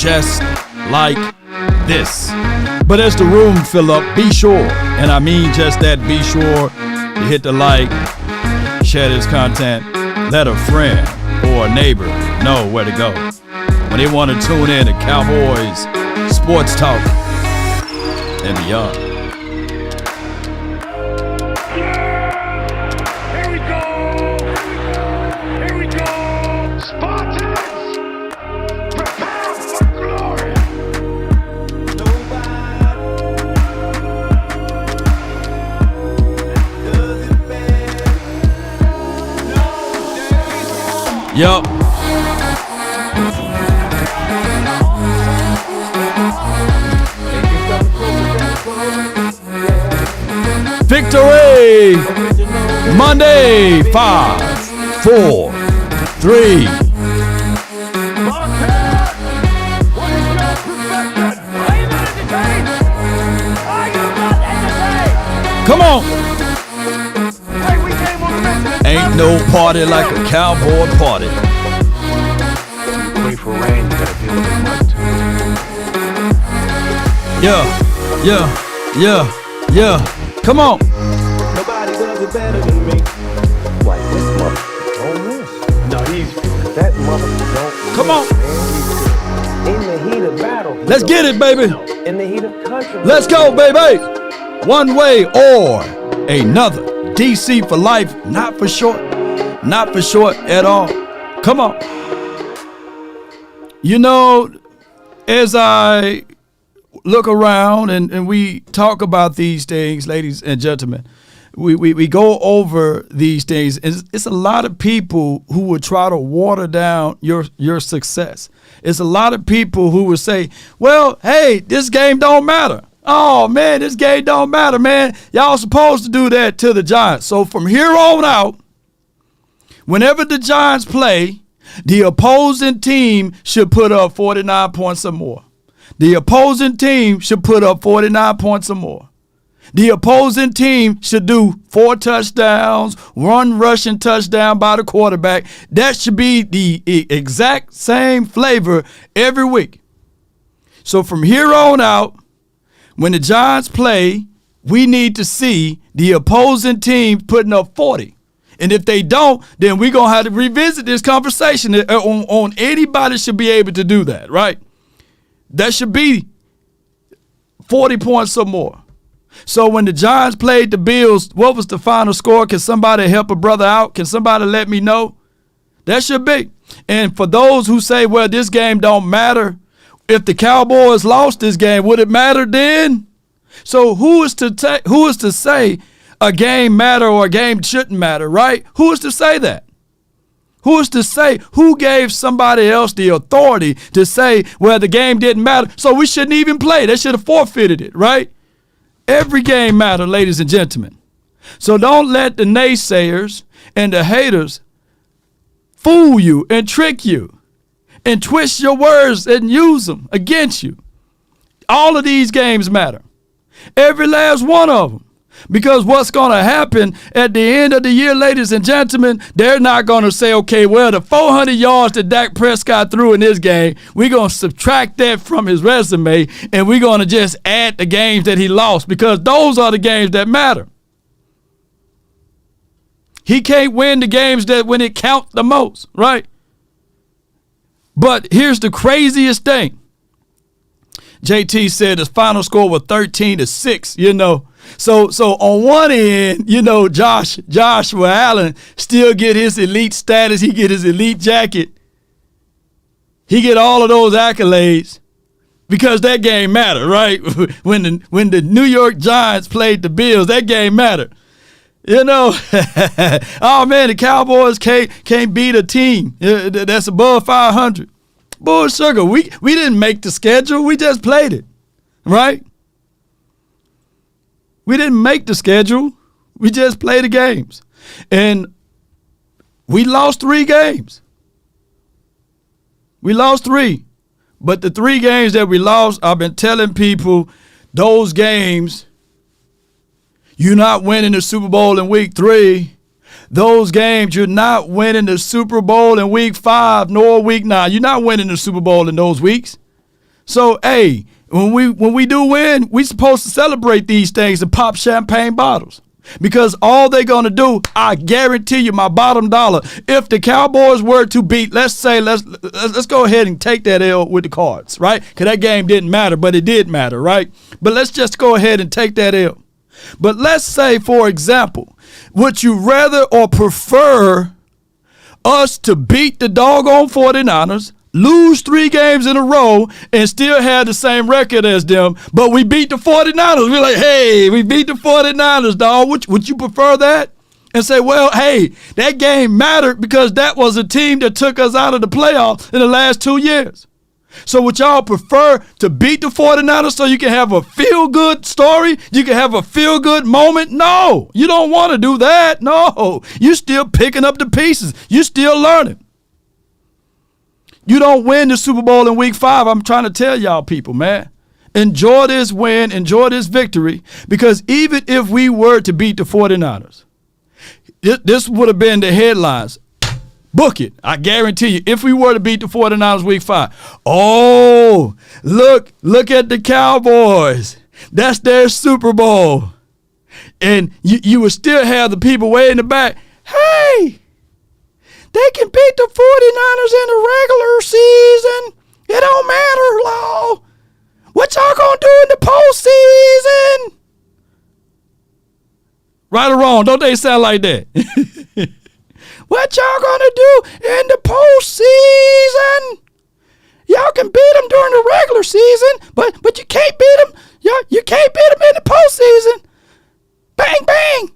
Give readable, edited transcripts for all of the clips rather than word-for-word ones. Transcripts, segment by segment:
just like this. But as the room fill up, be sure, and I mean just that, be sure to hit the like, share this content, let a friend or a neighbor know where to go when they want to tune in to Cowboys Sports Talk and beyond. Here we go! Here we go! Spartans! Prepare for glory! Yup. Victory! Monday, 5, 4, 3. Come on! Ain't no party like a cowboy party. Pray for rain, you gotta deal with mud too. Yeah. Come on. Nobody does it better than me. Like this mother don't miss. No, he's That mother don't Come on. miss. In the heat of battle. Let's get it, baby. In the heat of country. Let's go, baby. One way or another. DC for life, not for short. Not for short at all. Come on. You know, as I look around and we talk about these things, ladies and gentlemen, we go over these things. It's a lot of people who would try to water down your success. It's a lot of people who would say, well, hey, this game don't matter. Oh, man, this game don't matter, man. Y'all supposed to do that to the Giants. So from here on out, whenever the Giants play, the opposing team should put up 49 points or more. The opposing team should put up 49 points or more. The opposing team should do 4 touchdowns, 1 rushing touchdown by the quarterback. That should be the exact same flavor every week. So from here on out, when the Giants play, we need to see the opposing team putting up 40. And if they don't, then we're going to have to revisit this conversation on anybody should be able to do that, right? That should be 40 points or more. So when the Giants played the Bills, what was the final score? Can somebody help a brother out? Can somebody let me know? That should be. And for those who say, well, this game don't matter, if the Cowboys lost this game, would it matter then? So who is to say a game matter or a game shouldn't matter, right? Who is to say that? Who is to say who gave somebody else the authority to say, well, the game didn't matter, so we shouldn't even play? They should have forfeited it, right? Every game matters, ladies and gentlemen. So don't let the naysayers and the haters fool you and trick you and twist your words and use them against you. All of these games matter. Every last one of them. Because what's going to happen at the end of the year, ladies and gentlemen, they're not going to say, okay, well, the 400 yards that Dak Prescott threw in this game, we're going to subtract that from his resume, and we're going to just add the games that he lost, because those are the games that matter. He can't win the games that when it counts the most, right? But here's the craziest thing. JT said his final score was 13-6, you know. So on one end, you know, Joshua Allen still get his elite status. He get his elite jacket. He get all of those accolades because that game mattered, right? When the New York Giants played the Bills, that game mattered. You know, oh man, the Cowboys can't beat a team that's above 500. Bull sugar, we didn't make the schedule. We just played it, right? We didn't make the schedule. We just played the games. And we lost 3 games. We lost 3. But the 3 games that we lost, I've been telling people, those games, you're not winning the Super Bowl in week 3. Those games, you're not winning the Super Bowl in week 5 nor week 9. You're not winning the Super Bowl in those weeks. So, hey, when we do win, we supposed to celebrate these things and pop champagne bottles. Because all they're going to do, I guarantee you, my bottom dollar, if the Cowboys were to beat, let's go ahead and take that L with the Cards, right? Because that game didn't matter, but it did matter, right? But let's just go ahead and take that L. But let's say, for example, would you rather or prefer us to beat the doggone 49ers, lose 3 games in a row, and still have the same record as them, but we beat the 49ers? We're like, hey, we beat the 49ers, dog. Would you prefer that? And say, well, hey, that game mattered because that was a team that took us out of the playoffs in the last 2 years. So would y'all prefer to beat the 49ers so you can have a feel-good story? You can have a feel-good moment? No, you don't want to do that. No, you're still picking up the pieces. You're still learning. You don't win the Super Bowl in week 5. I'm trying to tell y'all people, man. Enjoy this win. Enjoy this victory. Because even if we were to beat the 49ers, this would have been the headlines. Book it. I guarantee you, if we were to beat the 49ers week 5. Oh, look at the Cowboys. That's their Super Bowl. And you would still have the people way in the back. Hey, they can beat the 49ers in the regular season. It don't matter, Law. What y'all gonna do in the postseason? Right or wrong, don't they sound like that? What y'all gonna do in the postseason? Y'all can beat them during the regular season, but you can't beat them. You can't beat them in the postseason. Bang, bang.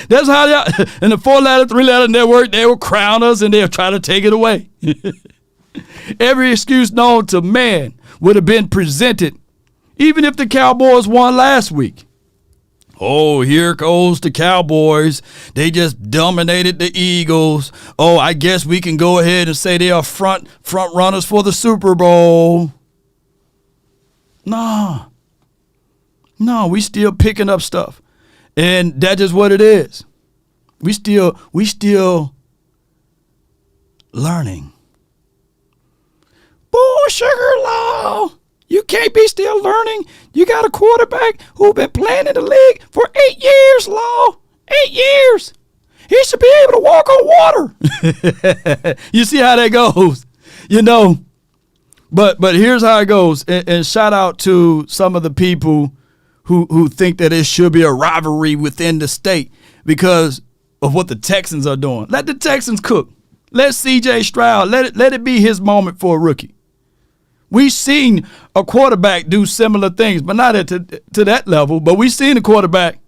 That's how y'all, in the 4-letter, 3-letter network, they will crown us and they'll try to take it away. Every excuse known to man would have been presented, even if the Cowboys won last week. Oh, here goes the Cowboys. They just dominated the Eagles. Oh, I guess we can go ahead and say they are front runners for the Super Bowl. No, we still picking up stuff. And that's just what it is. We still learning. Boy, Sugar Law, you can't be still learning. You got a quarterback who been playing in the league for 8 years, Law. 8 years. He should be able to walk on water. You see how that goes, you know. But here's how it goes. And shout out to some of the people who think that it should be a rivalry within the state because of what the Texans are doing. Let the Texans cook. Let C.J. Stroud, let it be his moment for a rookie. We've seen a quarterback do similar things, but not to that level. But we've seen a quarterback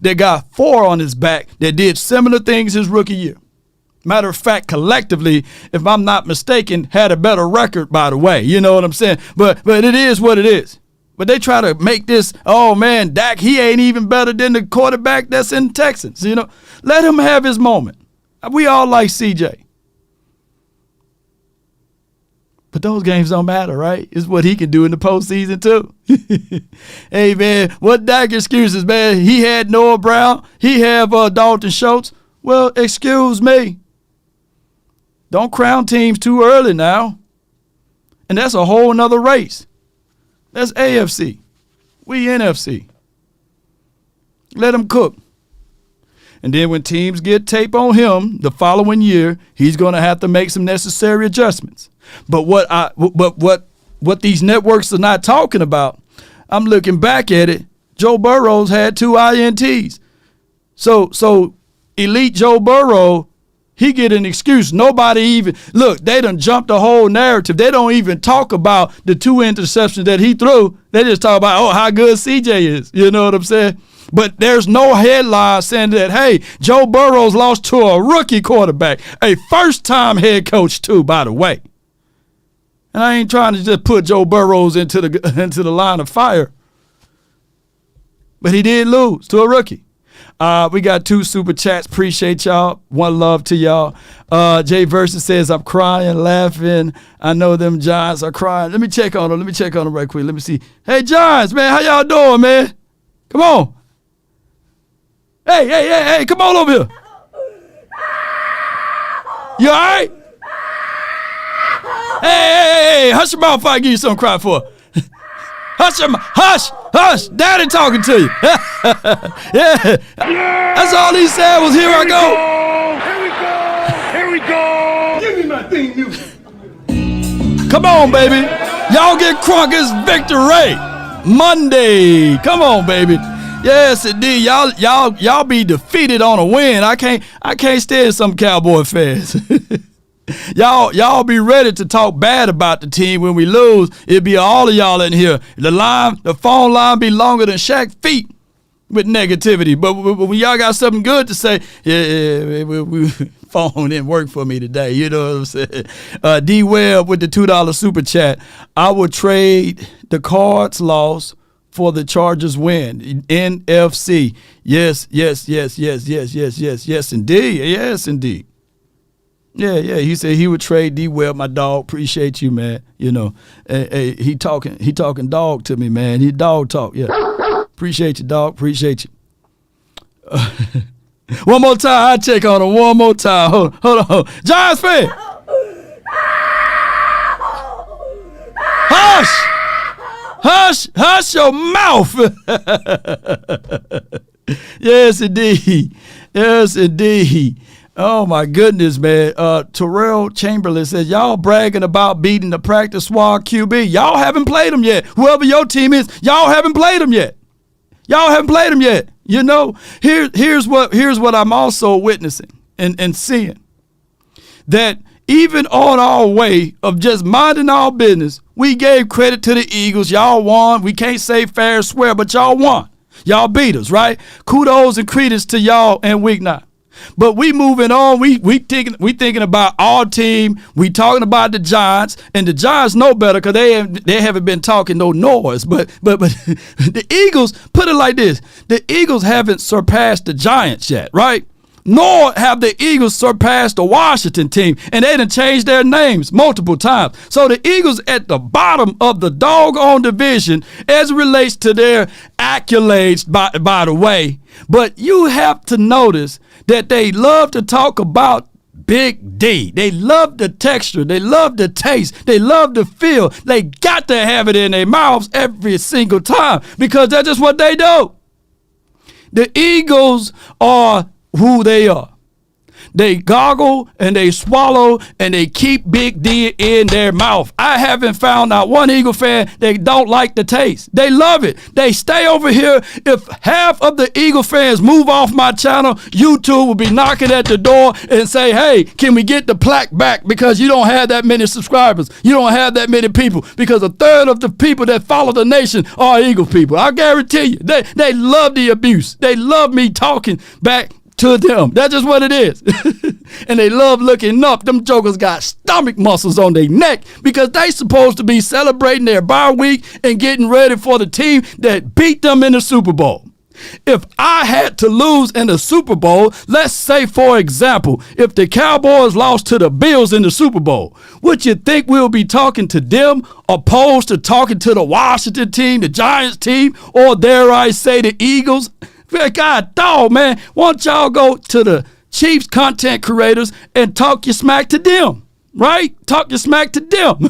that got 4 on his back that did similar things his rookie year. Matter of fact, collectively, if I'm not mistaken, had a better record, by the way. You know what I'm saying? But it is what it is. But they try to make this, oh, man, Dak, he ain't even better than the quarterback that's in Texans. You know, let him have his moment. We all like C.J. But those games don't matter, right? It's what he can do in the postseason, too. Hey, man, what Dak excuses, man? He had Noah Brown. He had Dalton Schultz. Well, excuse me. Don't crown teams too early now. And that's a whole nother race. That's AFC. We NFC. Let him cook. And then when teams get tape on him the following year, he's going to have to make some necessary adjustments. But what these networks are not talking about, I'm looking back at it. Joe Burrow's had 2 INTs. So elite Joe Burrow, he get an excuse. Nobody even, look, they done jumped the whole narrative. They don't even talk about the 2 interceptions that he threw. They just talk about, oh, how good CJ is. You know what I'm saying? But there's no headline saying that, hey, Joe Burrow's lost to a rookie quarterback, a first-time head coach too, by the way. And I ain't trying to just put Joe Burrows into the line of fire. But he did lose to a rookie. We got 2 super chats. Appreciate y'all. One love to y'all. Jay Versus says, I'm crying, laughing. I know them Giants are crying. Let me check on them right quick. Let me see. Hey, Giants, man, how y'all doing, man? Come on. Hey, come on over here. You all right? Hey, hush your mouth if I give you something to cry for. Hush. Daddy talking to you. Yeah. That's all he said was, here I go. Here we go. Give me my theme music. Come on, baby. Y'all get crunk. It's Victory Monday. Come on, baby. Yes, indeed. Y'all be defeated on a win. I can't stand some Cowboy fans. Y'all be ready to talk bad about the team when we lose. It'd be all of y'all in here. The phone line be longer than Shaq's feet with negativity. But when y'all got something good to say, phone didn't work for me today. You know what I'm saying? D Webb with the $2 super chat. I would trade the Cards loss for the Chargers win. NFC. Yes, indeed. Yeah. He said he would trade D Webb, my dog. Appreciate you, man. You know, hey, he talking dog to me, man. He dog talk. Yeah. Appreciate you, dog. Appreciate you. One more time. I check on him. One more time. Hold on. Giants fan. Hush your mouth. Yes, indeed. Oh, my goodness, man. Terrell Chamberlain says, y'all bragging about beating the practice squad QB. Y'all haven't played them yet. Whoever your team is, y'all haven't played them yet. You know, here's what I'm also witnessing and seeing. That even on our way of just minding our business, we gave credit to the Eagles. Y'all won. We can't say fair and square, but y'all won. Y'all beat us, right? Kudos and credence to y'all and Week 9. But we moving on. We thinking about our team. We talking about the Giants, and the Giants know better because they haven't been talking no noise. But the Eagles, put it like this: the Eagles haven't surpassed the Giants yet, right? Nor have the Eagles surpassed the Washington team, and they done changed their names multiple times. So the Eagles at the bottom of the doggone division as it relates to their accolades, by the way. But you have to notice that they love to talk about Big D. They love the texture. They love the taste. They love the feel. They got to have it in their mouths every single time because that's just what they do. The Eagles are who they are. They goggle and they swallow and they keep Big D in their mouth. I haven't found out one Eagle fan that don't like the taste. They love it. They stay over here. If half of the Eagle fans move off my channel, YouTube will be knocking at the door and say, hey, can we get the plaque back because you don't have that many subscribers. You don't have that many people because a third of the people that follow the nation are Eagle people. I guarantee you, they love the abuse. They love me talking back to them. That's just what it is. And they love looking up. Them jokers got stomach muscles on their neck because they supposed to be celebrating their bye week and getting ready for the team that beat them in the Super Bowl. If I had to lose in the Super Bowl, let's say, for example, if the Cowboys lost to the Bills in the Super Bowl, would you think we'll be talking to them opposed to talking to the Washington team, the Giants team, or dare I say the Eagles? God dog, man, why don't y'all go to the Chiefs content creators and talk your smack to them, right? Talk your smack to them.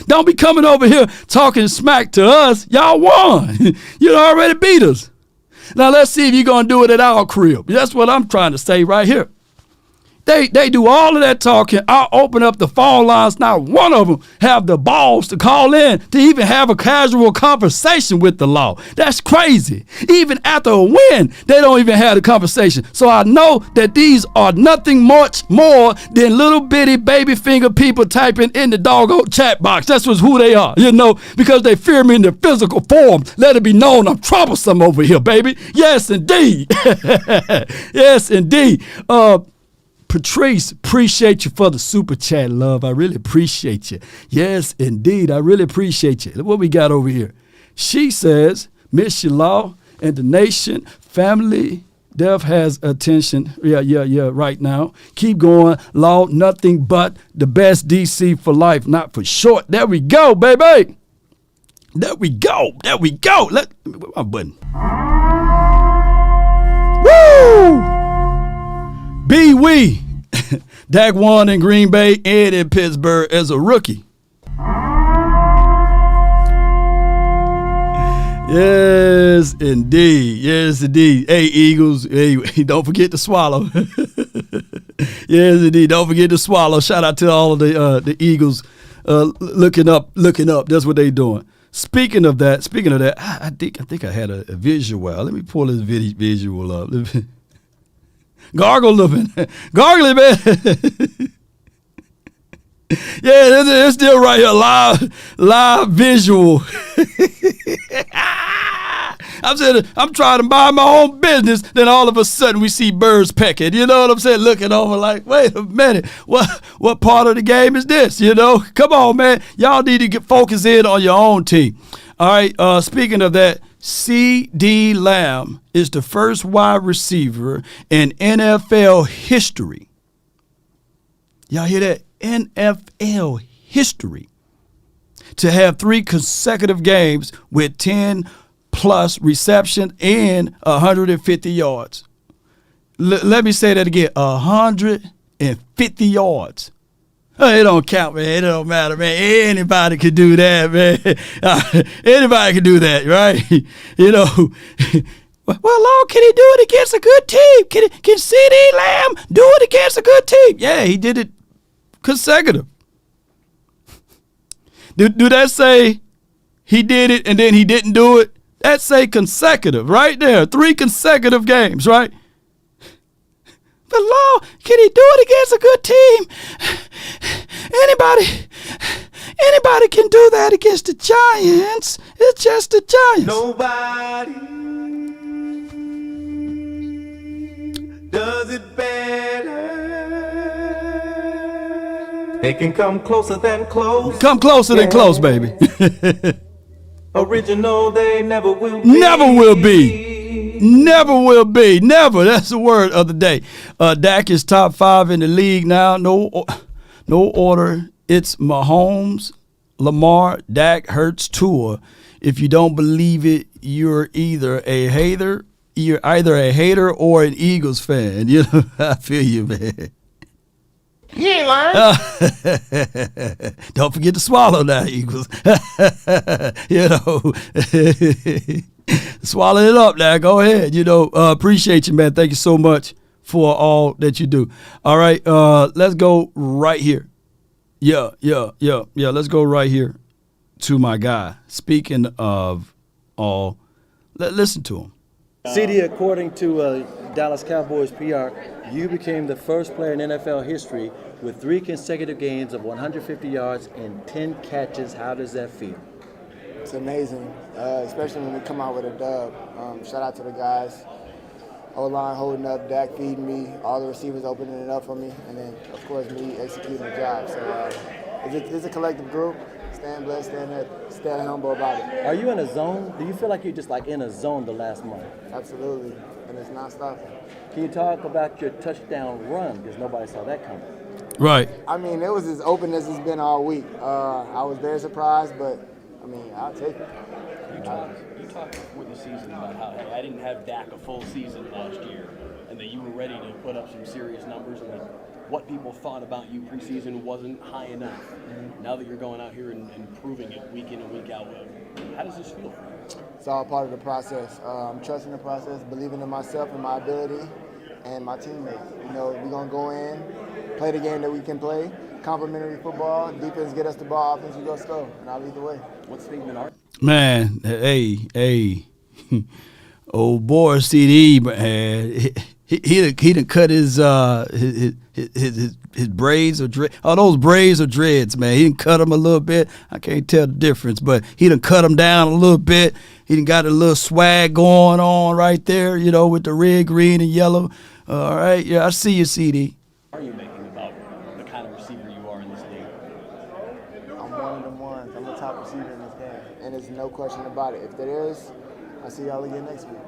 Don't be coming over here talking smack to us. Y'all won. You already beat us. Now let's see if you're going to do it at our crib. That's what I'm trying to say right here. They do all of that talking. I'll open up the phone lines. Not one of them have the balls to call in to even have a casual conversation with the law. That's crazy. Even after a win, they don't even have the conversation. So I know that these are nothing much more than little bitty baby finger people typing in the doggone chat box. That's just who they are, you know, because they fear me in the physical form. Let it be known I'm troublesome over here, baby. Yes, indeed. Yes, indeed. Patrice, appreciate you for the super chat, love. I really appreciate you. Yes, indeed. I really appreciate you. Look what we got over here. She says, miss you, law, and the nation, family, death has attention. Yeah, right now. Keep going. Law, nothing but the best DC for life, not for short. There we go, baby. There we go. My button. Woo! Dak won in Green Bay and in Pittsburgh as a rookie. Yes, indeed. Yes, indeed. Hey, Eagles. Hey, don't forget to swallow. Yes, indeed. Don't forget to swallow. Shout out to all of the Eagles looking up. That's what they doing. Speaking of that, I think I had a visual. Let me pull this visual up. Gargling, man. Yeah, it's still right here, live visual. I'm trying to mind my own business. Then all of a sudden we see birds pecking. You know what I'm saying? Looking over like, wait a minute, what part of the game is this? You know, come on, man. Y'all need to get focused in on your own team. All right. Speaking of that, C.D. Lamb is the first wide receiver in NFL history. Y'all hear that? NFL history to have 3 consecutive games with 10-plus reception and 150 yards. Let me say that again, 150 yards. It don't count, man. It don't matter, man. Anybody can do that, man. Anybody can do that, right? You know. Well, Lord, can he do it against a good team? Can C.D. Lamb do it against a good team? Yeah, he did it consecutive. Do that say he did it and then he didn't do it? That say consecutive right there. 3 consecutive games, right? But Lord, can he do it against a good team? Anybody can do that against the Giants. It's just the Giants. Nobody does it better. They can come closer than close. Come closer than close, baby. Original, they never will be. Never will be. Never will be. Never. That's the word of the day. Dak is top 5 in the league now. No order. It's Mahomes, Lamar, Dak, Hurts, Tua. If you don't believe it, you're either a hater. You're either a hater or an Eagles fan. You know, I feel you, man. You ain't lying. Don't forget to swallow now, Eagles. You know, swallow it up now. Go ahead. You know, appreciate you, man. Thank you so much for all that you do. All right, let's go right here. Yeah. Let's go right here to my guy. Speaking of all, listen to him. CD, according to Dallas Cowboys PR, you became the first player in NFL history with 3 consecutive games of 150 yards and 10 catches. How does that feel? It's amazing, especially when we come out with a dub. Shout out to the guys. O-line holding up, Dak feeding me, all the receivers opening it up for me, and then, of course, me executing the job. So it's a collective group. Stand blessed, stand humble about it. Are you in a zone? Do you feel like you're just like in a zone the last month? Absolutely, and it's not stopping. Can you talk about your touchdown run? Because nobody saw that coming. Right. I mean, it was as open as it's been all week. I was very surprised, but, I mean, I'll take it. You talked before the season about how, hey, I didn't have Dak a full season last year, and that you were ready to put up some serious numbers, and that what people thought about you preseason wasn't high enough. Mm-hmm. Now that you're going out here and proving it week in and week out, how does this feel for you? It's all part of the process. I'm trusting the process, believing in myself and my ability and my teammates. You know, we're going to go in, play the game that we can play, complementary football, defense get us the ball, offense we go score, and I'll lead the way. What statement are Man, hey. Old boy CD, man. He done cut his braids or dreads. Oh, those braids or dreads, man. He done cut them a little bit. I can't tell the difference, but he done cut them down a little bit. He done got a little swag going on right there, you know, with the red, green, and yellow. All right, yeah, I see you, CD. What are you making about the kind of receiver you are in this league? I'm one of them ones. I'm the top receiver in this game, and there's no question about it. If there is, I'll see y'all again next week.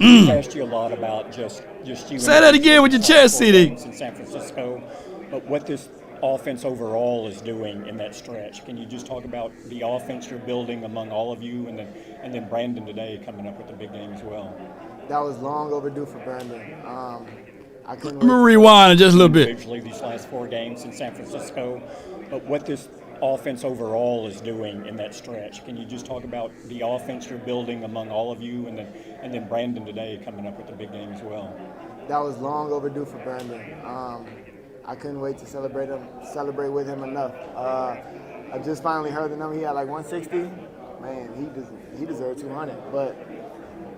I've asked you a lot about just you. Say that again with your chest, CD. In San Francisco, but what this offense overall is doing in that stretch. Can you just talk about the offense you're building among all of you, and then Brandon today coming up with the big game as well? That was long overdue for Brandon. I couldn't Let me rewind just a little bit. Individually, these last 4 games in San Francisco, but what this offense overall is doing in that stretch. Can you just talk about the offense you're building among all of you, and then Brandon today coming up with a big game as well? That was long overdue for Brandon. I couldn't wait to celebrate with him enough. I just finally heard the number. He had like 160. Man, he deserved 200. But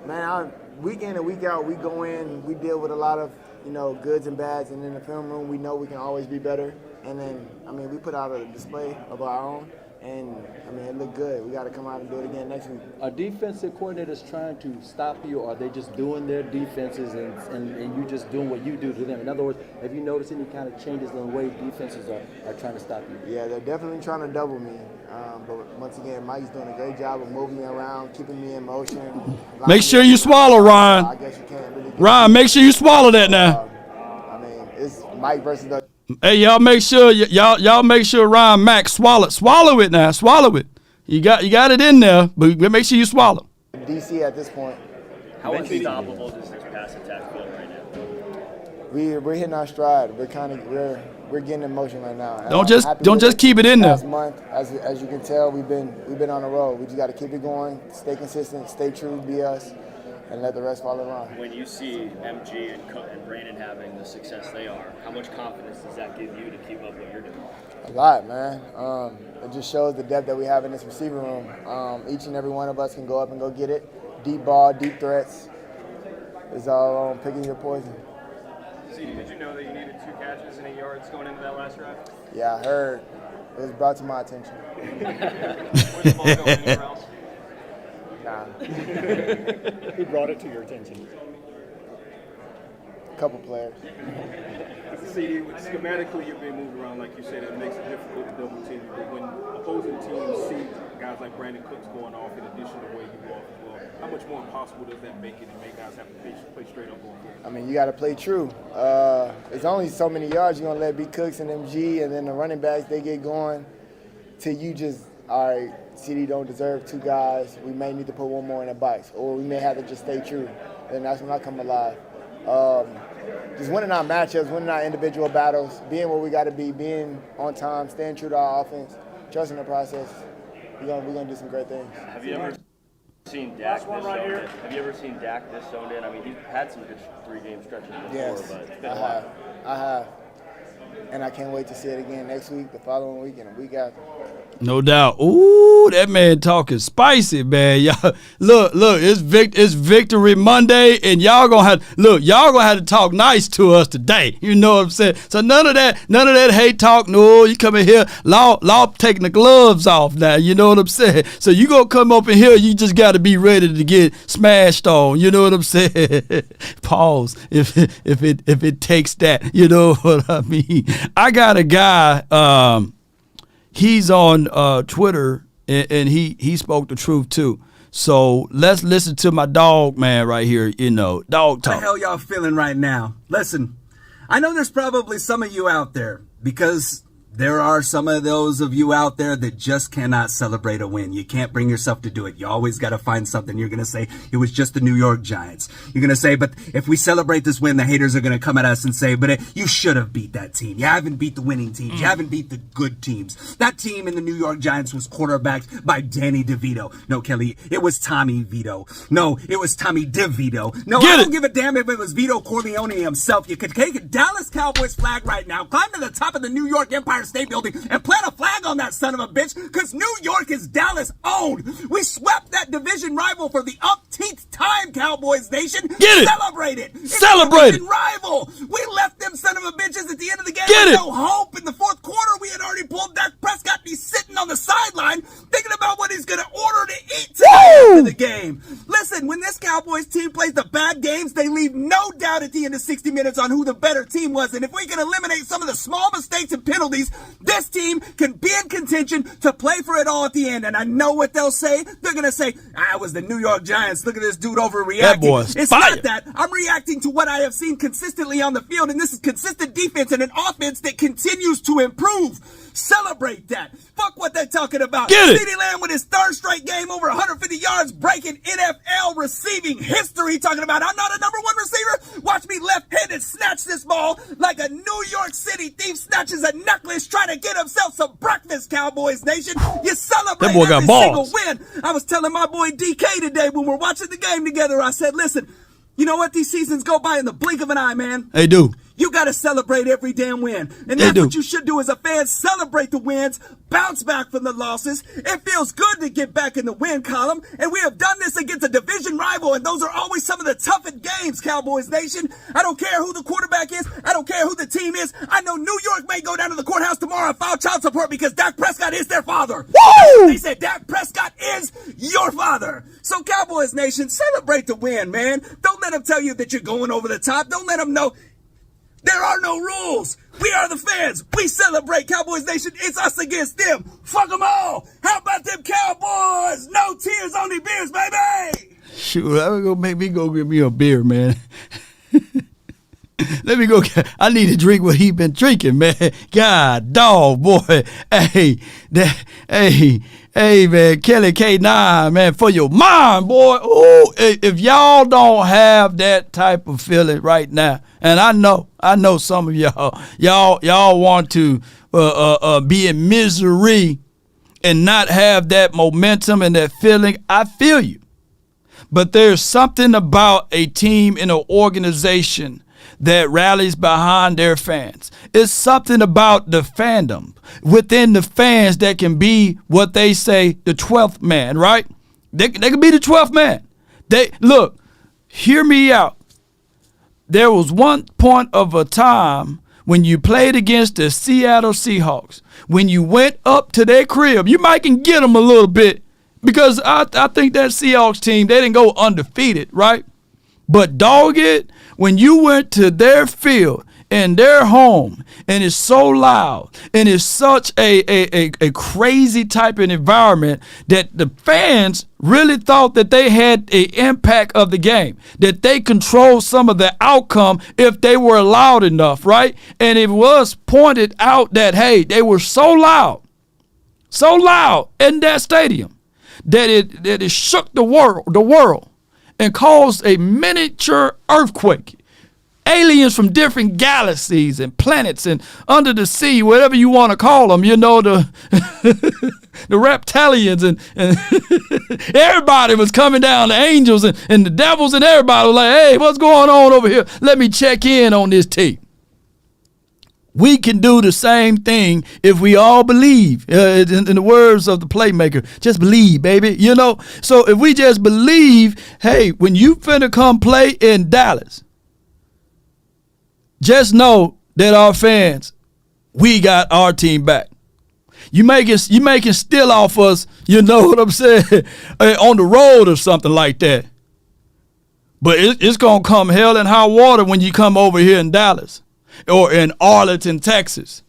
man, week in and week out, we go in, we deal with a lot of goods and bads, and in the film room, we know we can always be better. And then, we put out a display of our own, and it looked good. We got to come out and do it again next week. Are defensive coordinators trying to stop you, or are they just doing their defenses and you just doing what you do to them? In other words, have you noticed any kind of changes in the way defenses are trying to stop you? Yeah, they're definitely trying to double me. But once again, Mike's doing a great job of moving me around, keeping me in motion. Make sure you swallow, Ryan. I guess you can't really. Ryan, make sure you swallow that now. It's Mike versus the. Hey, y'all make sure Ryan Mack swallow it now. Swallow it. You got it in there, but make sure you swallow. DC at this point. How unstoppable does this pass attack feel right now? We're hitting our stride. We're getting in motion right now. Don't just keep it in there. Last month, as you can tell, we've been on the road. We just got to keep it going, stay consistent, stay true, be us, and let the rest fall in line. When you see MG and Brandon having the success they are, how much confidence does that give you to keep up what you're doing? A lot, man. It just shows the depth that we have in this receiver room. Each and every one of us can go up and go get it. Deep ball, deep threats. It's all on picking your poison. CD, did you know that you needed 2 catches and 8 yards going into that last drive? Yeah, I heard. It was brought to my attention. Where's the ball going anywhere else? Nah. Who brought it to your attention? A couple players. CD, schematically you're being moved around, like you said, it makes it difficult to double team. But when opposing teams see guys like Brandon Cooks going off in addition to the way you go off as well, how much more impossible does that make it and make guys have to play straight up on field? You got to play true. It's only so many yards you're going to let B. Cooks and MG, and then the running backs, they get going till you just, all right, CD don't deserve 2 guys. We may need to put 1 more in the box, or we may have to just stay true. And that's when I come alive. Just winning our matchups, winning our individual battles, being where we got to be, being on time, staying true to our offense, trusting the process. We're gonna do some great things. Have you ever seen Dak this zoned in? Have you ever seen Dak this zoned in? He's had some good 3-game stretches before, yes, but it's been a while. I have. And I can't wait to see it again next week, the following week, and the week after. No doubt. Ooh, that man talking spicy, man. Y'all, look, it's Victory Monday, and y'all gonna have to talk nice to us today. You know what I'm saying? So none of that hate talk. No, you come in here, law taking the gloves off now. You know what I'm saying? So you gonna come up in here, you just got to be ready to get smashed on. You know what I'm saying? Pause. If it takes that, you know what I mean. I got a guy. He's on Twitter, and he spoke the truth, too. So let's listen to my dog, man, right here, dog talk. How the hell y'all feeling right now? Listen, I know there's probably some of you out there, because there are some of those of you out there that just cannot celebrate a win. You can't bring yourself to do it. You always got to find something. You're going to say, it was just the New York Giants. You're going to say, but if we celebrate this win, the haters are going to come at us and say, but you should have beat that team. You haven't beat the winning teams. You haven't beat the good teams. That team in the New York Giants was quarterbacked by Danny DeVito. No, Kelly, it was Tommy Vito. No, it was Tommy DeVito. No, I don't give a damn if it was Vito Corleone himself. You could take a Dallas Cowboys flag right now, climb to the top of the New York Empire State Building and plant a flag on that son of a bitch, because New York is Dallas owned. We swept that division rival for the umpteenth time, Cowboys Nation. Get it. Celebrate it. Celebrate it. Rival. We left them son of a bitches at the end of the game with no hope. In the fourth quarter, we had already pulled Dak Prescott, and he's sitting on the sideline thinking about what he's going to order to eat after the game. Listen, when this Cowboys team plays the bad games, they leave no doubt at the end of 60 minutes on who the better team was. And if we can eliminate some of the small mistakes and penalties, this team can be in contention to play for it all at the end. And I know what they'll say. They're going to say, I was the New York Giants. Look at this dude overreacting. That boy's it's fire. Not that. I'm reacting to what I have seen consistently on the field. And this is consistent defense and an offense that continues to improve. Celebrate that. Fuck what they're talking about. Get it. CeeDee Lamb with his third straight game game over 150 yards, breaking NFL receiving history. Talking about, I'm not a number one receiver. Watch me left-handed snatch this ball like a New York City thief snatches a necklace trying to get himself some breakfast, Cowboys Nation. You celebrate That boy got every balls. single win. I was telling my boy DK today when we're watching the game together, I said, listen, you know what? These seasons go by in the blink of an eye, man. They do. You got to celebrate every damn win. And that's what you should do as a fan. Celebrate the wins, bounce back from the losses. It feels good to get back in the win column. And we have done this against a division rival. And those are always some of the toughest games, Cowboys Nation. I don't care who the quarterback is. I don't care who the team is. I know New York may go down to the courthouse tomorrow and file child support because Dak Prescott is their father. Woo! They said Dak Prescott is your father. So Cowboys Nation, celebrate the win, man. Don't let them tell you that you're going over the top. Don't let them know. There are no rules. We are the fans. We celebrate. Cowboys Nation. It's us against them. Fuck them all. How about them Cowboys? No tears, only beers, baby. Shoot, I'm gonna make me go get me a beer, man. Let me go. I need to drink what he been drinking, man. God, dog, boy. Hey, man, Kelly K9, man, for your mind, boy. Ooh, if y'all don't have that type of feeling right now, and I know some of y'all want to be in misery and not have that momentum and that feeling. I feel you, but there's something about a team and an organization that rallies behind their fans. It's something about the fandom within the fans that can be what they say the 12th man, right? They can be the 12th man. Look, hear me out. There was one point of a time when you played against the Seattle Seahawks, when you went up to their crib, you might can get them a little bit because I think that Seahawks team, they didn't go undefeated, right? But dog it, when you went to their field and their home and it's so loud and it's such a crazy type of environment that the fans really thought that they had an impact of the game, that they controlled some of the outcome if they were loud enough, right? And it was pointed out that, hey, they were so loud in that stadium that it shook the world. And caused a miniature earthquake. Aliens from different galaxies and planets and under the sea, whatever you want to call them, you know, the reptilians and everybody was coming down, the angels and the devils and everybody was like, hey, what's going on over here? Let me check in on this team. We can do the same thing if we all believe. In the words of the playmaker, just believe, baby. You know, so if we just believe, hey, when you finna come play in Dallas, just know that our fans, we got our team back. You making still off us, you know what I'm saying, on the road or something like that. But it's gonna come hell and high water when you come over here in Dallas. Or in Arlington, Texas.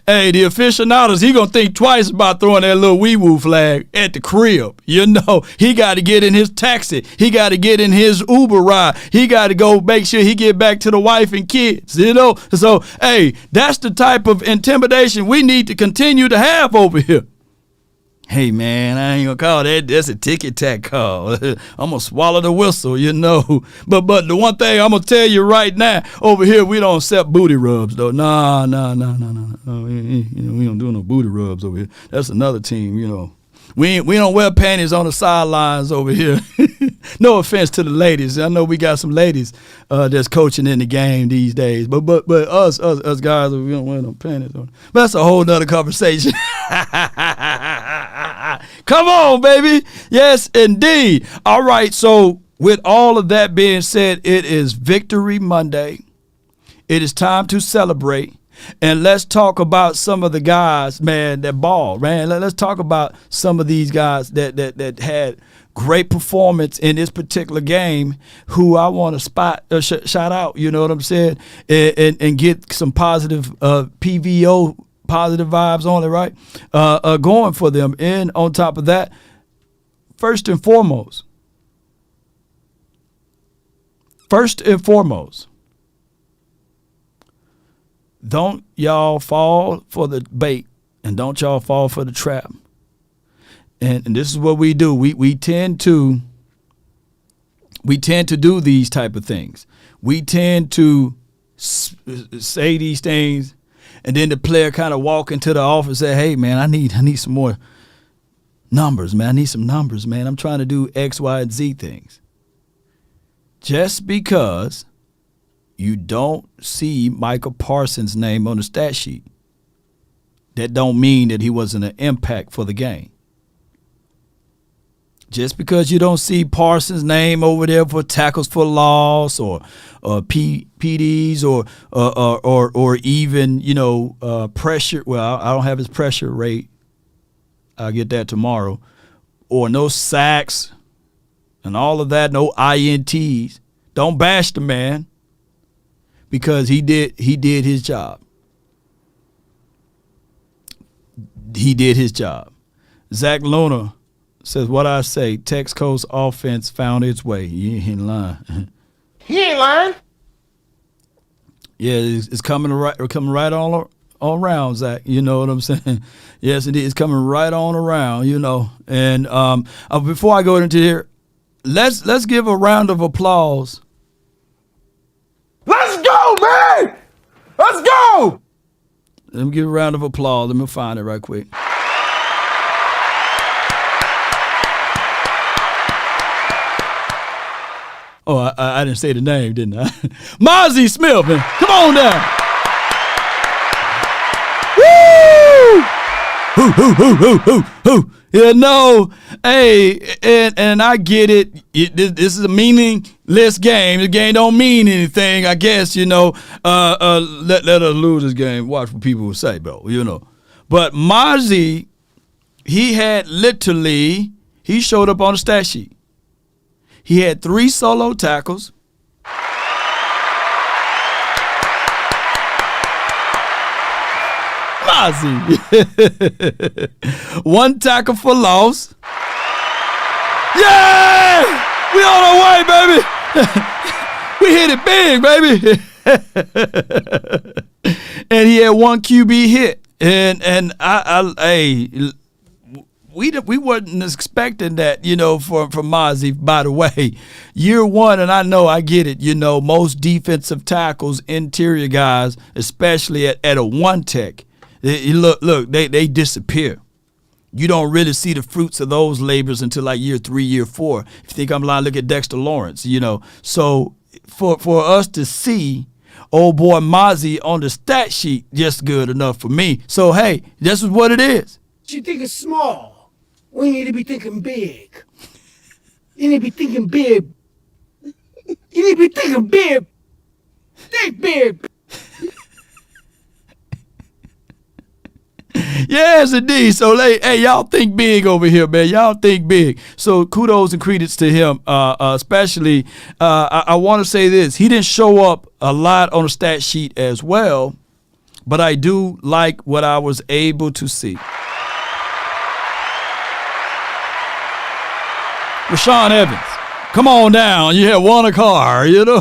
Hey, the aficionados, he gonna think twice about throwing that little wee-woo flag at the crib. You know, he got to get in his taxi. He got to get in his Uber ride. He got to go make sure he get back to the wife and kids, you know. So, hey, that's the type of intimidation we need to continue to have over here. Hey, man, I ain't gonna call that. That's a ticket-tack call. I'm gonna swallow the whistle, you know. But the one thing I'm gonna tell you right now, over here we don't accept booty rubs, though. Nah. We don't do no booty rubs over here. That's another team, you know. We don't wear panties on the sidelines over here. No offense to the ladies. I know we got some ladies that's coaching in the game these days. But us guys, we don't wear no panties on. But that's a whole nother conversation. Come on, baby. Yes, indeed. All right, so with all of that being said, it is Victory Monday. It is time to celebrate. And let's talk about some of the guys, man, that ball, man. Let's talk about some of these guys that had great performance in this particular game who I want to shout out, you know what I'm saying, and get some positive PVO, positive vibes on it, right? Going for them. And on top of that, first and foremost, don't y'all fall for the bait and don't y'all fall for the trap. and this is what we do. We tend to do these type of things. We tend to say these things, and then the player kind of walk into the office and say, "Hey, man, I need some more numbers, man. I need some numbers, man. I'm trying to do X, Y, and Z things." Just because you don't see Micah Parsons' name on the stat sheet, that don't mean that he wasn't an impact for the game. Just because you don't see Parsons' name over there for tackles for loss or PDs or even pressure. Well, I don't have his pressure rate. I'll get that tomorrow. Or no sacks and all of that. No INTs. Don't bash the man, because he did his job. He did his job. Zach Luna says, what I say, Texco's offense found its way. He ain't lying. He ain't lying. Yeah, it's coming right all around, Zach. You know what I'm saying? Yes, it is coming right on around, you know. And before I go into here, let's give a round of applause. Let's go, man! Let's go! Let me give a round of applause. Let me find it right quick. Oh, I didn't say the name, didn't I? Mozzie Smith, man. Come on down. Woo! You know, hey, and I get it. This is a meaningless game. The game don't mean anything, I guess, you know. Let us lose this game. Watch what people will say, bro, you know. But Mozzie, he showed up on the stat sheet. He had 3 solo tackles. Mozzie. 1 tackle for loss. Yeah! We on our way, baby. We hit it big, baby. And he had 1 QB hit. And we wasn't expecting that, you know, from Mozzie, by the way. Year 1, and I get it, you know, most defensive tackles, interior guys, especially at a 1 tech, they disappear. You don't really see the fruits of those labors until like year 3, year 4. If you think I'm lying, look at Dexter Lawrence, you know. So for us to see old boy Mozzie on the stat sheet, just good enough for me. So, hey, this is what it is. You think it's small. We need to be thinking big. You need to be thinking big. You need to be thinking big. Think big. Yes, indeed. So, hey, y'all think big over here, man. Y'all think big. So, kudos and credits to him. Especially, I want to say this. He didn't show up a lot on the stat sheet as well, but I do like what I was able to see. Rashaan Evans, come on down. You have won a car, you know.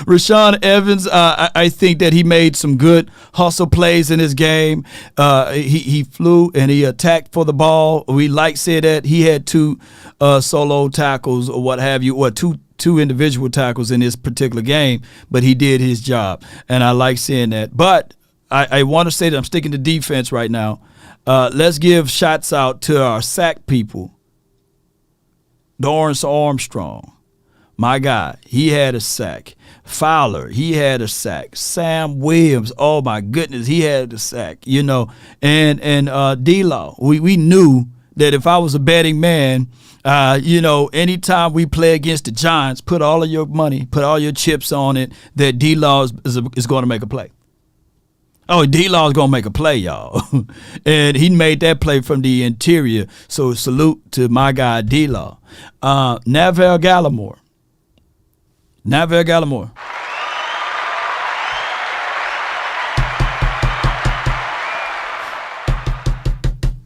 Rashaan Evans, I think that he made some good hustle plays in his game. He flew and he attacked for the ball. We like say that he had 2 solo tackles or what have you, or two individual tackles in this particular game, but he did his job, and I like seeing that. But I want to say that I'm sticking to defense right now. Let's give shots out to our sack people. Dorrance Armstrong, my guy, he had a sack. Fowler, he had a sack. Sam Williams, oh my goodness, he had a sack, you know. And D-Law, we knew that if I was a betting man, you know, anytime we play against the Giants, put all of your money, put all your chips on it, that D-Law is going to make a play. Oh, D-Law is going to make a play, y'all. And he made that play from the interior. So salute to my guy, D-Law. Neville Gallimore.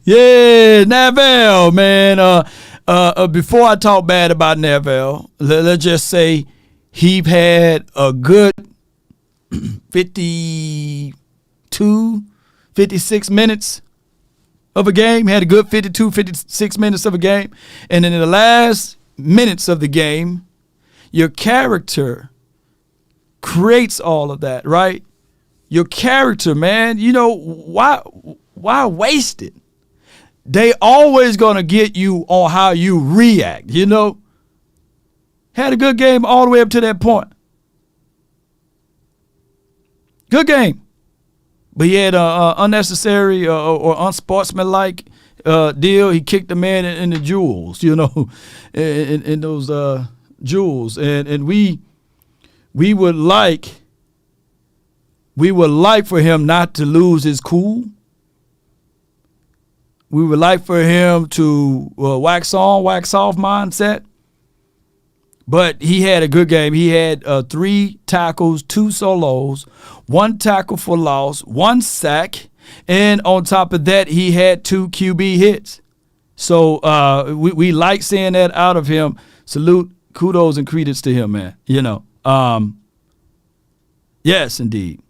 Yeah, Neville, man. Before I talk bad about Neville, let's just say he had a good 56 minutes of a game, had a good 52, 56 minutes of a game. And then in the last minutes of the game, your character creates all of that, right? Your character, man, you know, why waste it? They always going to get you on how you react, you know? Had a good game all the way up to that point. Good game. But he had an unnecessary or unsportsmanlike deal. He kicked the man in the jewels, you know, in those jewels. And we would like for him not to lose his cool. We would like for him to wax on, wax off mindset. But he had a good game. He had 3 tackles, 2 solos, 1 tackle for loss, 1 sack, and on top of that, he had 2 QB hits. So we like seeing that out of him. Salute, kudos, and credence to him, man. You know, yes, indeed.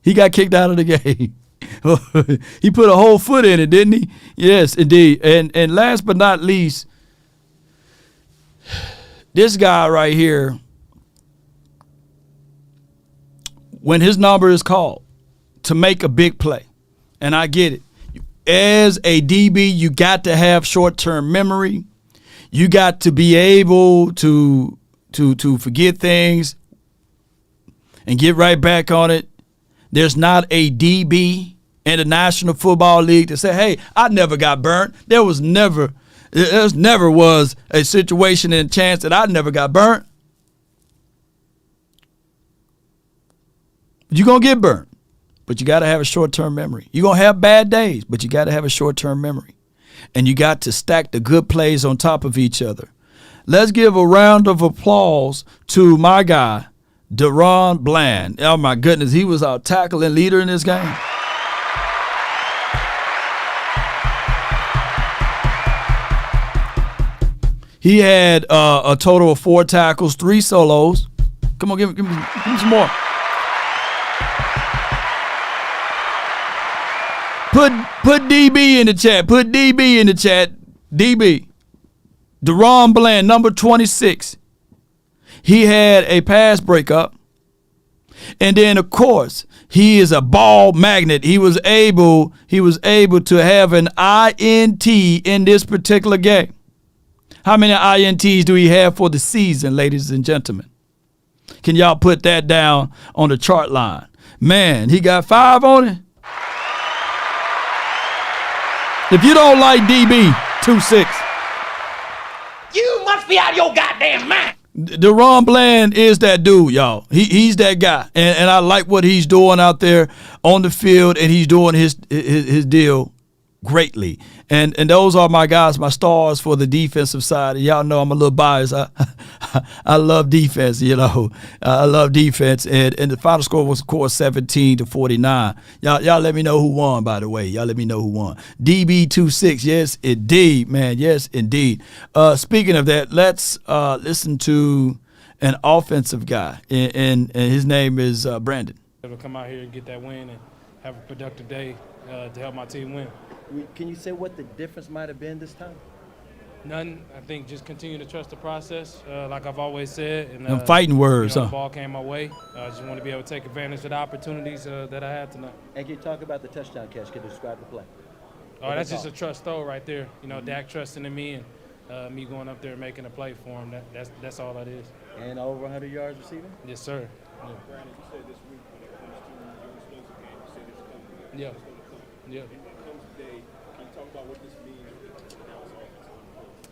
He got kicked out of the game. He put a whole foot in it, didn't he? Yes, indeed. And last but not least, this guy right here, when his number is called to make a big play, and I get it. As a DB, you got to have short-term memory. You got to be able to forget things and get right back on it. There's not a DB in the National Football League to say, hey, I never got burnt. There never was a situation and chance that I never got burnt. You're going to get burnt, but you got to have a short-term memory. You're going to have bad days, but you got to have a short-term memory. And you got to stack the good plays on top of each other. Let's give a round of applause to my guy, Deron Bland. Oh, my goodness. He was our tackling leader in this game. He had a total of 4 tackles, 3 solos. Come on, give me some more. Put DB in the chat. Put DB in the chat. DB. Deron Bland, number 26. He had a pass breakup. And then, of course, he is a ball magnet. He was able to have an INT in this particular game. How many INTs do he have for the season, ladies and gentlemen? Can y'all put that down on the chart line? Man, he got 5 on it. If you don't like DB, 2-6. You must be out of your goddamn mind. Deron Bland is that dude, y'all. He's that guy. And I like what he's doing out there on the field, and he's doing his deal greatly. And those are my guys, my stars for the defensive side. And y'all know I'm a little biased. I love defense, you know. I love defense. And the final score was, of course, 17-49. Y'all let me know who won, by the way. Y'all let me know who won. DB 2-6. Yes, indeed, man. Yes, indeed. Speaking of that, let's listen to an offensive guy. And his name is Brandon. Able to come out here and get that win and have a productive day to help my team win. Can you say what the difference might have been this time? None. I think just continue to trust the process, like I've always said. And them fighting words, The ball came my way. I just want to be able to take advantage of the opportunities that I had tonight. And can you talk about the touchdown catch? Can you describe the play? Oh, that's just a trust throw right there. You know, Dak trusting in me and me going up there and making a play for him. That's all that is. And over 100 yards receiving? Yes, sir. Yeah. Brandon, you said this week when it comes to your explosive game, you said it's coming. Yeah. It's going to come. Yeah. And when it comes today, can you talk about what this means for the Dallas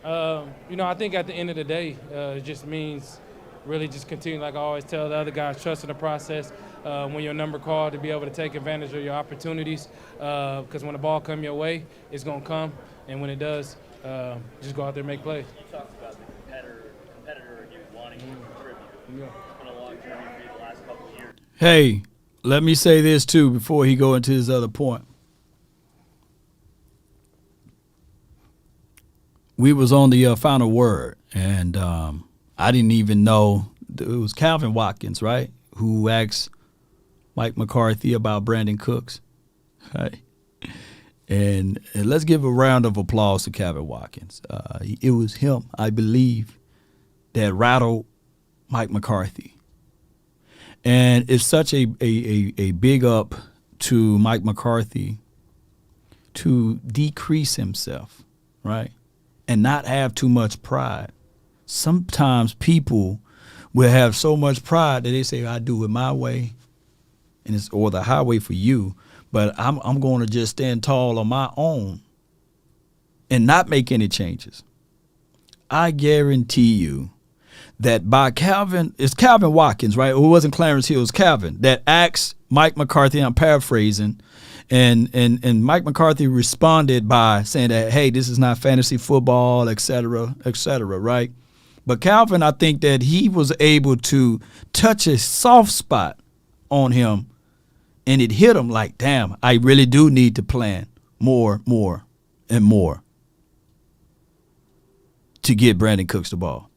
offense? You know, I think at the end of the day, it just means really just continue, like I always tell the other guys, trusting the process. When your number called, to be able to take advantage of your opportunities, because when the ball come your way, it's going to come, and when it does, just go out there and make plays. You talked about the competitor and you wanting to contribute. Yeah. It's been a long journey for you the last couple of years. Hey, let me say this, too, before he go into his other point. We was on the final word, and I didn't even know it was Calvin Watkins, right, who asked Mike McCarthy about Brandon Cooks. Right. And let's give a round of applause to Calvin Watkins. It was him, I believe, that rattled Mike McCarthy. And it's such a big up to Mike McCarthy to decrease himself, right? And not have too much pride. Sometimes people will have so much pride that they say, I do it my way, and it's or the highway for you, but I'm going to just stand tall on my own and not make any changes. I guarantee you that by it's Calvin Watkins, right? It wasn't Clarence Hill, it was Calvin that asked Mike McCarthy, I'm paraphrasing, and Mike McCarthy responded by saying that, hey, this is not fantasy football, et cetera, right? But Calvin, I think that he was able to touch a soft spot on him, and it hit him like, damn, I really do need to plan more, and more to get Brandon Cooks the ball.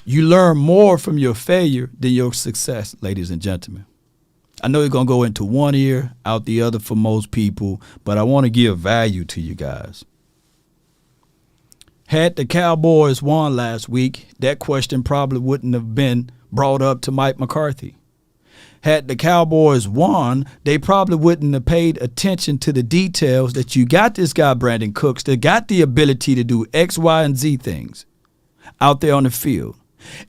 You learn more from your failure than your success, ladies and gentlemen. I know you're going to go into one ear, out the other for most people, but I want to give value to you guys. Had the Cowboys won last week, that question probably wouldn't have been brought up to Mike McCarthy. Had the Cowboys won, they probably wouldn't have paid attention to the details that you got this guy, Brandon Cooks, that got the ability to do X, Y, and Z things out there on the field.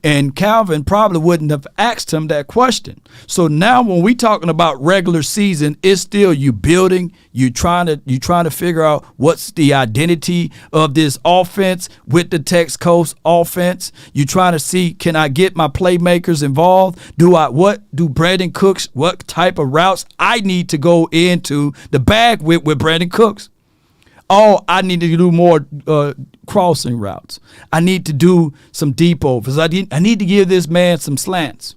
And Calvin probably wouldn't have asked him that question. So now when we talking about regular season, it's still you building, you trying to figure out what's the identity of this offense with the Texas Coast offense. You trying to see, can I get my playmakers involved? What do Brandon Cooks, what type of routes I need to go into the bag with Brandon Cooks? Oh, I need to do more crossing routes. I need to do some deep overs. I need to give this man some slants.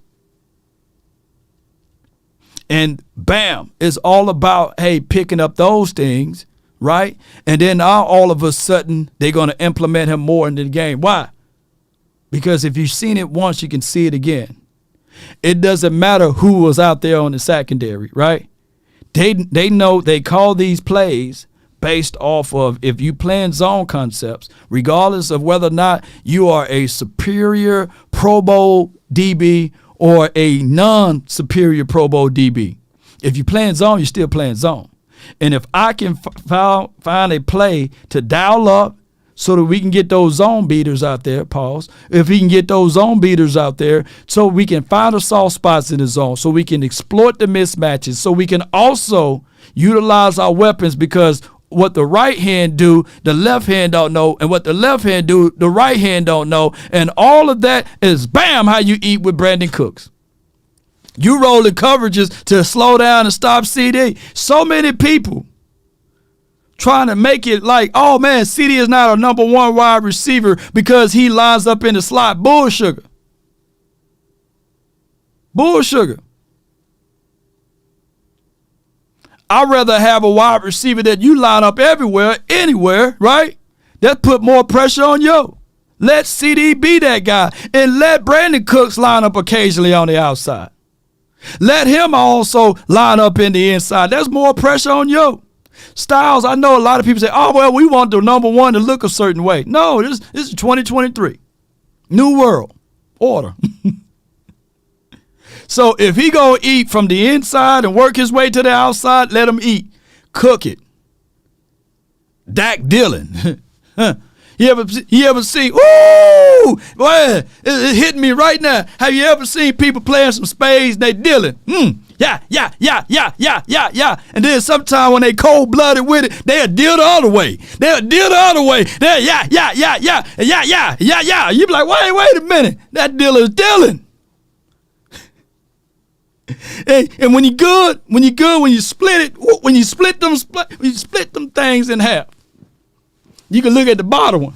And bam, it's all about, hey, picking up those things, right? And then now all of a sudden they're going to implement him more into the game. Why? Because if you've seen it once, you can see it again. It doesn't matter who was out there on the secondary, right? They know they call these plays based off of if you playing zone concepts, regardless of whether or not you are a superior Pro Bowl DB or a non-superior Pro Bowl DB. If you're playing zone, you're still playing zone. And if I can find a play to dial up so that we can get those zone beaters out there, pause, if we can get those zone beaters out there so we can find the soft spots in the zone, so we can exploit the mismatches, so we can also utilize our weapons, because what the right hand do, the left hand don't know, and what the left hand do, the right hand don't know, and all of that is bam how you eat with Brandon Cooks. You rolling coverages to slow down and stop CD. So many people trying to make it like, oh man, CD is not a number one wide receiver because he lines up in the slot. Bull sugar. I'd rather have a wide receiver that you line up everywhere, anywhere, right? That put more pressure on you. Let CD be that guy, and let Brandon Cooks line up occasionally on the outside. Let him also line up in the inside. There's more pressure on you. Styles, I know a lot of people say, oh, well, we want the number one to look a certain way. No, this is 2023. New world order. So if he gonna eat from the inside and work his way to the outside, let him eat. Cook it. Dak Dillon. You ever seen, ooh, boy, it hitting me right now. Have you ever seen people playing some spades, they Dillon? Yeah. And then sometime when they cold-blooded with it, they'll deal the other way. Yeah. You be like, wait a minute. That Diller's Dillon. And when you split them things in half, you can look at the bottom one.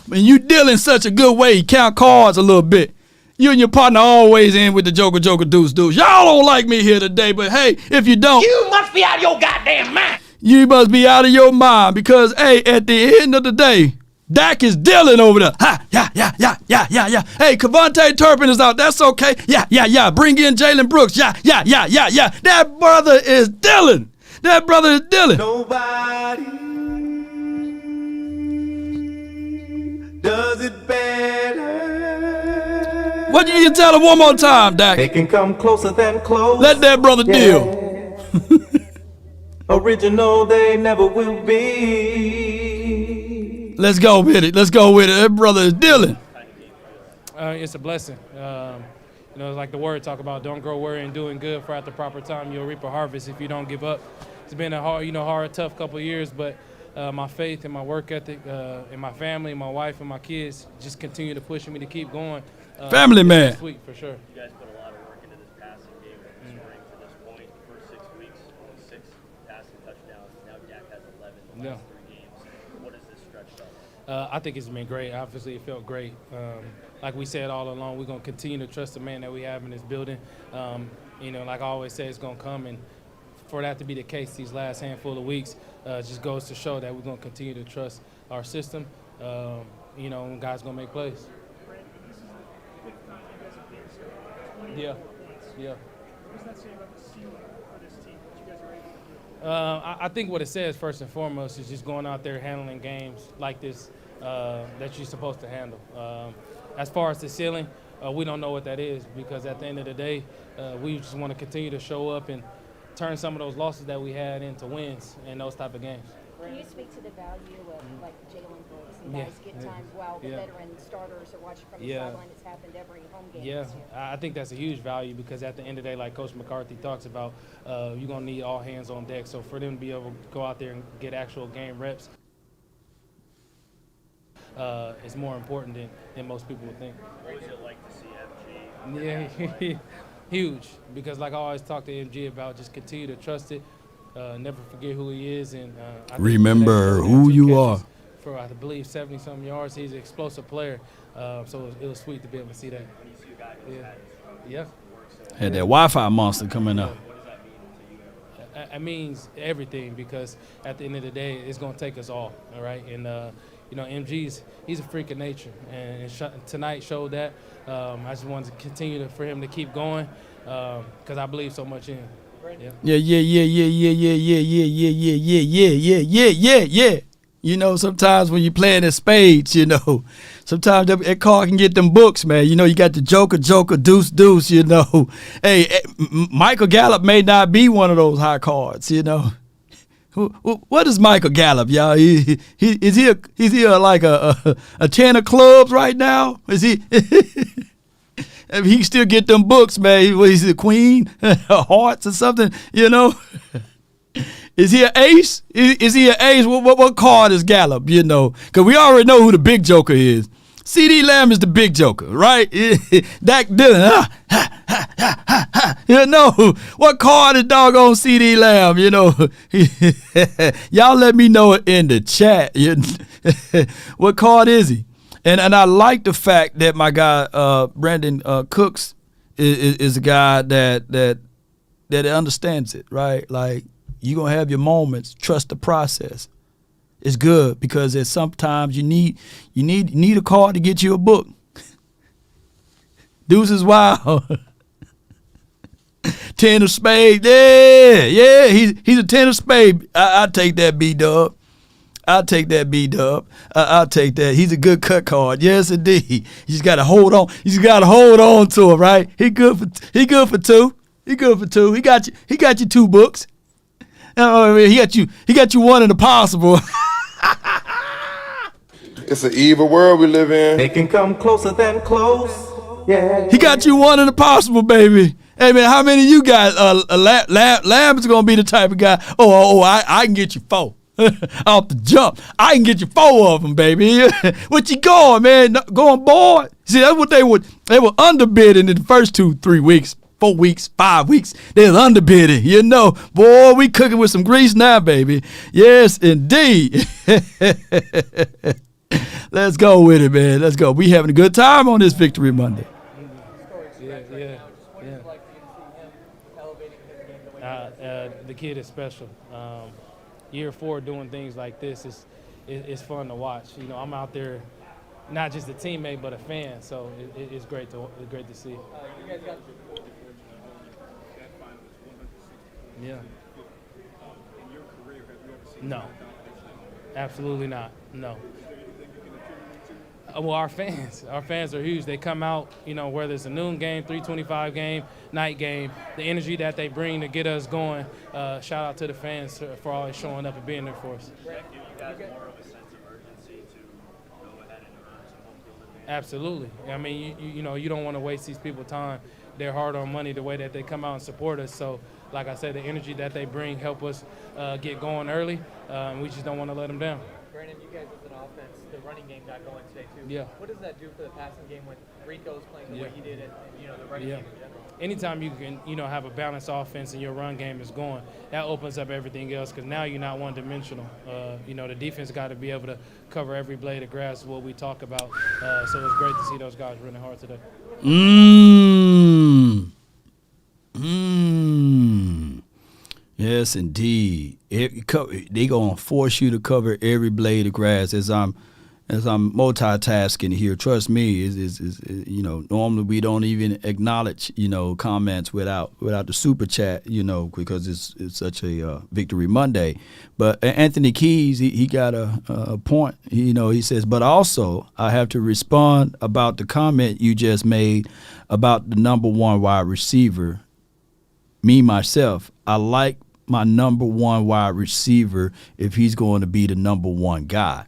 When you deal in such a good way, you count cards a little bit. You and your partner always in with the joker, deuce. Y'all don't like me here today, but hey, if you don't, You must be out of your goddamn mind. You must be out of your mind, because hey, at the end of the day, Dak is dealing over there. Yeah. Hey, Kevontae Turpin is out. That's okay. Yeah. Bring in Jaylen Brooks. Yeah. That brother is dealing. That brother is Dylan. Nobody does it better. What you tell him one more time, Dak? They can come closer than close. Let that brother deal. Original, they never will be. Let's go with it. Let's go with it. That brother is Dylan. It's a blessing. It's like the word talk about, don't grow weary in doing good, for at the proper time you'll reap a harvest if you don't give up. It's been a hard, tough couple of years, but my faith and my work ethic and my family, my wife and my kids just continue to push me to keep going. Family man. Sweet, for sure. You guys put a lot of work into this passing game and scoring to this point. The first 6 weeks, only 6 passing touchdowns. Now Dak has 11 in the last 3 games. What has this stretch felt like? I think it's been great. Obviously, it felt great. Like we said all along, we're going to continue to trust the man that we have in this building. Like I always say, it's going to come. And for that to be the case these last handful of weeks, just goes to show that we're going to continue to trust our system, and guys going to make plays. Yeah. What does that say about the ceiling for this team that you guys are able to do? I think what it says first and foremost is just going out there handling games like this that you're supposed to handle. As far as the ceiling, we don't know what that is, because at the end of the day, we just want to continue to show up and turn some of those losses that we had into wins in those type of games. Can you speak to the value of like Jaylen and guys get time while the veteran starters are watching from the sideline? It's happened every home game this year. I think that's a huge value, because at the end of the day, like Coach McCarthy talks about, you're going to need all hands on deck. So for them to be able to go out there and get actual game reps is more important than most people would think. What was it like to see MG? Yeah, huge, because like I always talk to MG about, just continue to trust it, never forget who he is, and remember who you are. For I believe 70-something yards, he's an explosive player, so it was sweet to be able to see that. Yeah. Had that Wi-Fi monster coming up. It means everything, because at the end of the day, it's going to take us all right? And MG's he's a freak of nature, and tonight showed that. I just wanted to continue for him to keep going, because I believe so much in him. Yeah. Sometimes when you're playing in spades, sometimes that card can get them books, man. You got the Joker, Deuce, Deuce, Hey, Michael Gallup may not be one of those high cards, What is Michael Gallup, y'all? Is he like a 10 of clubs right now? Is he? If he can still get them books, man. He's the queen, hearts or something, Is he an ace? Is he an ace? What card is Gallup, Because we already know who the big joker is. CD Lamb is the big joker, right? Dak Dylan, what card is doggone CD Lamb, Y'all let me know in the chat. What card is he? And I like the fact that my guy Brandon Cooks is a guy that understands it, right? Like, you're going to have your moments. Trust the process. It's good, because there's sometimes you need a card to get you a book. Deuce is wild. 10 of spades. Yeah. He's a 10 of spades. I'll take that B-dub. I'll take that B-dub. I'll take that. He's a good cut card. Yes, indeed. You just got to hold on. You just got to hold on to him, right? He good for two. He got you 2 books. He got you one in the possible. It's an evil world we live in. They can come closer than close. Yeah. He got you one in the possible, baby. Hey, man, how many of you guys? Lamb is going to be the type of guy, I can get you 4. Off the jump. I can get you 4 of them, baby. What you going, man? Going bored? See, that's what they were underbidding in the first 2-3 weeks. 4 weeks, 5 weeks, they was underbidding, Boy, we cooking with some grease now, baby. Yes, indeed. Let's go with it, man. Let's go. We having a good time on this Victory Monday. Yeah. The kid is special. Year 4 doing things like this is fun to watch. I'm out there, not just a teammate, but a fan. So it's great to see. You guys got that final is 160. Yeah. No, absolutely not. No. Well, our fans are huge. They come out, whether it's a noon game, 3:25 game, night game, the energy that they bring to get us going. Shout out to the fans for always showing up and being there for us. Does that give you guys more of a sense of urgency to go ahead and earn some home field advantage? Absolutely. I mean, you don't want to waste these people's time. They're hard on money the way that they come out and support us. So, like I said, the energy that they bring help us get going early. We just don't want to let them down. Brandon, you guys as an offense, the running game got going today too. Yeah. What does that do for the passing game when Rico's playing the way he did, and the running game in general? Anytime you can, have a balanced offense and your run game is going, that opens up everything else because now you're not one-dimensional. The defense got to be able to cover every blade of grass, what we talk about. So it's great to see those guys running hard today. Yes, indeed. They gonna force you to cover every blade of grass. As I'm multitasking here, trust me, normally we don't even acknowledge comments without the super chat, because it's such a Victory Monday. But Anthony Keys, he got a point. He says, but also I have to respond about the comment you just made about the number one wide receiver. Me myself, I like my number one wide receiver if he's going to be the number one guy.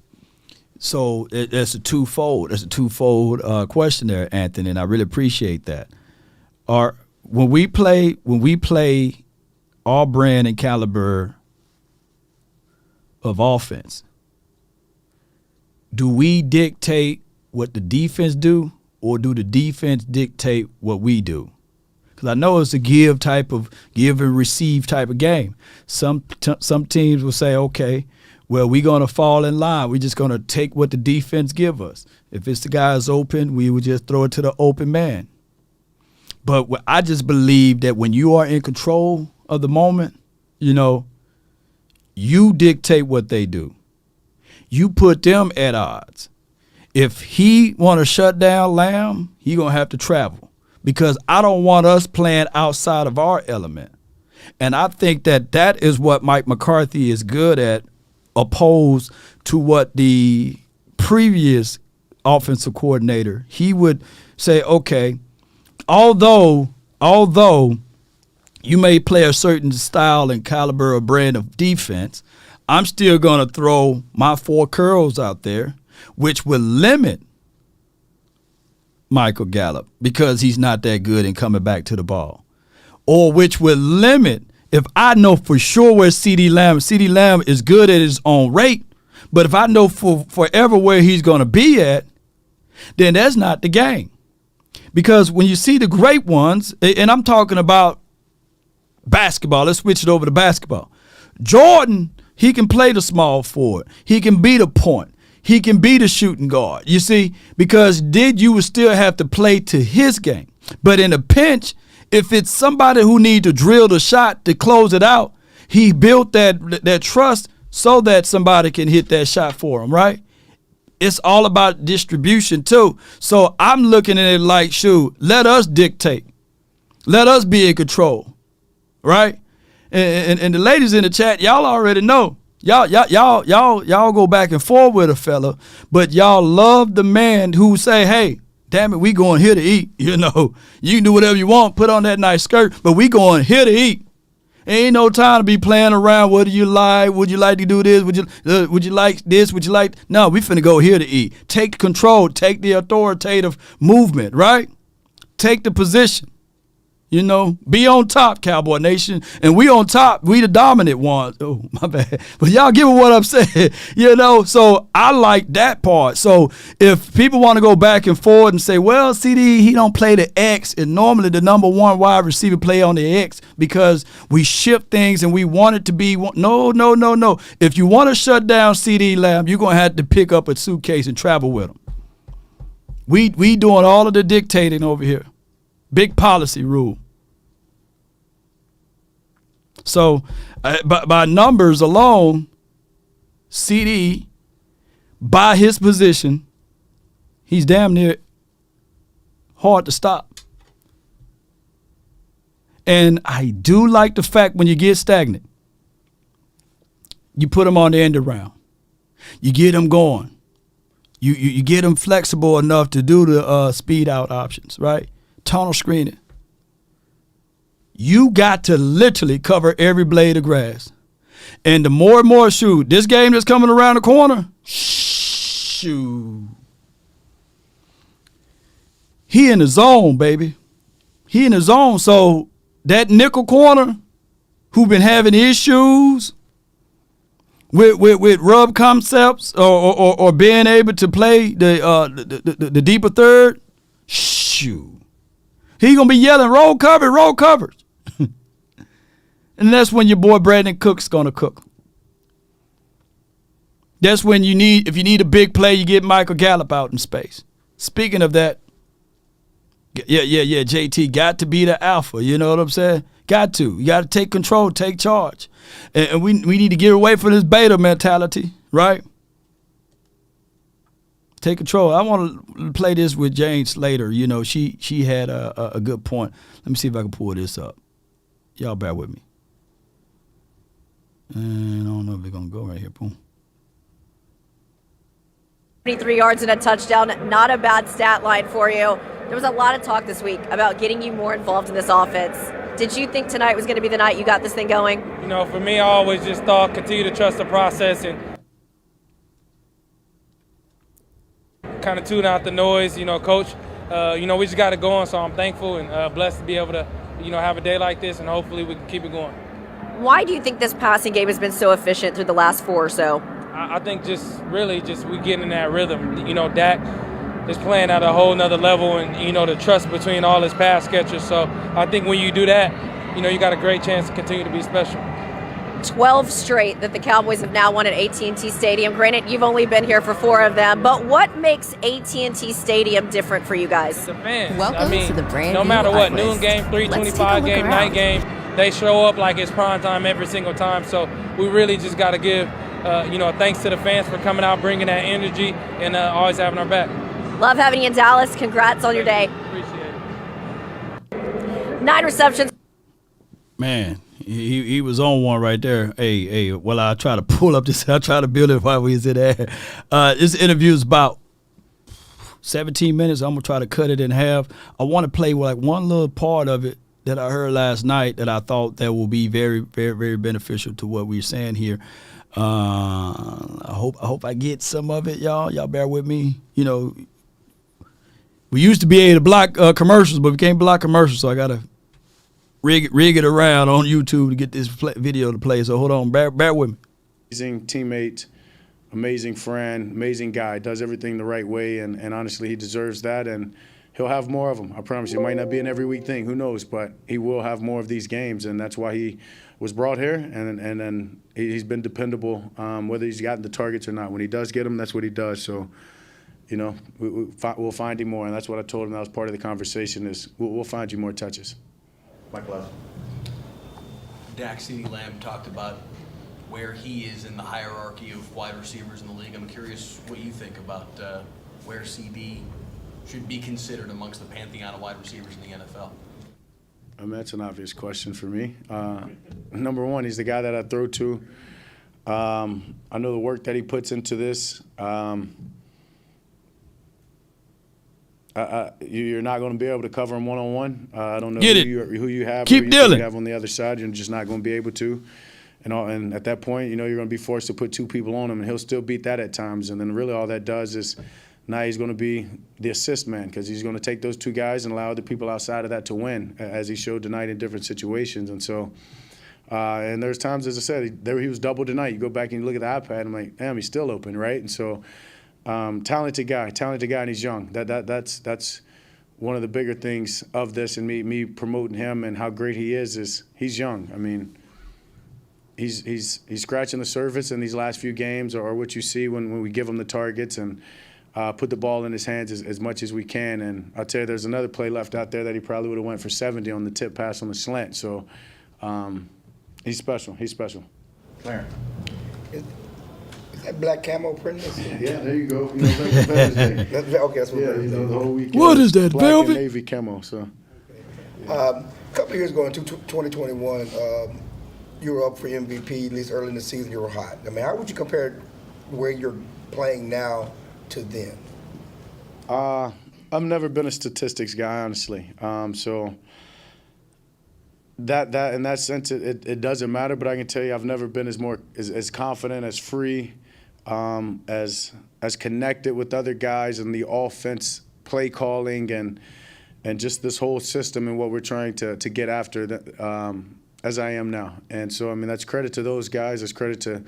So that's a twofold. That's a twofold question there, Anthony, and I really appreciate that. When we play our brand and caliber of offense, do we dictate what the defense do, or do the defense dictate what we do? Because I know it's a give and receive type of game. Some teams will say, okay, well, we're going to fall in line. We're just going to take what the defense give us. If it's the guy's open, we would just throw it to the open man. But I just believe that when you are in control of the moment, you dictate what they do. You put them at odds. If he want to shut down Lamb, he going to have to travel. Because I don't want us playing outside of our element. And I think that is what Mike McCarthy is good at, opposed to what the previous offensive coordinator, he would say, okay, although you may play a certain style and caliber or brand of defense, I'm still going to throw my four curls out there, which will limit Michael Gallup because he's not that good in coming back to the ball, or which will limit if I know for sure where CeeDee Lamb is good at his own rate, but if I know for forever where he's going to be at, then that's not the game. Because when you see the great ones, and I'm talking about basketball, let's switch it over to basketball. Jordan, he can play the small forward. He can be the point. He can be the shooting guard, you see, because you would still have to play to his game. But in a pinch, if it's somebody who needs to drill the shot to close it out, he built that trust so that somebody can hit that shot for him, right? It's all about distribution too. So I'm looking at it like, shoot, let us dictate. Let us be in control, right? And the ladies in the chat, y'all already know. Y'all go back and forth with a fella, but y'all love the man who say, hey, damn it, we going here to eat. You can do whatever you want, put on that nice skirt, but we going here to eat. Ain't no time to be playing around. What do you like? Would you like to do this? Would you like this? Would you like? No, we finna go here to eat. Take control. Take the authoritative movement, right? Take the position. Be on top, Cowboy Nation. And we on top. We the dominant ones. Oh, my bad. But y'all get what I'm saying. So I like that part. So if people want to go back and forth and say, well, CeeDee, he don't play the X, and normally the number one wide receiver play on the X because we shift things and we want it to be. No. If you want to shut down CeeDee Lamb, you're going to have to pick up a suitcase and travel with him. We doing all of the dictating over here. Big policy rule. So, by numbers alone, CeeDee, by his position, he's damn near hard to stop. And I do like the fact when you get stagnant, You put them on the end around. You get them going. You get them flexible enough to do the speed out options, right? Tunnel screening. You got to literally cover every blade of grass. And the more and more, shoot, this game that's coming around the corner, shoot. He in the zone, baby. He in the zone. So that nickel corner who been having issues with rub concepts or being able to play the deeper third, shoot. He going to be yelling, roll coverage. And that's when your boy Brandon Cook's going to cook. That's when if you need a big play, you get Michael Gallup out in space. Speaking of that, yeah, JT got to be the alpha, you know what I'm saying? Got to. You got to take control, take charge. And we need to get away from this beta mentality, right? Take control. I want to play this with Jane Slater. You know, she had a good point. Let me see if I can pull this up. Y'all bear with me. And I don't know if it's going to go right here. Boom. 23 yards and a touchdown, not a bad stat line for you. There was a lot of talk this week about getting you more involved in this offense. Did you think tonight was going to be the night you got this thing going? You know, for me, I always just thought continue to trust the process and kind of tune out the noise. You know, Coach, we just got it going, so I'm thankful and blessed to be able to, have a day like this, and hopefully we can keep it going. Why do you think this passing game has been so efficient through the last 4 or so? I think just we getting in that rhythm. You know, Dak is playing at a whole nother level, and, the trust between all his pass catchers. So I think when you do that, you got a great chance to continue to be special. 12 straight that the Cowboys have now won at AT&T Stadium. Granted, you've only been here for 4 of them, but what makes AT&T Stadium different for you guys? The fans. Welcome to the brand no new matter what, Parkway. noon game, 3:25 game, night game, they show up like it's prime time every single time. So we really just got to give, thanks to the fans for coming out, bringing that energy, and always having our back. Love having you in Dallas. Congrats on your day. Appreciate it. 9 receptions. Man, he was on one right there. Hey, well, I try to pull up this. I try to build it while we was in there. This interview is about 17 minutes. I'm going to try to cut it in half. I want to play like one little part of it that I heard last night that I thought that will be very, very, very beneficial to what we're saying here. I hope I get some of it, y'all. Y'all bear with me. We used to be able to block commercials, but we can't block commercials, so I got to rig it around on YouTube to get this video to play. So hold on, bear with me. Amazing teammate, amazing friend, amazing guy, does everything the right way, and honestly, he deserves that, and he'll have more of them. I promise you. It might not be an every week thing, who knows, but he will have more of these games, and that's why he was brought here, and then he's been dependable, whether he's gotten the targets or not. When he does get them, that's what he does, so we'll find him more, and that's what I told him. That was part of the conversation is we'll find you more touches. Micah. Dak CeeDee Lamb talked about where he is in the hierarchy of wide receivers in the league. I'm curious what you think about where CD should be considered amongst the pantheon of wide receivers in the NFL. I mean, that's an obvious question for me. Number one, he's the guy that I throw to. I know the work that he puts into this. You're not going to be able to cover him one-on-one. I don't know who you have. Keep dealing. You have on the other side. You're just not going to be able to. And at that point, you're going to be forced to put 2 people on him, and he'll still beat that at times. And then really all that does is now he's going to be the assist man because he's going to take those 2 guys and allow other people outside of that to win, as he showed tonight in different situations. And so, and there's times, as I said, he was double tonight. You go back and you look at the iPad, I'm like, damn, he's still open, right? And so, talented guy, and he's young. That's one of the bigger things of this, and me promoting him and how great he is he's young. I mean, he's scratching the surface in these last few games, or what you see when we give him the targets and put the ball in his hands as much as we can. And I'll tell you, there's another play left out there that he probably would have went for 70 on the tip pass on the slant. So he's special. He's special. Clarence. That black camo print? Yeah, there you go. Okay, that's what the whole weekend. What is that, black velvet? And navy camo. So, a couple of years ago in 2021, you were up for MVP, at least early in the season, you were hot. I mean, how would you compare where you're playing now to then? I've never been a statistics guy, honestly. So that in that sense, it doesn't matter. But I can tell you, I've never been as confident, as free, as connected with other guys in the offense, play calling, and just this whole system and what we're trying to get after as I am now. And so, I mean, that's credit to those guys. That's credit to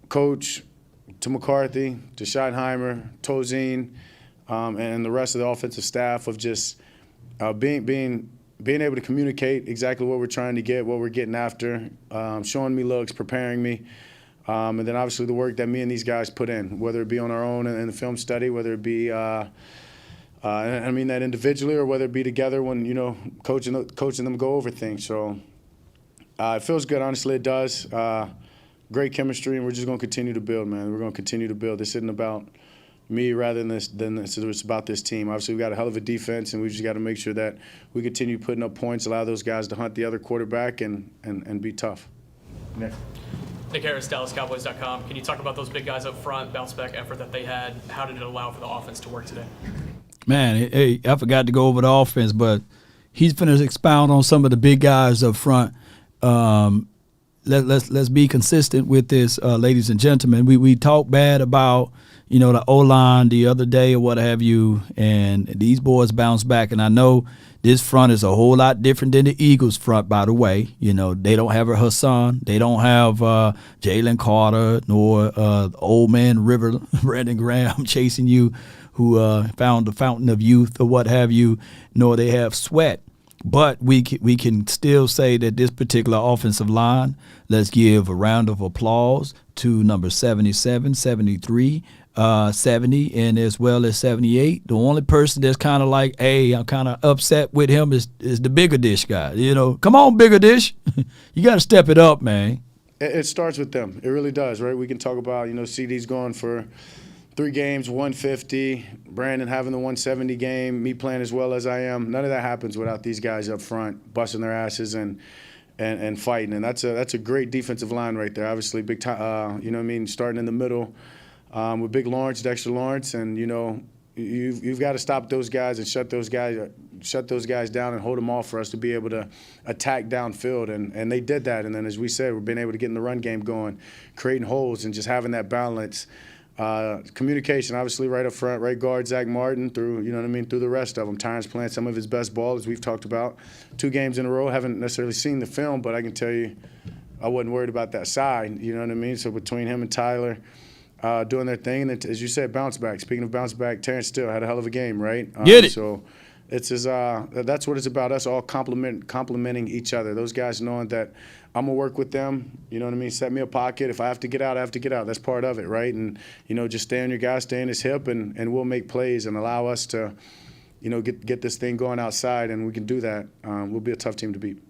Coach, to McCarthy, to Schottenheimer, Tozine, and the rest of the offensive staff of just being able to communicate exactly what we're trying to get, what we're getting after, showing me looks, preparing me, and then obviously the work that me and these guys put in, whether it be on our own in the film study, whether it be I mean that individually or whether it be together when, coaching them go over things. So it feels good, honestly, it does. Great chemistry, and we're just going to continue to build, man. We're going to continue to build. This isn't about me rather than this. It's about this team. Obviously, we've got a hell of a defense, and we just got to make sure that we continue putting up points, allow those guys to hunt the other quarterback, and be tough. Nick Harris, DallasCowboys.com. Can you talk about those big guys up front, bounce-back effort that they had? How did it allow for the offense to work today? Man, hey, I forgot to go over the offense, but he's finna expound on some of the big guys up front. Let's be consistent with this, ladies and gentlemen. We talk bad about the O-line the other day or what have you, and these boys bounce back. And I know this front is a whole lot different than the Eagles front, by the way. They don't have a Hassan. They don't have Jaylen Carter, nor old man River, Brandon Graham chasing you, who found the fountain of youth or what have you, nor they have Sweat. But we can still say that this particular offensive line, let's give a round of applause to number 77, 73, 70, and as well as 78. The only person that's kind of like, hey, I'm kind of upset with him is the Bigger Dish guy. Come on, Bigger Dish. You got to step it up, man. It starts with them. It really does, right? We can talk about, CD's going for 3 games, 150, Brandon having the 170 game, me playing as well as I am. None of that happens without these guys up front busting their asses and fighting. And that's a great defensive line right there. Obviously, big time. Starting in the middle with Big Lawrence, Dexter Lawrence, and you've got to stop those guys and shut those guys down and hold them off for us to be able to attack downfield. And they did that. And then, as we said, we've been able to get in the run game going, creating holes and just having that balance. Communication, obviously, right up front, right guard Zach Martin through the rest of them. Tyron's playing some of his best ball, as we've talked about. 2 games in a row. Haven't necessarily seen the film, but I can tell you I wasn't worried about that side. You know what I mean? So between him and Tyler doing their thing, and then, as you said, bounce back. Speaking of bounce back, Terrence Steele had a hell of a game, right? Get it. So that's what it's about, us all complimenting each other. Those guys knowing that I'm going to work with them, you know what I mean, set me a pocket. If I have to get out, I have to get out. That's part of it, right? And, just stay on your guy, stay on his hip, and we'll make plays and allow us to, get this thing going outside, and we can do that. We'll be a tough team to beat.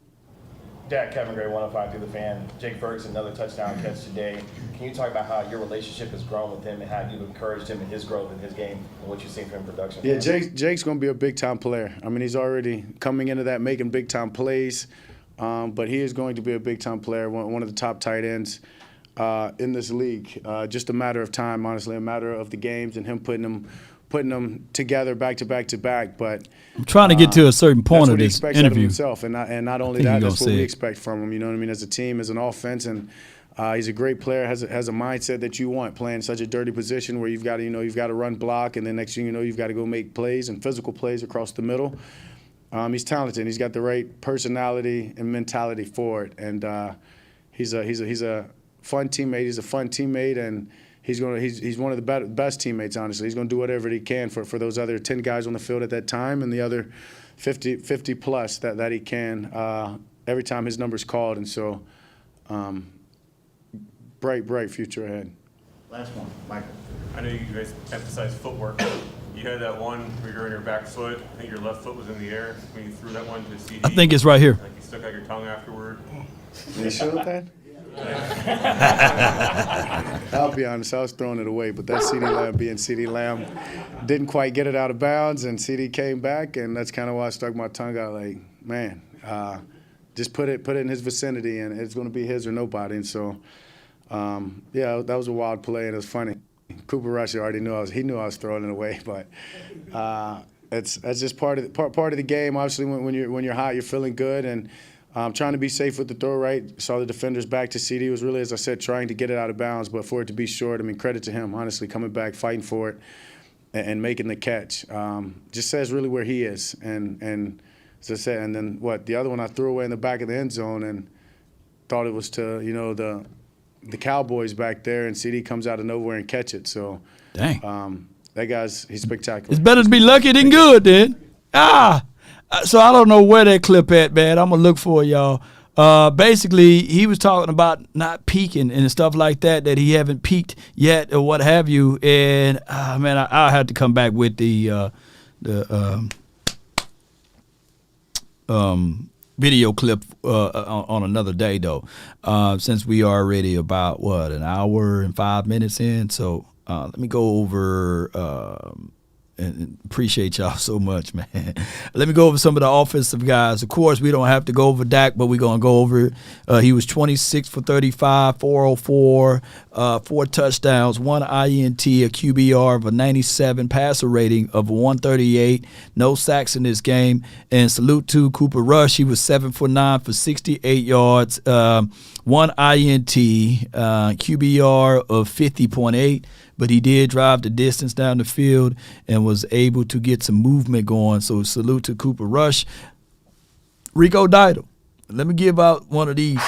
Dak, Kevin Gray, 105 through the fan. Jake Ferguson, another touchdown catch today. Can you talk about how your relationship has grown with him and how you've encouraged him in his growth in his game and what you've seen from him in production? Yeah, Jake's going to be a big-time player. I mean, he's already coming into that, making big-time plays. But he is going to be a big-time player, one of the top tight ends in this league. Just a matter of time, honestly, a matter of the games and him putting them together back to back to back. But I'm trying to get to a certain point of this interview. Out of himself, and not only that, that's what we expect from him. You know what I mean? As a team, as an offense, and he's a great player. Has a mindset that you want, playing such a dirty position where you've got to run block, and then next thing you know, you've got to go make plays and physical plays across the middle. He's talented. He's got the right personality and mentality for it, and he's a fun teammate. He's a fun teammate, and he's one of the best teammates. Honestly, he's going to do whatever he can for those other 10 guys on the field at that time, and the other 50 plus that he can every time his number's called. And so, bright future ahead. Last one, Micah. I know you guys emphasize footwork. You had that one where you're on your back foot. I think your left foot was in the air when you threw that one to CD. I think it's right here. Like you stuck out your tongue afterward. You sure with that? I'll be honest, I was throwing it away, but that CD Lamb being CD Lamb didn't quite get it out of bounds, and CD came back, and that's kind of why I stuck my tongue out like, man, just put it in his vicinity, and it's going to be his or nobody. And so, yeah, that was a wild play, and it was funny. Cooper Rush already knew he knew I was throwing it away, but that's just part of the game. Obviously, when you're hot, you're feeling good, and trying to be safe with the throw. Right, saw the defenders back to CD. Was really, as I said, trying to get it out of bounds, but for it to be short, I mean, credit to him. Honestly, coming back, fighting for it, and making the catch. Just says really where he is, and as I said, and then the other one I threw away in the back of the end zone, and thought it was to the Cowboys back there, and CD comes out of nowhere and catch it. So, dang, he's spectacular. It's better to be lucky than good, then. So I don't know where that clip at, man. I'm gonna look for it, y'all. Basically, he was talking about not peaking and stuff like that he haven't peaked yet or what have you. And man, I'll have to come back with the video clip on another day, though, since we are already about an hour and 5 minutes in. So let me go over and appreciate y'all so much, man. Let me go over some of the offensive guys. Of course, we don't have to go over Dak, but we're going to go over it. He was 26 for 35, 404, 4 touchdowns, 1 INT, a QBR of a 97, passer rating of a 138, no sacks in this game. And salute to Cooper Rush. He was 7 for 9 for 68 yards, 1 INT, QBR of 50.8. But he did drive the distance down the field and was able to get some movement going. So salute to Cooper Rush. Rico Didal. Let me give out one of these.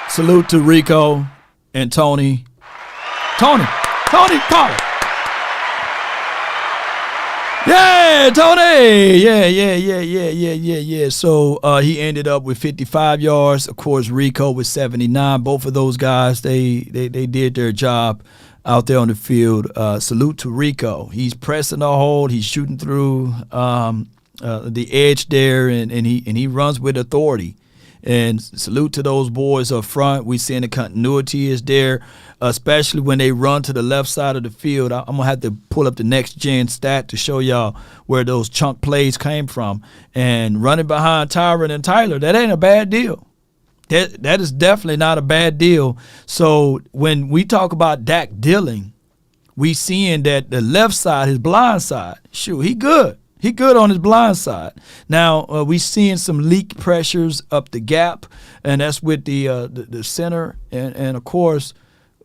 Salute to Rico and Tony. Tony Pollard. Yeah, Tony. Yeah. So he ended up with 55 yards. Of course, Rico with 79. Both of those guys, they did their job out there on the field. Salute to Rico. He's pressing the hold. He's shooting through the edge there, and he runs with authority. And salute to those boys up front. We seeing the continuity is there, especially when they run to the left side of the field. I'm going to have to pull up the next gen stat to show y'all where those chunk plays came from. And running behind Tyron and Tyler, that ain't a bad deal. That is definitely not a bad deal. So when we talk about Dak dealing, we seeing that the left side, his blind side, shoot, he good. He good on his blind side. Now, we seeing some leak pressures up the gap, and that's with the center. And of course,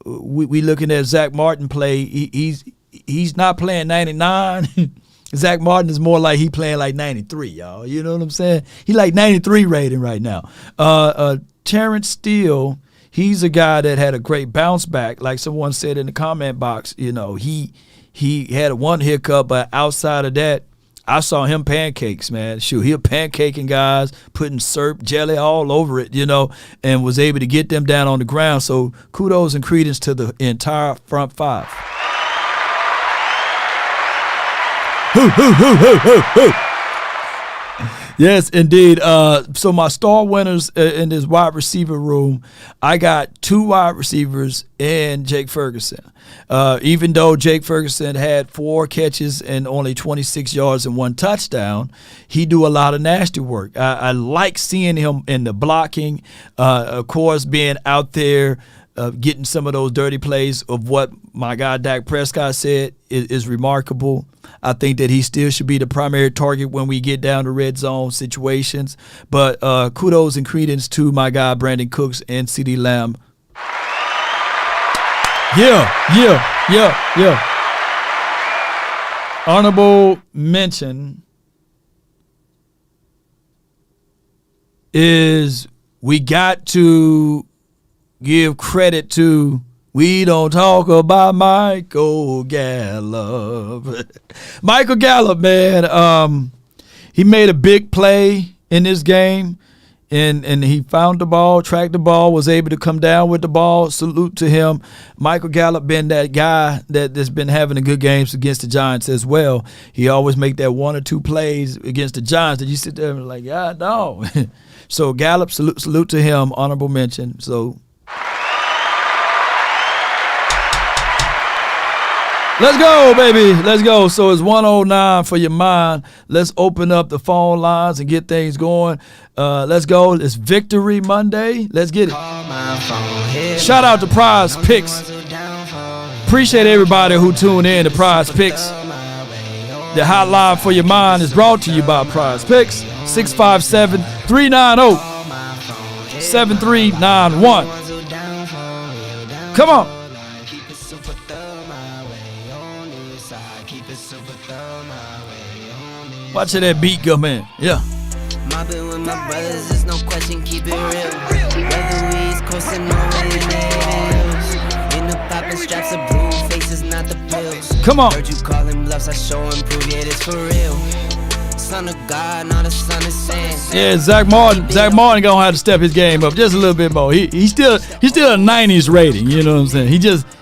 we looking at Zach Martin play. He's not playing 99. Zach Martin is more like he playing like 93, y'all. You know what I'm saying? He like 93 rating right now. Terrence Steele, he's a guy that had a great bounce back. Like someone said in the comment box, he had one hiccup, but outside of that, I saw him pancakes, man. Shoot, he was pancaking guys, putting syrup, jelly all over it, and was able to get them down on the ground. So kudos and credence to the entire front five. Yes, indeed. So my star winners in this wide receiver room, I got 2 wide receivers and Jake Ferguson. Even though Jake Ferguson had 4 catches and only 26 yards and 1 touchdown, he do a lot of nasty work. I like seeing him in the blocking, of course, being out there, getting some of those dirty plays of what my guy Dak Prescott said is remarkable. I think that he still should be the primary target when we get down to red zone situations. But kudos and credence to my guy Brandon Cooks and CeeDee Lamb. Yeah. Honorable mention is we got to give credit to we don't talk about Michael Gallup. Michael Gallup, man, he made a big play in this game, and he found the ball, tracked the ball, was able to come down with the ball. Salute to him. Michael Gallup been that guy that's been having a good games against the Giants as well. He always make that 1 or 2 plays against the Giants that you sit there and like, yeah, no. So Gallup, salute to him, honorable mention. Let's go, baby. Let's go. So it's 109 for your mind. Let's open up the phone lines and get things going. Let's go. It's Victory Monday. Let's get it. Shout out to Prize Picks. Appreciate everybody who tuned in to Prize Picks. The hotline for your mind is brought to you by Prize Picks. 657-390-7391. Come on. Watch that beat come in. Yeah. Mobbing with my brothers, there's no question, keep it real. Whether we East Coast or Norway in the hills. In the poppin' straps of blue faces, not the pills. Come on. Heard you calling bluffs, I show and prove it, it's for real. Son of God, not a son of sand. Yeah, Zach Martin gonna have to step his game up just a little bit more. He's still a 90s rating, you know what I'm saying?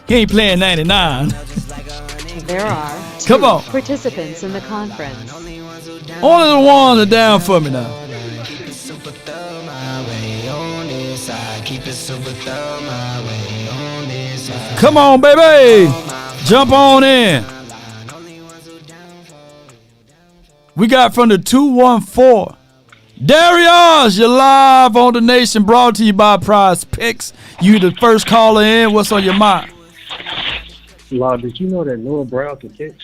He ain't playing 99. There are Come on. participants in the conference. Only the ones are down for me now. Come on, baby. Jump on in. We got from the 214. Darius, you're live on the Nation, brought to you by Prize Picks. You the first caller in. What's on your mind? Lord, did you know that Noah Brown can catch?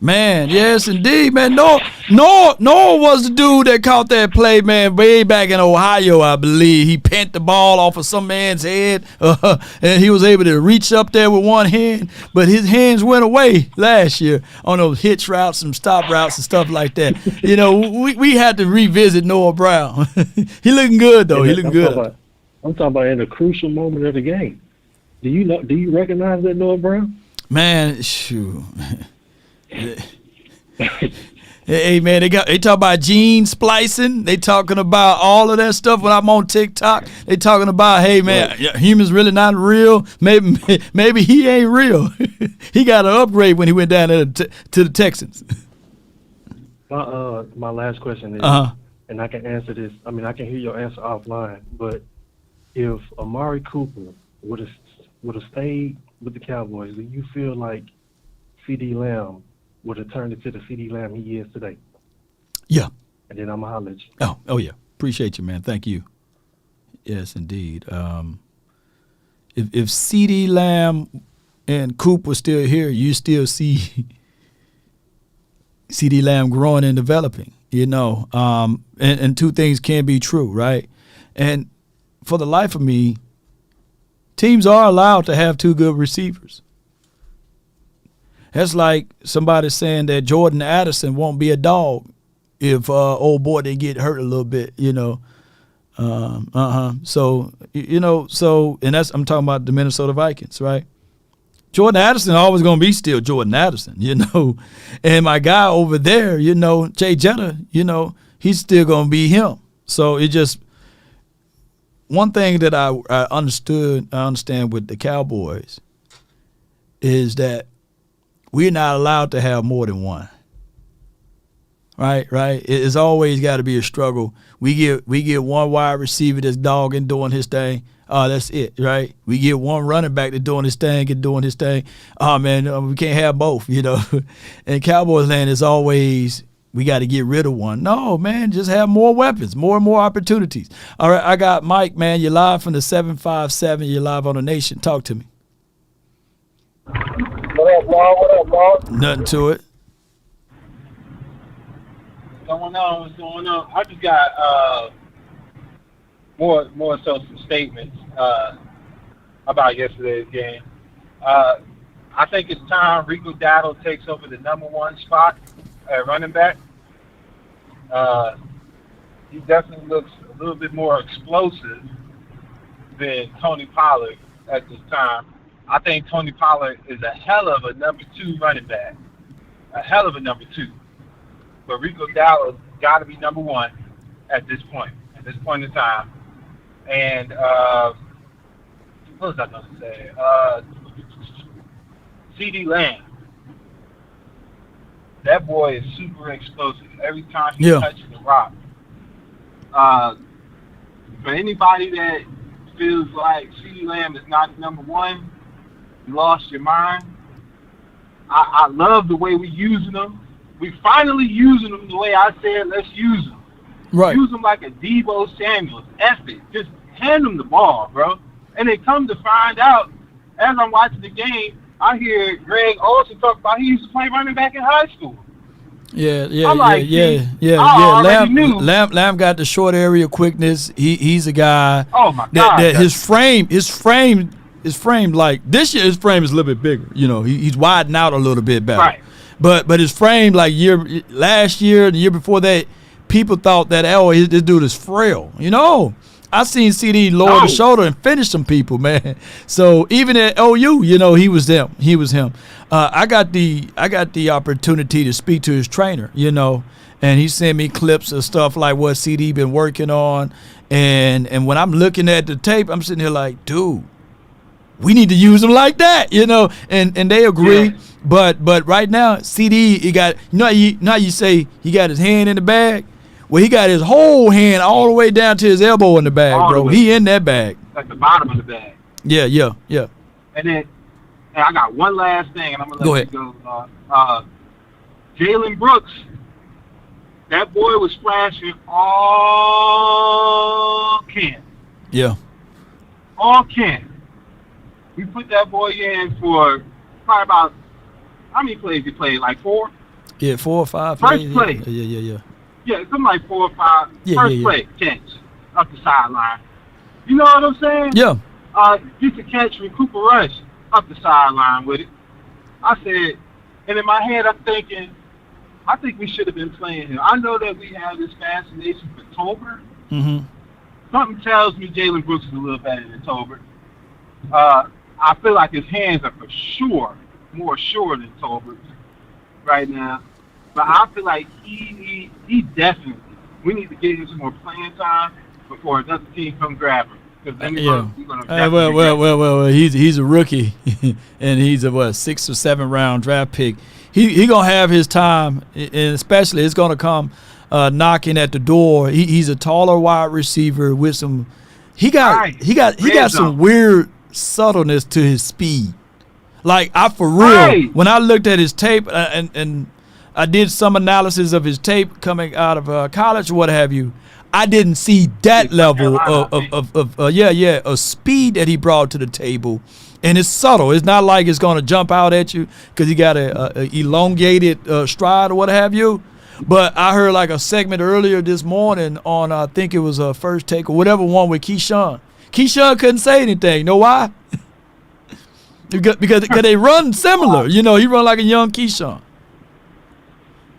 Man, yes, indeed, man. Noah was the dude that caught that play, man, way back in Ohio, I believe. He pent the ball off of some man's head, and he was able to reach up there with one hand, but his hands went away last year on those hitch routes and stop routes and stuff like that. You know, we had to revisit Noah Brown. He looking good, though. He looking good. I'm talking about in a crucial moment of the game. Do you recognize that Noah Brown? Man, shoot. Hey man, they talk about gene splicing. They talking about all of that stuff when I'm on TikTok. They talking about, hey man, humans really not real. Maybe he ain't real. He got an upgrade when he went down there to the Texans. My last question is, and I can answer this. I mean, I can hear your answer offline. But if Amari Cooper would have stayed with the Cowboys, do you feel like CeeDee Lamb would have turned into the CeeDee Lamb he is today? Yeah. And then I'm going to holler at you. Oh yeah. Appreciate you, man. Thank you. Yes, indeed. If CeeDee Lamb and Coop was still here, you still see CeeDee Lamb growing and developing, you know. And two things can be true, right? And for the life of me, teams are allowed to have two good receivers. That's like somebody saying that Jordan Addison won't be a dog if old boy they get hurt a little bit, you know. So you know, and that's I'm talking about the Minnesota Vikings, right? Jordan Addison always gonna be still Jordan Addison, you know. And my guy over there, you know, Jay Jetta, you know, he's still gonna be him. So it just one thing that I understand with the Cowboys is that we're not allowed to have more than one. Right? It's always got to be a struggle. We get one wide receiver that's dogging doing his thing. That's it, right? We get one running back that's doing his thing and doing his thing. Oh man, we can't have both, you know. And Cowboys land is always we got to get rid of one. No, man, just have more weapons, more and more opportunities. All right, I got Mike, man. You're live from the 757. You're live on the Nation. Talk to me. What up, Bob? Nothing to it. What's going on? I just got more so some statements about yesterday's game. I think it's time Rico Dowdle takes over the number one spot at running back. He definitely looks a little bit more explosive than Tony Pollard at this time. I think Tony Pollard is a hell of a number two running back. A hell of a number two. But Rico Dowdle's got to be number one at this point in time. And what was I going to say? CeeDee Lamb. That boy is super explosive every time he touches the rock. For anybody that feels like CeeDee Lamb is not number one, you lost your mind. I love the way we using them. We finally using them the way I said let's use them. Right. Use them like a Deebo Samuel. F it. Just hand them the ball, bro. And they come to find out, as I'm watching the game, I hear Greg Olsen talk about he used to play running back in high school. Yeah. I already knew. Lamb got the short area quickness. He's a guy. Oh my God. That his frame like this year. His frame is a little bit bigger. You know, he's widening out a little bit better. Right. But his frame like last year, the year before that, people thought that this dude is frail. You know, I seen CD lower the shoulder and finish some people, man. So even at OU, you know, he was them. He was him. I got the opportunity to speak to his trainer, you know, and he sent me clips of stuff like what CD been working on, and when I'm looking at the tape, I'm sitting here like, dude, we need to use him like that, you know, and they agree. Yeah. But right now, CD, he got, you know how you say he got his hand in the bag. Well, he got his whole hand all the way down to his elbow in the bag, bro. He in that bag. At the bottom of the bag. Yeah. And then I got one last thing, and I'm going to let you go. Jaylen Brooks, that boy was flashing all camp. Yeah. All camp. We put that boy in for probably about, how many plays he played? Like 4? Yeah, 4 or 5. First play. Yeah. Yeah, something like 4 or 5. Yeah, First play, catch up the sideline. You know what I'm saying? Yeah. Get the catch from Cooper Rush up the sideline with it. I said, and in my head I'm thinking, I think we should have been playing him. I know that we have this fascination for Tolbert. Mm-hmm. Something tells me Jaylen Brooks is a little better than Tolbert. I feel like his hands are for sure more sure than Tolbert's right now. But I feel like he definitely, we need to get him some more playing time before another team come grab him. Well, he's a rookie, and he's a 6th or 7th round draft pick. He gonna have his time, and especially it's gonna come knocking at the door. He's a taller wide receiver with some. He got some weird subtleness to his speed. Like for real, when I looked at his tape and I did some analysis of his tape coming out of college or what have you, I didn't see that level of speed that he brought to the table, and it's subtle. It's not like it's going to jump out at you because he got a elongated stride or what have you. But I heard like a segment earlier this morning on I think it was a First Take or whatever one with Keyshawn. Keyshawn couldn't say anything. Know why? because they run similar. You know, he run like a young Keyshawn.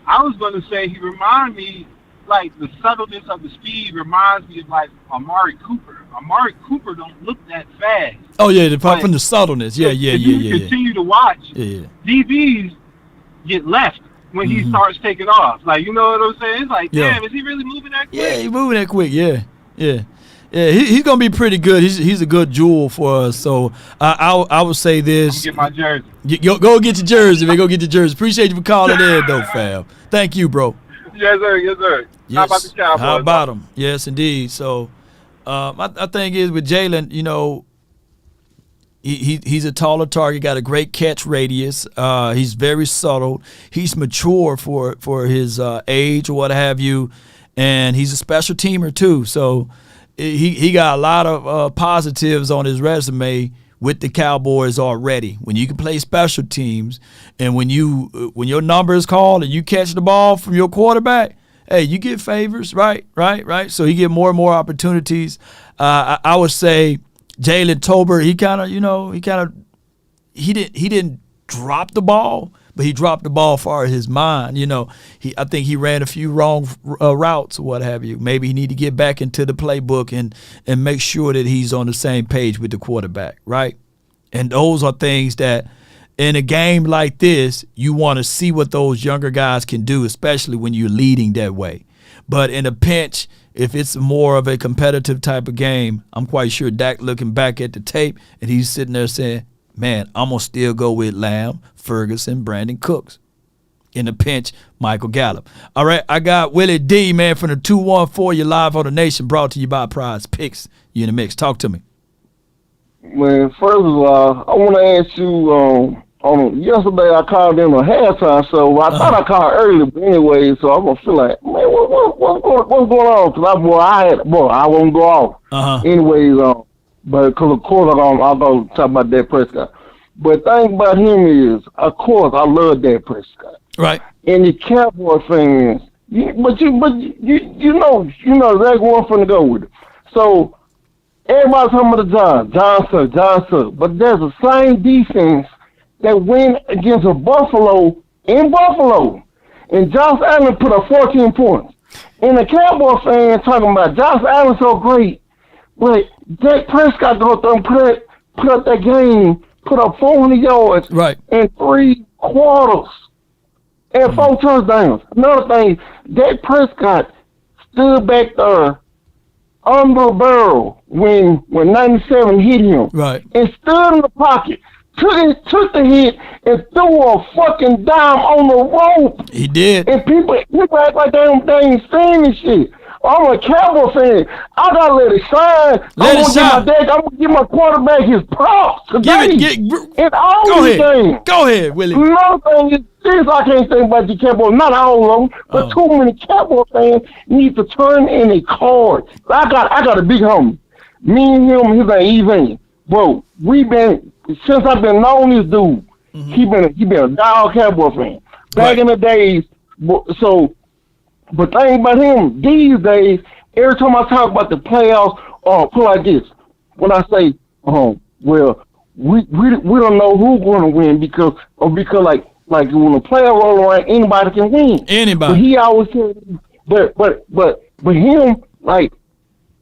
I was going to say he reminds me, like the subtleness of the speed reminds me of like Amari Cooper. Amari Cooper don't look that fast. Oh yeah, from the subtleness. Yeah. Continue to watch. Yeah. DBs get left when he starts taking off. Like, you know what I'm saying? It's like, damn, is he really moving that quick? Yeah, he's moving that quick. Yeah. He's gonna be pretty good. He's a good jewel for us. So I would say this. Get my jersey. Go get your jersey, man. Go get your jersey. Appreciate you for calling in, though, fam. Thank you, bro. Yes, sir. Yes. How about the Cowboys? How about them? Yes, indeed. So, my thing is with Jaylen, you know, he's a taller target, got a great catch radius. He's very subtle. He's mature for his age or what have you, and he's a special teamer too. So, he got a lot of positives on his resume with the Cowboys already. When you can play special teams, and when your number is called and you catch the ball from your quarterback, hey, you get favors, right? So he get more and more opportunities. I would say Jalen Tolbert, he didn't drop the ball, but he dropped the ball far as his mind. You know, I think he ran a few wrong routes or what have you. Maybe he need to get back into the playbook and make sure that he's on the same page with the quarterback, right? And those are things that in a game like this, you want to see what those younger guys can do, especially when you're leading that way. But in a pinch, if it's more of a competitive type of game, I'm quite sure Dak looking back at the tape and he's sitting there saying, man, I'm going to still go with Lamb, Ferguson, Brandon Cooks. In the pinch, Michael Gallup. All right, I got Willie D, man, from the 214. You're live on the Nation, brought to you by Prize Picks. You in the mix. Talk to me. Man, first of all, I want to ask you, yesterday I called in a halftime show. I thought I called early, but anyway, so I'm gonna feel like, man, what's going on? Cause I won't go off. Anyways, but cause of course I'll go talk about Dak Prescott. But the thing about him is, of course, I love Dak Prescott. Right. And the Cowboy fans, you know exactly where I'm finna go with it. So everybody's talking about the John suck. But there's the same defense that went against a Buffalo in Buffalo, and Josh Allen put up 14 points. And the Cowboy fans talking about Josh Allen so great, but Dak Prescott go up there and put up that game, put up 400 yards in 3 quarters and 4 touchdowns. Another thing, Dak Prescott stood back there under the barrel when 97 hit him, and stood in the pocket. Took the hit and threw a fucking dime on the rope. He did. And people act like they ain't saying this shit. I'm a Cowboy fan. I gotta let it shine. I'm gonna give my quarterback his props today. In all these games. Go ahead, Willie. Another thing is this, I can't think about the Cowboys, not all of them, but too many Cowboy fans need to turn in a card. I got a big homie. Me and him, he's an even. Bro, since I've been knowing this dude, he been a dog Cowboy fan. Back in the days, so, but thing about him, these days, every time I talk about the playoffs, put like this, when I say, well, we don't know who's going to win because like when the playoff roll around, anybody can win. Anybody. But he always said, but him, like,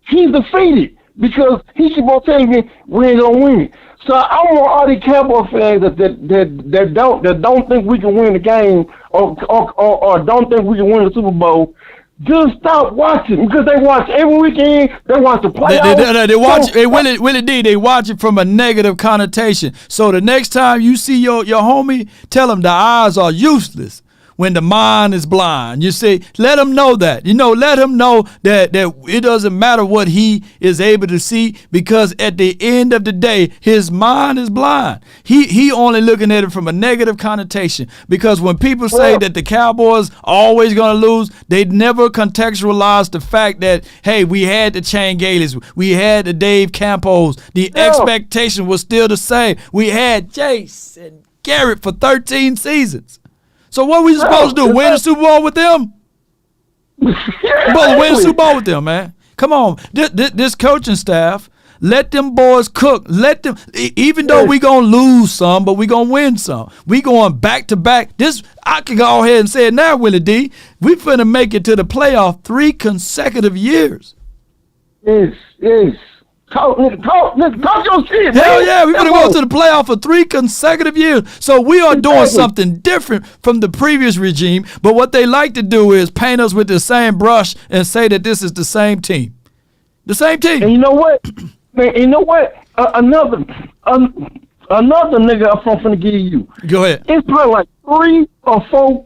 he's defeated because he keep on telling me we ain't gonna win. So I want all the Cowboy fans that don't think we can win the game or don't think we can win the Super Bowl. Just stop watching because they watch every weekend. They watch the playoffs. They watch. Hey, Willie D. They watch it from a negative connotation. So the next time you see your homie, tell him the eyes are useless when the mind is blind. You see, let him know that. Let him know that it doesn't matter what he is able to see because at the end of the day, his mind is blind. He only looking at it from a negative connotation because when people say that the Cowboys are always going to lose, they never contextualize the fact that, hey, we had the Shane Galeys, we had the Dave Campos, the expectation was still the same. We had Jason Garrett for 13 seasons. So what we supposed to do? Win the Super Bowl with them? We're supposed to win the Super Bowl with them, man. Come on. This coaching staff, let them boys cook. Let them, even though we going to lose some, but we going to win some. We going back to back. This, I can go ahead and say it now, Willie D. We finna make it to the playoff 3 consecutive years. Yes. Talk your shit. Hell yeah, we're going to go to the playoff for 3 consecutive years. So we are doing something different from the previous regime. But what they like to do is paint us with the same brush and say that this is the same team. The same team. And you know what? Man, another nigga I'm finna give you. Go ahead. It's probably like 3 or 4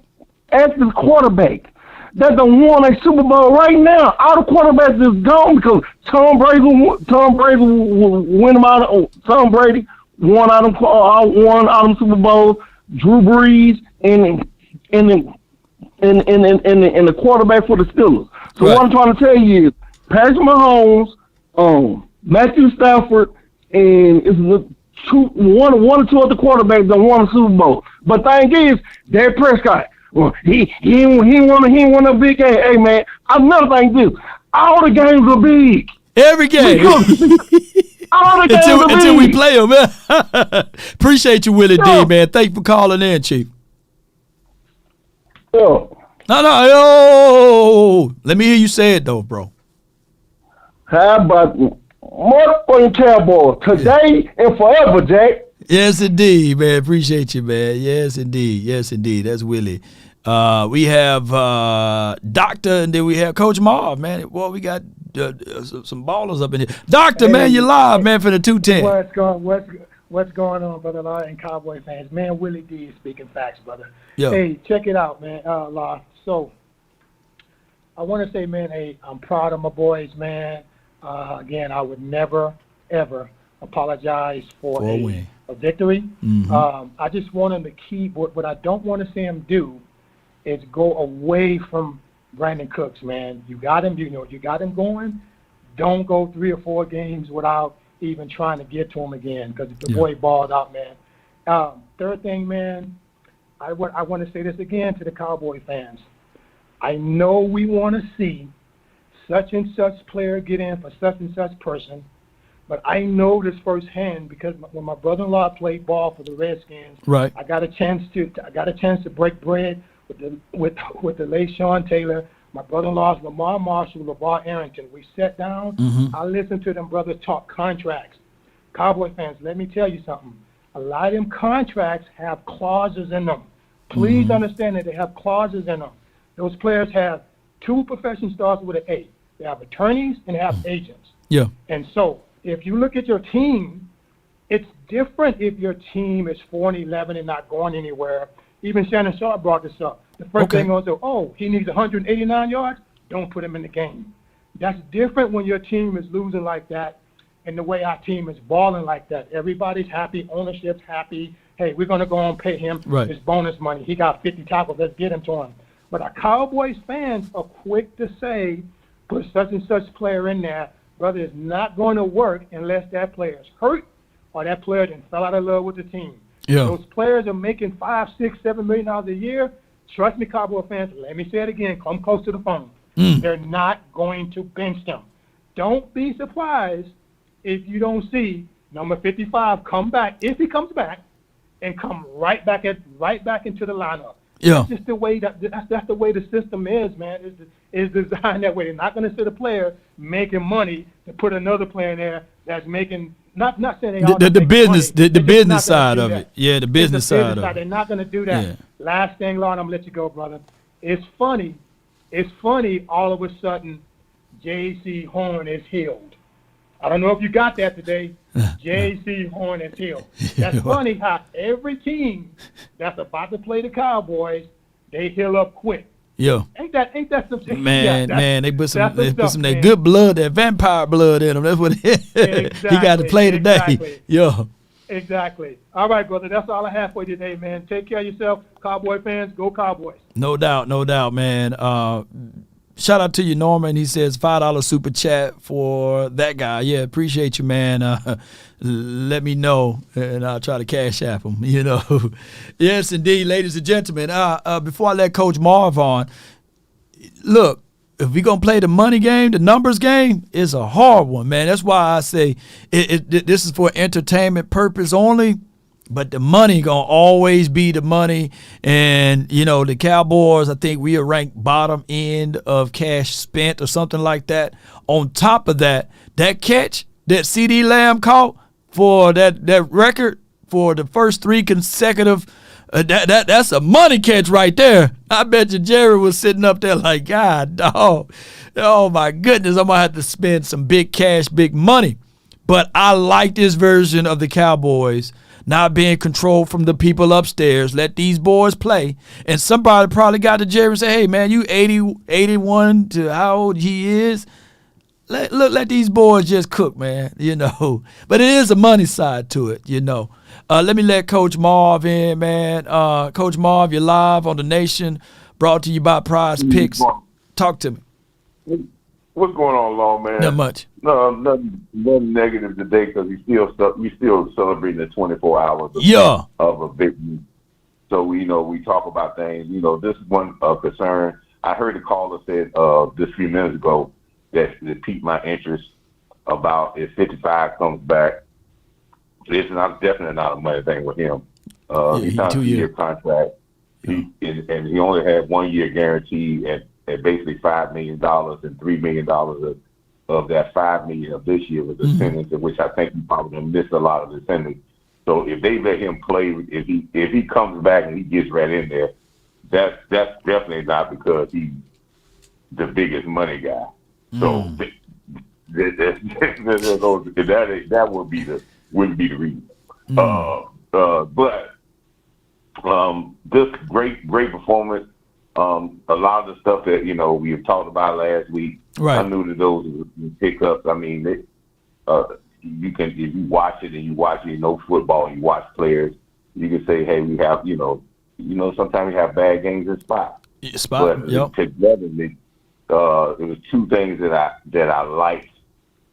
active quarterbacks that done won a Super Bowl right now. All the quarterbacks is gone because Tom Brady won out of them Super Bowls. Drew Brees and the quarterback for the Steelers. So what I'm trying to tell you is Patrick Mahomes, Matthew Stafford, and it's one or two other quarterbacks that won the Super Bowl. But thing is, Dak Prescott. Well, he won a big game. Hey man, another thing too. All the games are big. Every game. All the games are big. Until we play them, man. Appreciate you, Willie D, man. Thank you for calling in, Chief. Yo. No. Let me hear you say it though, bro. How about motherfucking Cowboys today and forever, Jack? Yes, indeed, man. Appreciate you, man. Yes, indeed. That's Willie. We have Doctor, and then we have Coach Marv, man. Well, we got some ballers up in here. Doctor, man, you live, man, for the 210. What's going on, brother Law and Cowboy fans? Man, Willie D is speaking facts, brother. Yo. Hey, check it out, man, Law. So, I want to say, man, hey, I'm proud of my boys, man. Again, I would never, ever apologize for a a victory. Mhm. I just want him to keep what I don't want to see him do is go away from Brandon Cooks, man. You got him, you got him going. Don't go 3 or 4 games without even trying to get to him again because the boy balled out, man. Third thing, man, I want to say this again to the Cowboy fans. I know we want to see such and such player get in for such and such person, but I know this firsthand because when my brother-in-law played ball for the Redskins, Right. I got a chance to break bread with the late Sean Taylor, my brother-in-law's Lamar Marshall, LeVar Arrington. We sat down. Mhm. I listened to them brothers talk contracts. Cowboy fans, let me tell you something. A lot of them contracts have clauses in them. Please understand that they have clauses in them. Those players have 2 profession starts with an A. They have attorneys and they have agents. Yeah. And so if you look at your team, it's different if your team is 4-11 and not going anywhere. Even Shannon Sharp brought this up. The first thing was, he needs 189 yards. Don't put him in the game. That's different when your team is losing like that and the way our team is balling like that. Everybody's happy. Ownership's happy. Hey, we're going to go and pay him his bonus money. He got 50 tackles. Let's get him to him. But our Cowboys fans are quick to say, put such and such player in there. Brother, it's not going to work unless that player is hurt or that player then fell out of love with the team. Yeah. Those players are making $5, $6, $7 million a year. Trust me, Cowboy fans, let me say it again. Come close to the phone. They're not going to bench them. Don't be surprised if you don't see number 55 come back, if he comes back, and come right back into the lineup. Yeah. That's just the way that's the way the system is, man. It's designed that way. They're not going to sit a player making money to put another player in there that's making not saying they all the business money. the business side of it. Yeah, the business side of it. They're not going to do that. Yeah. Last thing, Lord, I'm going to let you go, brother. It's funny all of a sudden J.C. Horn is healed. I don't know if you got that today. J.C. Horn is healed. That's funny how every team that's about to play the Cowboys, they heal up quick. Yeah. Ain't that something? Man, they put some man. good blood, that vampire blood in him. That's what he got to play today. Exactly. Yeah. Exactly. All right, brother. That's all I have for you today, man. Take care of yourself. Cowboy fans, go Cowboys. No doubt, man. Shout out to you, Norman. He says $5 super chat for that guy. Yeah, appreciate you, man. Let me know, and I'll try to cash app him. Yes, indeed, ladies and gentlemen. Before I let Coach Marv on, look, if we're going to play the money game, the numbers game, it's a hard one, man. That's why I say this is for entertainment purpose only. But the money going to always be the money. And, the Cowboys, I think we are ranked bottom end of cash spent or something like that. On top of that catch that CD Lamb caught for that record for the first 3 consecutive, that's a money catch right there. I bet you Jerry was sitting up there like, God, dog. Oh, my goodness, I'm going to have to spend some big cash, big money. But I like this version of the Cowboys not being controlled from the people upstairs. Let these boys play. And somebody probably got to Jerry and say, hey, man, you 80, 81 to how old he is. Let these boys just cook, man, But it is a money side to it, Let me let Coach Marv in, man. Coach Marv, you're live on The Nation, brought to you by Prize Picks. Talk to me. What's going on, Law, man? Not much. No, nothing negative today because we still celebrating the 24 hours of a victory. So we talk about things. This is one concern. I heard the caller said just a few minutes ago that piqued my interest about if 55 comes back. It's definitely not a money thing with him. He signed a 2-year contract. He only had 1 year guarantee and basically $5 million, and $3 million of that $5 million of this year was attendance, in which I think he probably gonna miss a lot of attendance. So if they let him play, if he comes back and he gets right in there, that's definitely not because he's the biggest money guy. So that wouldn't be the reason. But this great performance. A lot of the stuff that we have talked about last week, right. I knew that those were pickups. I mean, you can, if you watch it and you know football and you watch players, you can say, hey, we have, sometimes we have bad games in spot. But together, it was two things that I liked.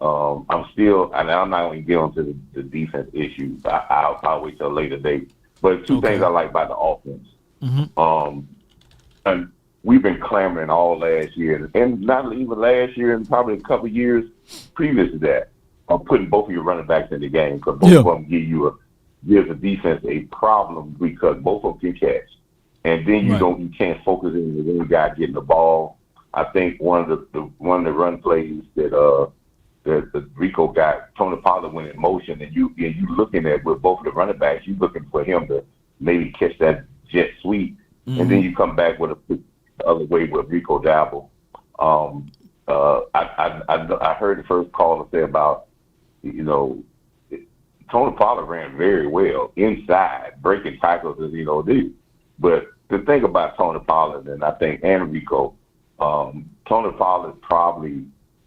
I'm not going to get onto the defense issue. I'll wait till a later date. But two things I like about the offense. Mm-hmm. And we've been clamoring all last year, and not even last year, and probably a couple of years previous to that, on putting both of your running backs in the game, because both of them give the defense a problem because both of them can catch, and then you can't focus in the one guy getting the ball. I think one of the run plays that Rico got, Tony Pollard went in motion, and you looking at with both of the running backs, you looking for him to maybe catch that jet sweep, and then you come back with the other way with Rico dabble. I heard the first caller say about, Tony Pollard ran very well inside, breaking tackles as do. But the thing about Tony Pollard and Rico, Tony Pollard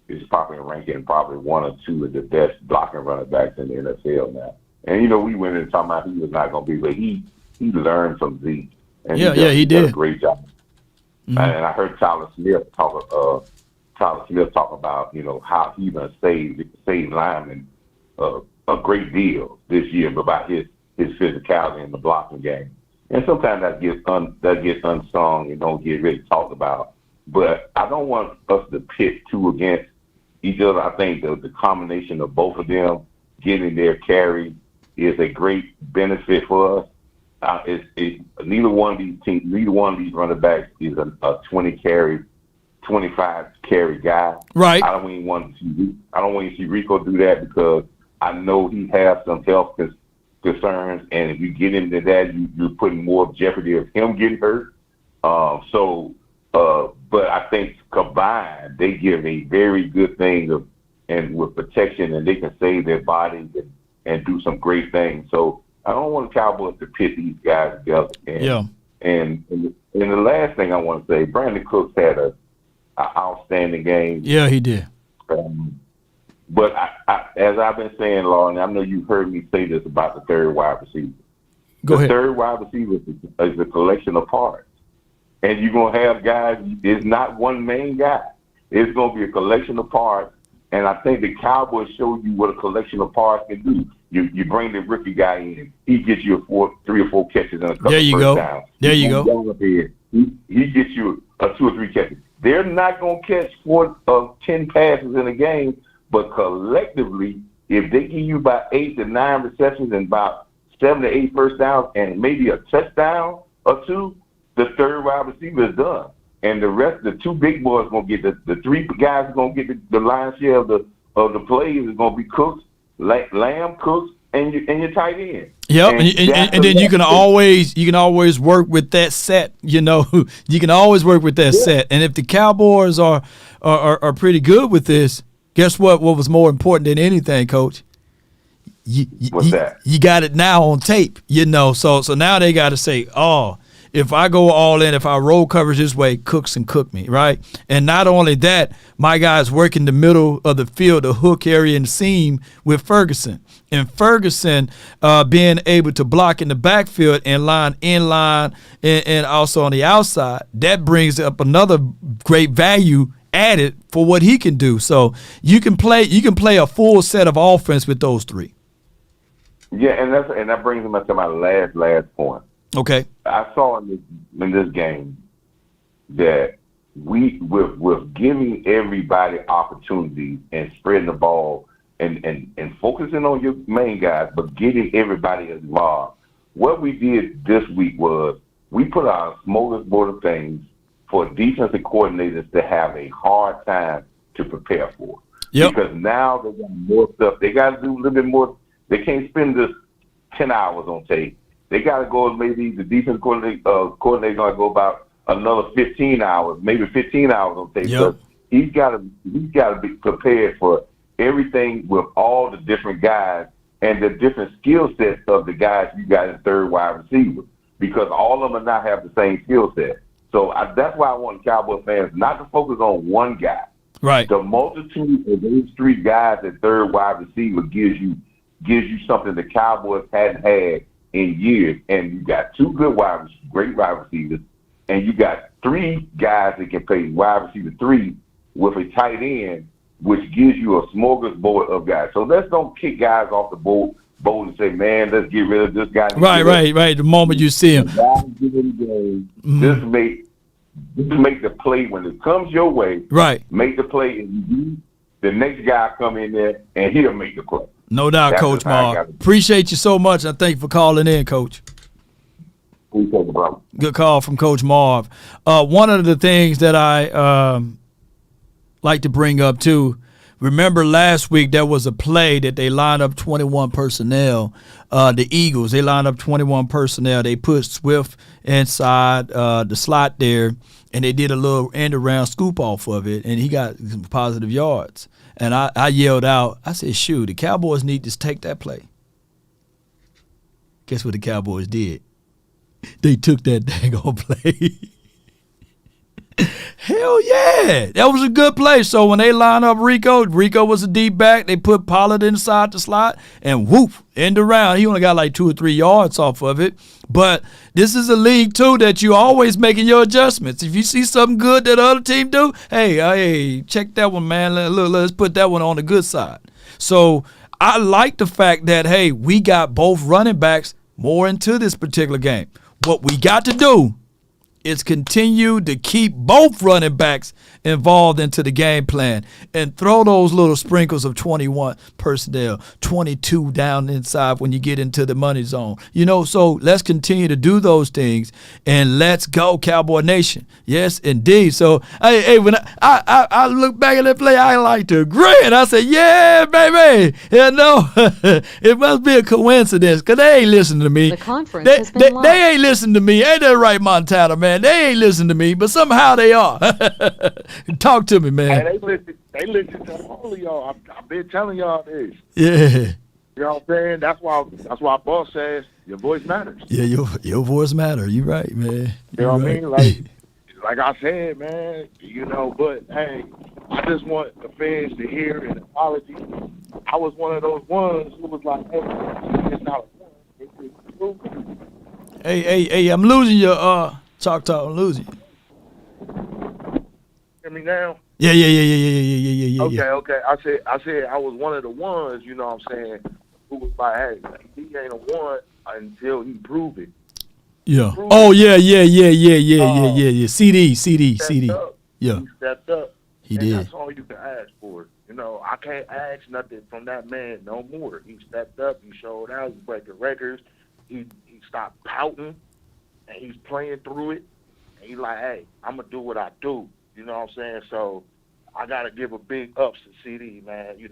is probably ranking probably one or two of the best blocking running backs in the NFL now. And we went in talking about he was not going to be, but he learned from Zeke. And he did a great job. Mm-hmm. And I heard Tyler Smith talk about how he done saved linemen a great deal this year about his physicality in the blocking game. And sometimes that gets unsung and don't get really talked about. But I don't want us to pit two against each other. I think the combination of both of them getting their carry is a great benefit for us. Neither one of these running backs is a 20 carry, 25 carry guy. Right. I don't even want to see Rico do that because I know he has some health concerns, and if you get into that, you're putting more jeopardy of him getting hurt. But I think combined, they give a very good thing and with protection, and they can save their bodies and do some great things. So I don't want the Cowboys to pit these guys together. And the last thing I want to say, Brandon Cooks had an outstanding game. Yeah, he did. But as I've been saying, Lauren, I know you've heard me say this about the third wide receiver. Go ahead. The third wide receiver is a collection of parts. And you're going to have guys, it's not one main guy. It's going to be a collection of parts. And I think the Cowboys showed you what a collection of parts can do. You bring the rookie guy in, he gets you 3 or 4 catches and a couple of first downs. There you go. He gets you 2 or 3 catches. They're not going to catch 10 passes in a game, but collectively, if they give you about 8 to 9 receptions and about 7 to 8 first downs and maybe a touchdown or 2, the third wide receiver is done. And the rest, the 2 big boys going to get the 3 guys are going to get the lion's share of the plays is going to be Cooks, Lamb, Cooks, and your tight end. Yep, and then you can always work with that set. You can always work with that set. And if the Cowboys are pretty good with this, guess what? What was more important than anything, Coach? What's that? You got it now on tape. So now they got to say, oh, if I go all in, if I roll coverage this way, Cooks can cook me, right? And not only that, my guys work in the middle of the field, the hook area and seam with Ferguson. And Ferguson being able to block in the backfield and line in line and also on the outside, that brings up another great value added for what he can do. So you can play a full set of offense with those 3. Yeah, and that brings me to my last point. Okay. I saw in this game that with giving everybody opportunity and spreading the ball and focusing on your main guys, but getting everybody involved. What we did this week was we put out a smorgasbord of things for defensive coordinators to have a hard time to prepare for. Yep. Because now they got more stuff. They got to do a little bit more. They can't spend this 10 hours on tape. They got to go, maybe the defense coordinator going to go about another 15 hours, maybe 15 hours on tape. Yep. He's got to be prepared for everything with all the different guys and the different skill sets of the guys you got in third wide receiver, because all of them not have the same skill set. So that's why I want Cowboy fans not to focus on one guy. Right. The multitude of those three guys at third wide receiver gives you something the Cowboys hadn't had in years. And you got two good great wide receivers, and you got three guys that can play wide receiver 3 with a tight end, which gives you a smorgasbord of guys. So let's don't kick guys off the boat and say, man, let's get rid of this guy. Right. The moment you see him. Just make the play when it comes your way. Right. Make the play, and the next guy come in there, and he'll make the play. No doubt, That's Coach Marv. Appreciate you so much. I thank you for calling in, Coach. Good call from Coach Marv. One of the things that I like to bring up, too, remember last week there was a play that they lined up 21 personnel. The Eagles, they lined up 21 personnel. They put Swift inside the slot there, and they did a little end-around scoop off of it, and he got some positive yards. And I yelled out, I said, shoot, the Cowboys need to take that play. Guess what the Cowboys did? They took that daggone play. Hell yeah. That was a good play. So when they line up Rico was a deep back. They put Pollard inside the slot and whoop, end around. He only got like 2 or 3 yards off of it. But this is a league, too, that you always making your adjustments. If you see something good that the other team do, hey, check that one, man. Let's put that one on the good side. So I like the fact that, hey, we got both running backs more into this particular game. What we got to do is continue to keep both running backs involved into the game plan and throw those little sprinkles of 21 personnel, 22 down inside when you get into the money zone. So let's continue to do those things, and let's go, Cowboy Nation. Yes, indeed. So, hey, when I look back at that play, I like to grin. I say, yeah, baby. It must be a coincidence because they ain't listening to me. The conference has been live. They ain't listening to me. Ain't that right, Montana, man? They ain't listening to me, but somehow they are. Talk to me, man. Hey, they listen to all of y'all. I've been telling y'all this. Yeah. You know what I'm saying? That's why boss says your voice matters. Yeah, your voice matter. You right, man. You know what I mean? Like I said, man, but hey, I just want the fans to hear an apology. I was one of those ones who was like, hey, it's not a it's true. Hey, I'm losing your talk. I'm losing you. Hear me now? Yeah. Okay. I said I was one of the ones, you know what I'm saying, who was like, hey, he ain't a one until he prove it. Yeah. Yeah. CD. Yeah. He stepped up. He did. That's all you can ask for. I can't ask nothing from that man no more. He stepped up. He showed out. He's breaking records. He stopped pouting, and he's playing through it. And he's like, hey, I'm going to do what I do. You know what I'm saying? So I got to give a big ups to CD, man. He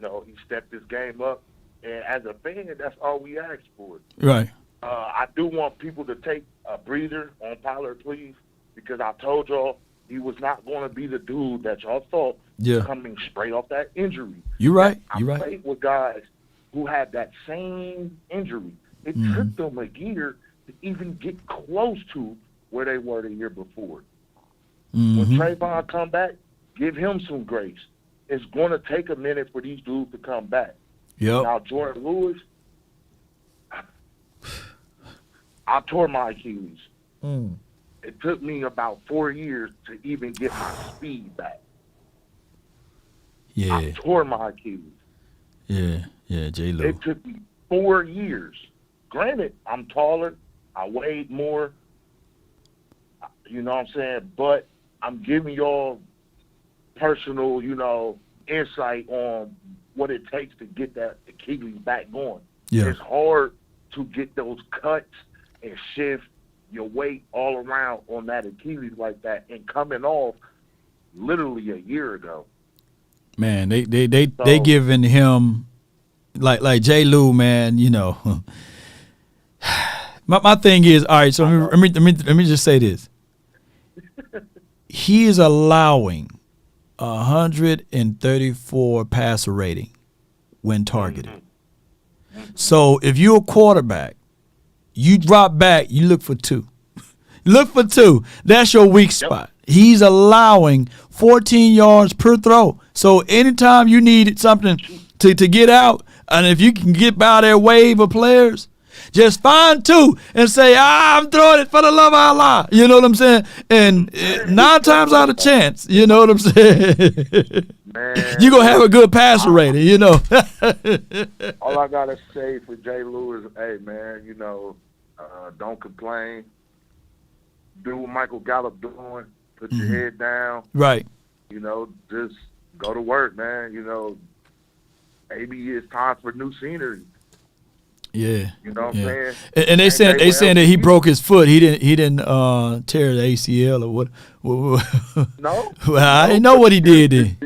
stepped his game up. And as a fan, that's all we ask for. Right. I do want people to take a breather on Pollard, please, because I told y'all he was not going to be the dude that y'all thought coming straight off that injury. You're right. I played with guys who had that same injury. It took them a year to even get close to where they were the year before. When Trayvon come back, give him some grace. It's going to take a minute for these dudes to come back. Yep. Now, Jordan Lewis, I tore my Achilles. It took me about 4 years to even get my speed back. Yeah. I tore my Achilles. Yeah, J-Lo. It took me 4 years. Granted, I'm taller. I weighed more. You know what I'm saying? But I'm giving y'all personal, insight on what it takes to get that Achilles back going. Yeah. It's hard to get those cuts and shift your weight all around on that Achilles like that and coming off literally a year ago. Man, they giving him like J. Lou, man, My thing is, all right, so let me just say this. He is allowing 134 passer rating when targeted. So if you're a quarterback, you drop back, you look for 2. Look for 2. That's your weak spot. he's allowing 14 yards per throw. So anytime you needed something to get out, and if you can get by their wave of players, just find two and say, I'm throwing it for the love of Allah. You know what I'm saying? And 9 times out of chance, you know what I'm saying? Man, you're going to have a good passer rating, you know. All I got to say for J. Lou is, hey, man, don't complain. Do what Michael Gallup doing. Put your head down. Right. Just go to work, man. Maybe it's time for new scenery. Yeah. You know what I'm saying? And they saying that he broke his foot. He didn't tear the ACL or what? No. Well, I didn't know what he did then.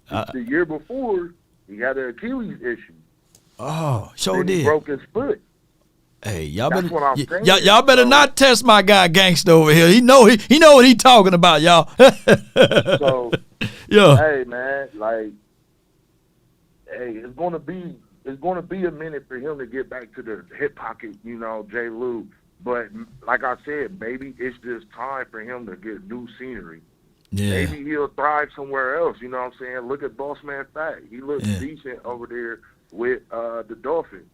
The year before, he had an Achilles issue. Oh, Then did. He broke his foot. Hey, y'all That's better what I'm saying. y'all better not test my guy Gangsta over here. He know what he talking about, y'all. So, yeah. Hey, man, it's gonna be a minute for him to get back to the hip pocket, J. Lou. But like I said, maybe it's just time for him to get new scenery. Yeah. Maybe he'll thrive somewhere else. You know what I'm saying? Look at Boss Man Fat. He looks decent over there with the Dolphins.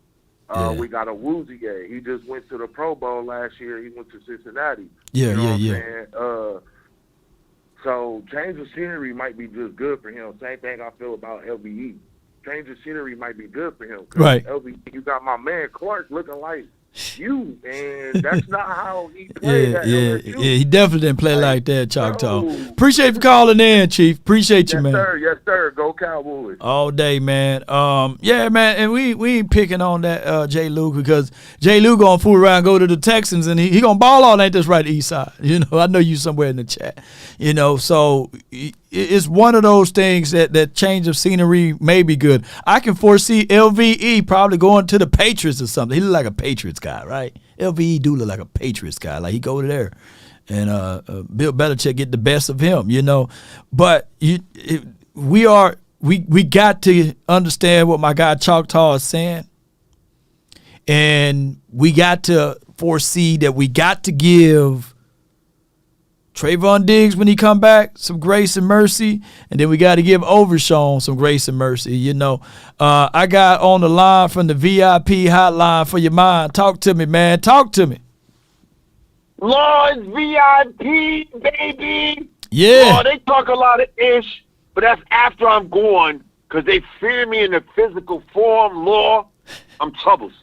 We got a Woozy. He just went to the Pro Bowl last year. He went to Cincinnati. Yeah, you know what I'm yeah. saying? So change of scenery might be just good for him. Same thing I feel about LBE. Change of scenery might be good for him. Right. LBE, you got my man Clark looking like you, and that's not how he played. Yeah. He definitely didn't play like that, Choctaw. Appreciate you for calling in, Chief. Appreciate you, man. Yes, sir. Go Cowboys. All day, man. Yeah, man, and we ain't picking on that J. Lou because J. Lou gonna fool around, go to the Texans, and he gonna ball all, ain't this right, East Side? I know you somewhere in the chat. So it's one of those things that change of scenery may be good. I can foresee LVE probably going to the Patriots or something. He look like a Patriots guy, right? LVE do look like a Patriots guy. Like he go to there, and Bill Belichick get the best of him, But we got to understand what my guy Choctaw is saying, and we got to foresee that we got to give Trayvon Diggs, when he come back, some grace and mercy, and then we got to give Overshawn some grace and mercy. I got on the line from the VIP hotline for your mind. Talk to me, man. Talk to me. Lord's VIP, baby. Yeah. Lord, they talk a lot of ish, but that's after I'm gone because they fear me in the physical form. Lord, I'm troubles.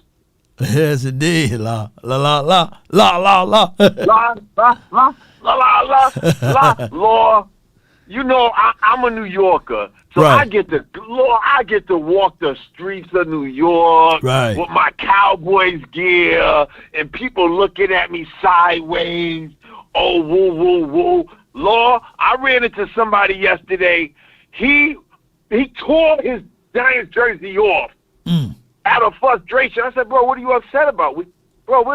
Yes, indeed. La, la, la, la, la, la, la. La, la, la. La la la la, Lord. I'm a New Yorker, so right. I get to walk the streets of New York with my Cowboys gear, and people looking at me sideways. Oh, woo woo woo, Lord. I ran into somebody yesterday. He tore his Giants jersey off out of frustration. I said, bro, what are you upset about? We're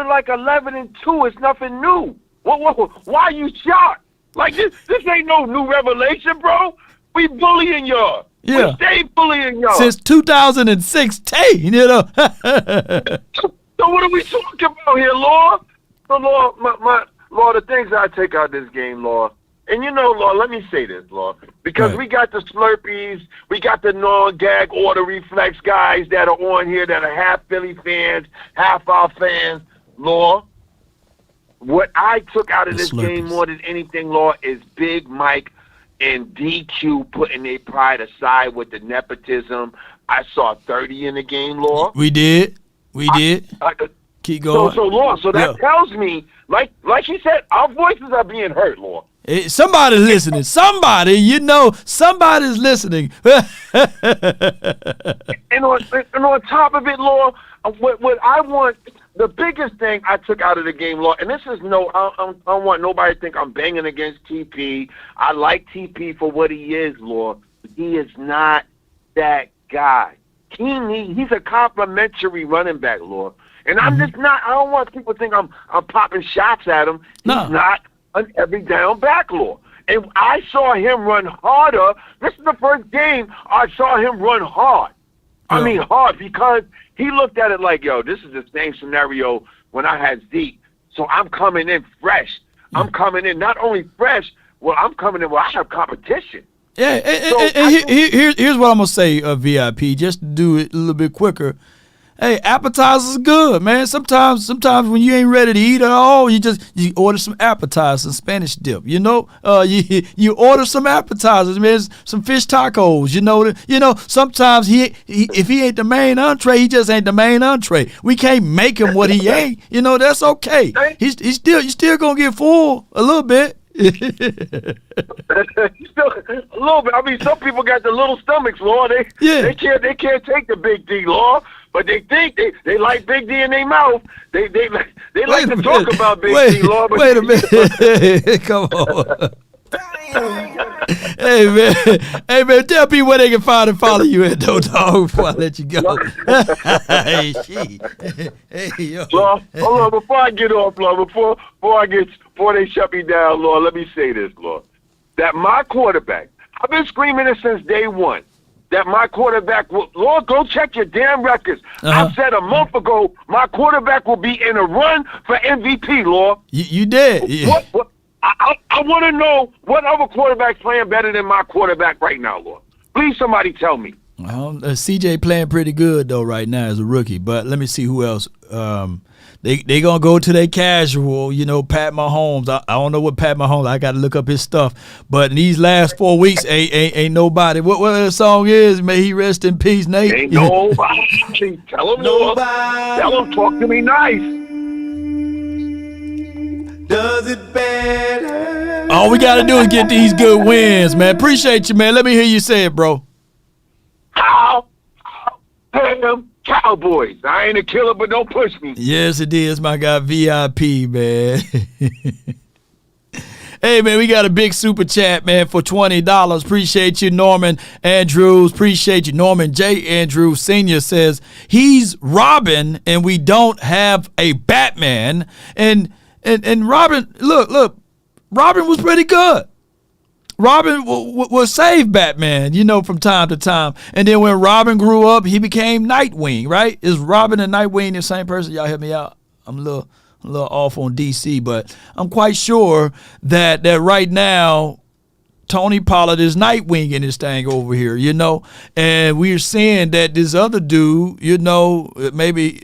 like 11-2. It's nothing new. Why are you shocked? Like this ain't no new revelation, bro. We bullying y'all. Yeah. We stay bullying y'all. Since 2016, So what are we talking about here, Lord? So Lord, my Lord, the things I take out of this game, Lord. And Lord, let me say this, Lord. Because we got the Slurpees, we got the non-gag order reflex guys that are on here that are half Philly fans, half our fans, Lord. What I took out of this game more than anything, Lord, is Big Mike and DQ putting their pride aside with the nepotism. I saw 30 in the game, Lord. We did. Keep going. So Lord, that tells me, like you said, our voices are being heard, Lord. Somebody's listening. Somebody's listening. and on top of it, Lord, what I want. The biggest thing I took out of the game, Lord, and this is I don't want nobody to think I'm banging against TP. I like TP for what he is, Lord. But he is not that guy. He's a complimentary running back, Lord. And I'm just not. I don't want people to think I'm popping shots at him. He's not an every down back, Lord. And I saw him run harder. This is the first game I saw him run hard. I mean hard because he looked at it like, yo, this is the same scenario when I had Zeke. So I'm coming in fresh. I'm coming in not only fresh, well, I'm coming in where I have competition. Yeah, and here's what I'm gonna say, VIP, just to do it a little bit quicker. Hey, appetizers are good, man. Sometimes when you ain't ready to eat at all, you order some appetizers, some Spanish dip. You know, you order some appetizers, man. Some fish tacos. You know. Sometimes if he ain't the main entree, he just ain't the main entree. We can't make him what he ain't. You know, that's okay. You still gonna get full a little bit. A little bit. I mean, some people got the little stomachs, Lord. They can't take the big D, Lord. But they think they like Big D in their mouth. They like to talk about Big D, Lord. But wait a minute. Come on. Hey man, tell people where they can find and follow you at, though, dog, before I let you go. Hey, yo. Lord, hold on, before I get off, Lord, before they shut me down, Lord, let me say this, Lord. That my quarterback, I've been screaming it since day one. That my quarterback will, Lord, go check your damn records. I said a month ago my quarterback will be in a run for MVP, Lord. You did. Yeah. What? I want to know what other quarterback's playing better than my quarterback right now, Lord. Please, somebody tell me. CJ playing pretty good though right now as a rookie, but let me see who else. They gonna go to their casual, Pat Mahomes. I don't know what Pat Mahomes. I got to look up his stuff. But in these last 4 weeks, ain't nobody. What the song is? May he rest in peace, Nate. Ain't nobody. Tell him nobody. Tell him talk to me nice. Does it better? All we gotta do is get these good wins, man. Appreciate you, man. Let me hear you say it, bro. Damn Cowboys. I ain't a killer, but don't push me. Yes, it is, my guy VIP, man. Hey, man, we got a big super chat, man, for $20. Appreciate you, Norman Andrews. Appreciate you. Norman J. Andrews Sr. says he's Robin and we don't have a Batman. And Robin, look, Robin was pretty good. Robin will save Batman, from time to time. And then when Robin grew up, he became Nightwing, right? Is Robin and Nightwing the same person? Y'all help me out. I'm a little off on DC, but I'm quite sure that right now Tony Pollard is Nightwing in this thing over here, And we're seeing that this other dude, maybe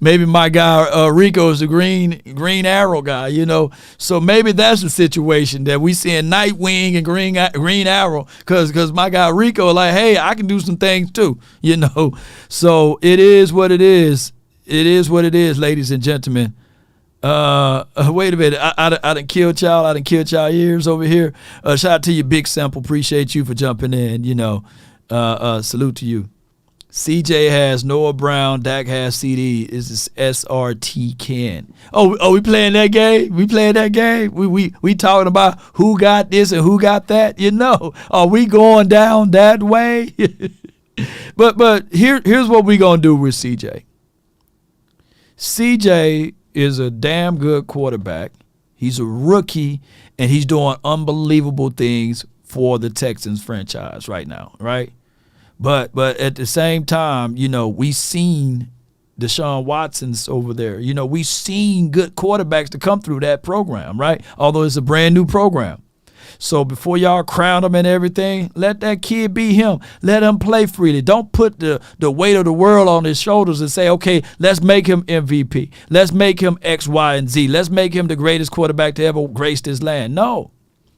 maybe my guy Rico is the Green Arrow guy, So maybe that's the situation that we seeing Nightwing and Green Arrow, because my guy Rico like, hey, I can do some things too, So it is what it is. It is what it is, ladies and gentlemen. Wait a minute. I done killed y'all. I done killed y'all ears over here. Shout out to you, Big Simple. Appreciate you for jumping in. Salute to you. CJ has Noah Brown. Dak has CD. This is SRT Ken. Oh, we playing that game? We playing that game? We talking about who got this and who got that? Are we going down that way? But here's what we gonna do with CJ. CJ is a damn good quarterback. He's a rookie, and he's doing unbelievable things for the Texans franchise right now, right? But at the same time, we seen Deshaun Watson's over there. We seen good quarterbacks to come through that program, right? Although it's a brand new program. So before y'all crown him and everything, let that kid be him. Let him play freely. Don't put the weight of the world on his shoulders and say, okay, let's make him MVP. Let's make him X, Y, and Z. Let's make him the greatest quarterback to ever grace this land. No.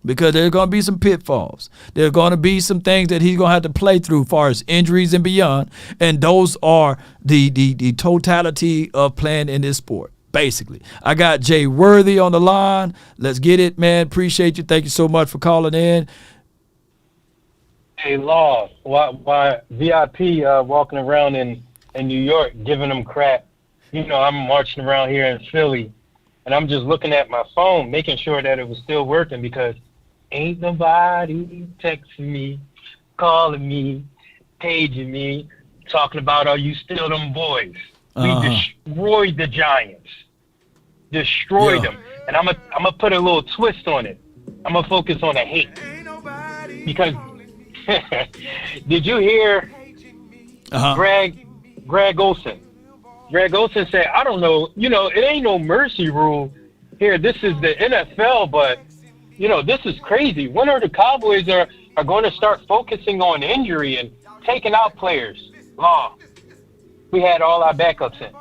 Because there's going to be some pitfalls. There's going to be some things that he's going to have to play through as far as injuries and beyond. And those are the totality of playing in this sport, basically. I got Jay Worthy on the line. Let's get it, man. Appreciate you. Thank you so much for calling in. Hey, Law, why VIP walking around in New York giving them crap? I'm marching around here in Philly, and I'm just looking at my phone, making sure that it was still working because ain't nobody texting me, calling me, paging me, talking about, are you still them boys? We destroyed the Giants. Destroyed them. And I'm gonna put a little twist on it. I'm going to focus on the hate. Because did you hear Greg Olson? Greg Olson said, I don't know, it ain't no mercy rule here, this is the NFL, but, this is crazy. When are the Cowboys are going to start focusing on injury and taking out players? Law. We had all our backups in.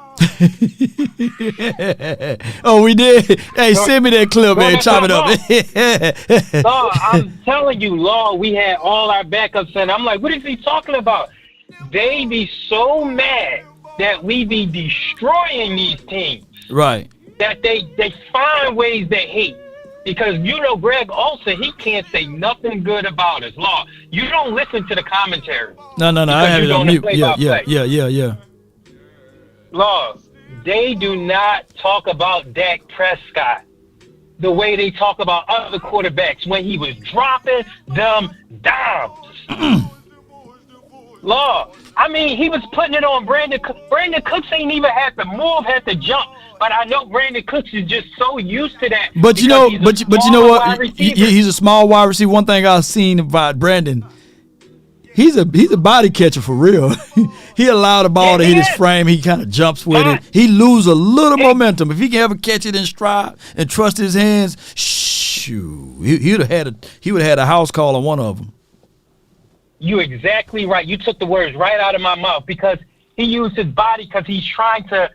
Oh, we did? Hey, send me that clip, man. Chop it up. Law, I'm telling you, Law, we had all our backups in. I'm like, what is he talking about? They be so mad that we be destroying these teams. Right. That they find ways to hate. Because Greg Olsen, he can't say nothing good about us. Law, you don't listen to the commentary. No, I have it on mute. Yeah. Law, they do not talk about Dak Prescott the way they talk about other quarterbacks when he was dropping them dimes. Law, I mean, he was putting it on Brandon Cooks. Brandon Cooks ain't even had to move, had to jump. But I know Brandon Cooks is just so used to that. But you know what? He's a small wide receiver. One thing I've seen about Brandon, he's a body catcher for real. He allowed the ball to hit his frame. He kind of jumps with it. He lose a little momentum. If he can ever catch it in stride and trust his hands, shoo, he would have had a house call on one of them. You're exactly right. You took the words right out of my mouth because he used his body because he's trying to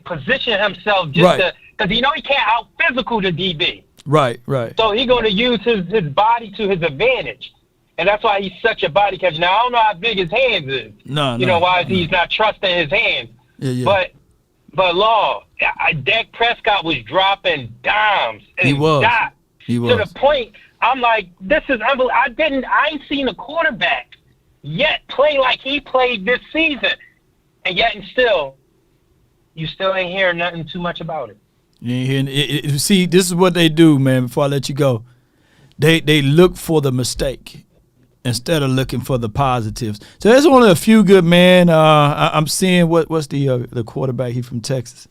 position himself just to because he can't out physical the DB. Right. So he's going to use his body to his advantage. And that's why he's such a body catcher. Now, I don't know how big his hands is. Why he's not trusting his hands. Yeah. But Law, Dak Prescott was dropping dimes and he was. To the point, I'm like, this is unbelievable. I ain't seen a quarterback yet play like he played this season. And yet you still ain't hearing nothing too much about it. See, this is what they do, man, before I let you go. They look for the mistake instead of looking for the positives. So there's only a few good men. I'm seeing what's the quarterback? He from Texas.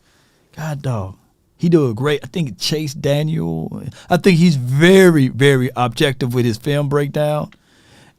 God dog. He doing great. I think Chase Daniel. I think he's very, very objective with his film breakdown.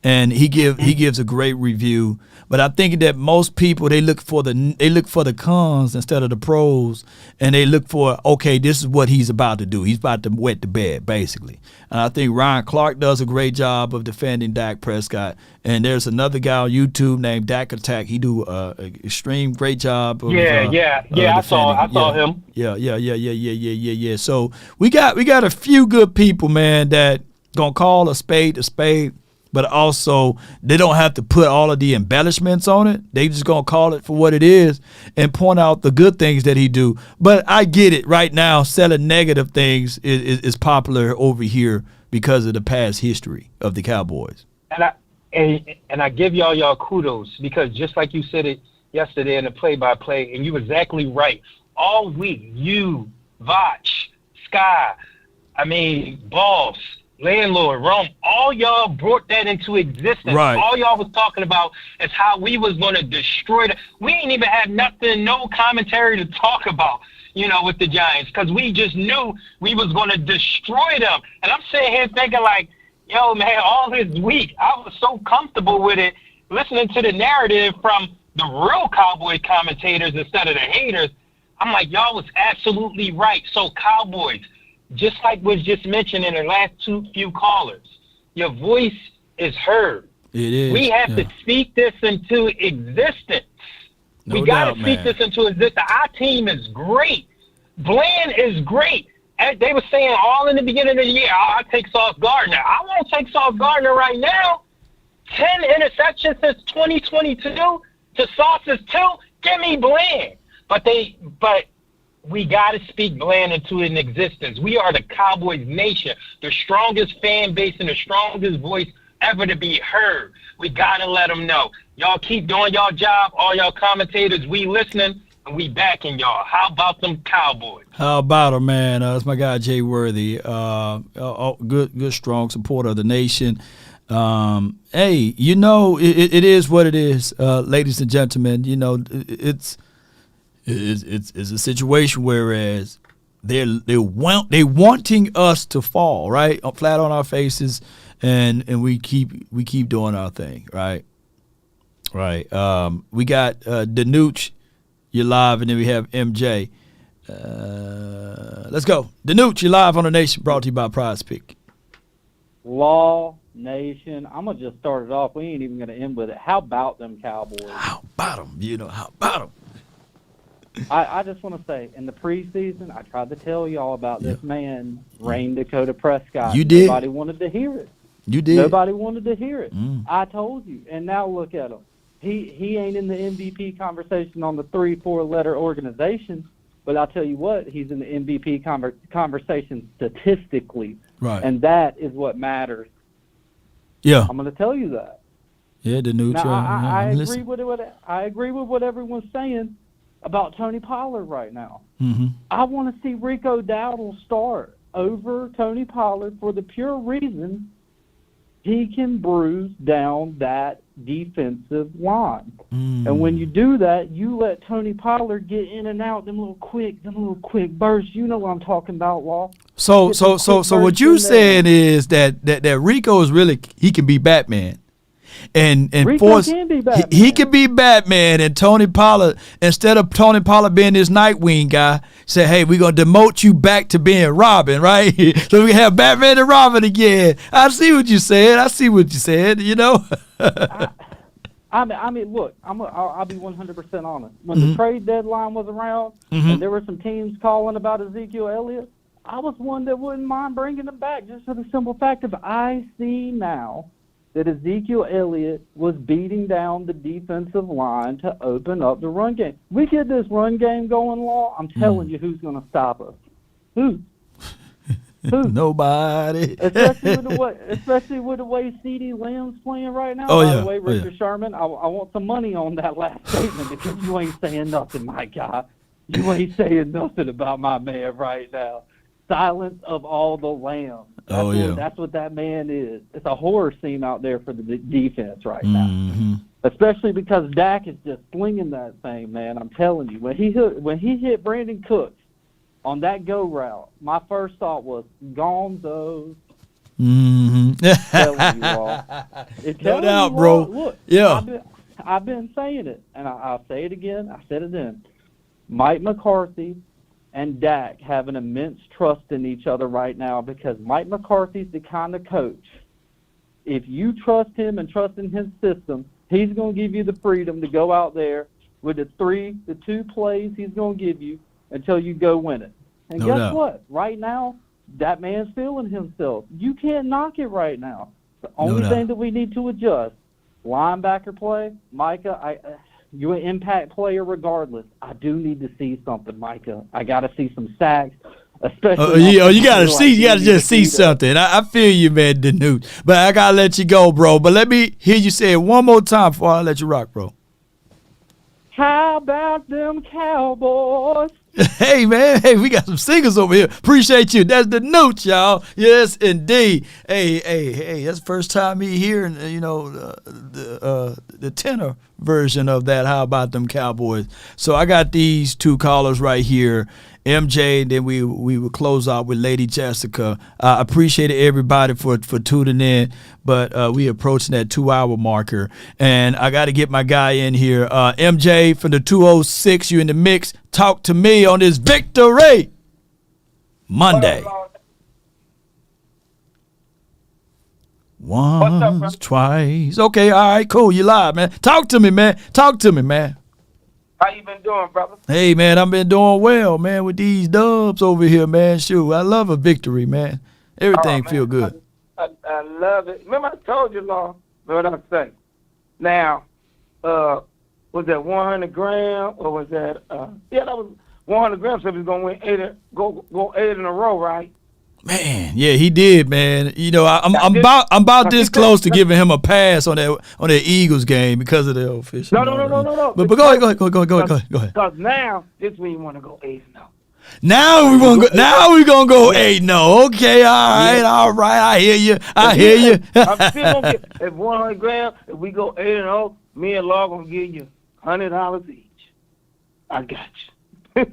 And he gives a great review. But I think that most people they look for the cons instead of the pros, and they look for, okay, this is what he's about to do. He's about to wet the bed, basically. And I think Ryan Clark does a great job of defending Dak Prescott. And there's another guy on YouTube named Dak Attack. He do an extreme great job. Of, I saw him. Yeah. So we got a few good people, man, that gonna call a spade a spade. But also, they don't have to put all of the embellishments on it. They just going to call it for what it is and point out the good things that he do. But I get it. Right now, selling negative things is popular over here because of the past history of the Cowboys. And I give y'all kudos because just like you said it yesterday in the play-by-play, and you were exactly right. All week, you, Vach, Sky, Boss, Landlord, Rome, all y'all brought that into existence. Right. All y'all was talking about is how we was going to destroy it. We ain't even had nothing, no commentary to talk about, with the Giants because we just knew we was going to destroy them. And I'm sitting here thinking like, yo, man, all this week, I was so comfortable with it, listening to the narrative from the real Cowboy commentators instead of the haters. I'm like, y'all was absolutely right. So Cowboys, just like was just mentioned in the last few callers, your voice is heard. It is. We have to speak this into existence. We got to speak this into existence. Our team is great. Bland is great. And they were saying all in the beginning of the year, I'll take Sauce Gardner. I won't take Sauce Gardner right now. 10 interceptions since 2022 to Sauce's 2. Give me Bland. But we got to speak Bland into an existence. We are the Cowboys nation, the strongest fan base and the strongest voice ever to be heard. We got to let them know. Y'all keep doing y'all job, all y'all commentators. We listening, and we backing y'all. How about them Cowboys? How about them, man? That's my guy, Jay Worthy. Good, strong supporter of the nation. Hey, it is what it is, ladies and gentlemen. It's a situation whereas they're wanting us to fall, right, flat on our faces, and we keep doing our thing, right. We got Danuch, you're live, and then we have MJ. Let's go. Danucci, you live on the Nation, brought to you by Prize Pick. Law Nation. I'm gonna just start it off. We ain't even gonna end with it. How about them Cowboys? How about them? How about them? I just want to say, in the preseason, I tried to tell y'all about this man, Rain Dakota Prescott. You did. Nobody wanted to hear it. You did. Nobody wanted to hear it. I told you. And now look at him. He ain't in the MVP conversation on the 3-4 letter organization, but I'll tell you what, he's in the MVP conversation statistically. Right. And that is what matters. Yeah. I'm going to tell you that. Yeah, Danucci. Now, I agree with what everyone's saying about Tony Pollard right now. Mm-hmm. I want to see Rico Dowdle start over Tony Pollard for the pure reason he can bruise down that defensive line. And when you do that, you let Tony Pollard get in and out, them little quick bursts. You know what I'm talking about, Law. So what you saying is that Rico is really, he can be Batman. And Rico force can be Batman. He can be Batman, and Tony Pollard, instead of Tony Pollard being this Nightwing guy, say, hey, we're gonna demote you back to being Robin, right? So we can have Batman and Robin again. I see what you said. You know. I mean, look, I'll be 100% honest. When the trade deadline was around, and there were some teams calling about Ezekiel Elliott, I was one that wouldn't mind bringing him back, just for the simple fact of I see now that Ezekiel Elliott was beating down the defensive line to open up the run game. We get this run game going, Law, I'm telling you who's going to stop us. Who? Nobody. Especially with the way CeeDee Lamb's playing right now. By the way, Richard Sherman, I want some money on that last statement because you ain't saying nothing, my guy. You ain't saying nothing about my man right now. Silence of all the lambs. That's what that man is. It's a horror scene out there for the defense right now. Especially because Dak is just slinging that thing, man. I'm telling you, when he hit Brandon Cooks on that go route, my first thought was Gonzo. Telling you all. No doubt, bro. Look, yeah. I've been saying it, and I'll say it again. I said it then. Mike McCarthy and Dak have an immense trust in each other right now because Mike McCarthy's the kind of coach, if you trust him and trust in his system, he's going to give you the freedom to go out there with the 2 plays he's going to give you until you go win it. And guess what? Right now, that man's feeling himself. You can't knock it right now. The only thing that we need to adjust, linebacker play, Micah, you're an impact player regardless. I do need to see something, Micah. I got to see some sacks, especially. You got to see. You got to just see something. I feel you, man, Danucci. But I got to let you go, bro. But let me hear you say it one more time before I let you rock, bro. How about them Cowboys? Hey, man. Hey, we got some singers over here. Appreciate you. That's Danucci, y'all. Yes, indeed. Hey. That's the first time me hearing, the tenor version of that. How about them Cowboys? So I got these 2 callers right here. MJ, and then we will close out with Lady Jessica. I appreciate everybody for tuning in, but we approaching that 2-hour marker, and I got to get my guy in here. MJ from the 206, you in the mix. Talk to me on this Victory Monday. Once, twice. Okay, all right, cool. You live, man. Talk to me, man. How you been doing, brother? Hey, man, I've been doing well, man, with these dubs over here, man. Shoot, I love a victory, man. Everything feel good. I love it. Remember I told you, Law, what I say. Now, was that 100 grams or was that, that was 100 grams, so he was going to win go 8 in a row, right? Man, yeah, he did, man. You know, I'm about this close to giving him a pass on that Eagles game because of the official. No. But go ahead. Because now this is when you want to go 8-0. Now we're gonna go 8-0. Okay, all right. I hear you. I'm still gonna get at 100 grams. If we go 8-0, me and Law gonna give you $100 each. I got you.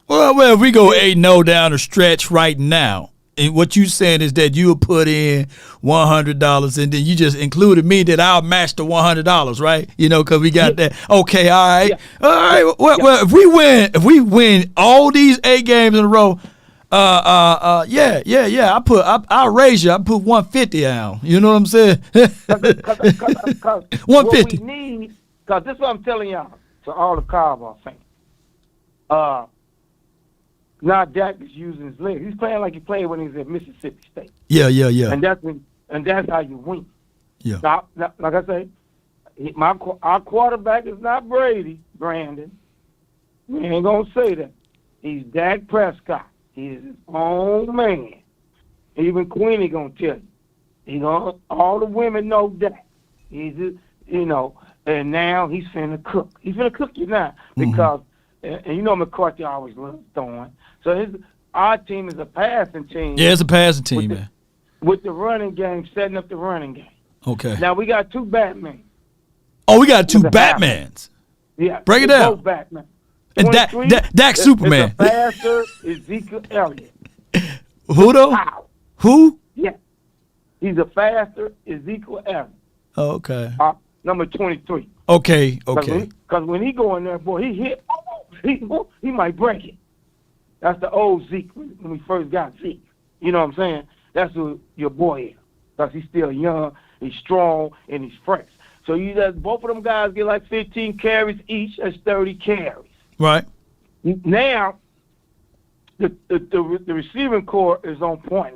Well, if we go 8-0 down the stretch right now, And what you saying is that you would put in $100 and then you just included me that I'll match the $100, right? You know, because we got that. Okay, all right. Yeah. All right. Well, if we win all these 8 games in a row, I'll raise you. I put 150 down. You know what I'm saying? 150. What we need, because this is what I'm telling y'all, to all the Cowboys fans. Now Dak is using his legs. He's playing like he played when he was at Mississippi State. Yeah. And that's how you win. Yeah. Now, like I say, our quarterback is not Brady, Brandon. We ain't gonna say that. He's Dak Prescott. He's his own man. Even Queenie gonna tell you. All the women know Dak. He's, and now he's finna cook. He's finna cook you now because, and McCarthy always loves throwing. So our team is a passing team. Yeah, it's a passing team, man. With the running game, setting up the running game. Okay. Now we got 2 Batmen. Oh, we got 2 Batmans. Yeah. Break it down. Both Batman. And Dak Superman. It's a faster Ezekiel Elliott. Who though? Wow. Who? Yeah. He's a faster Ezekiel Elliott. Oh, okay. Number 23. Okay. Because when he go in there, boy, he hit. He might break it. That's the old Zeke when we first got Zeke. You know what I'm saying? That's who your boy is. Because he's still young, he's strong, and he's fresh. So you let both of them guys get like 15 carries each. That's 30 carries. Right. Now, the receiving core is on point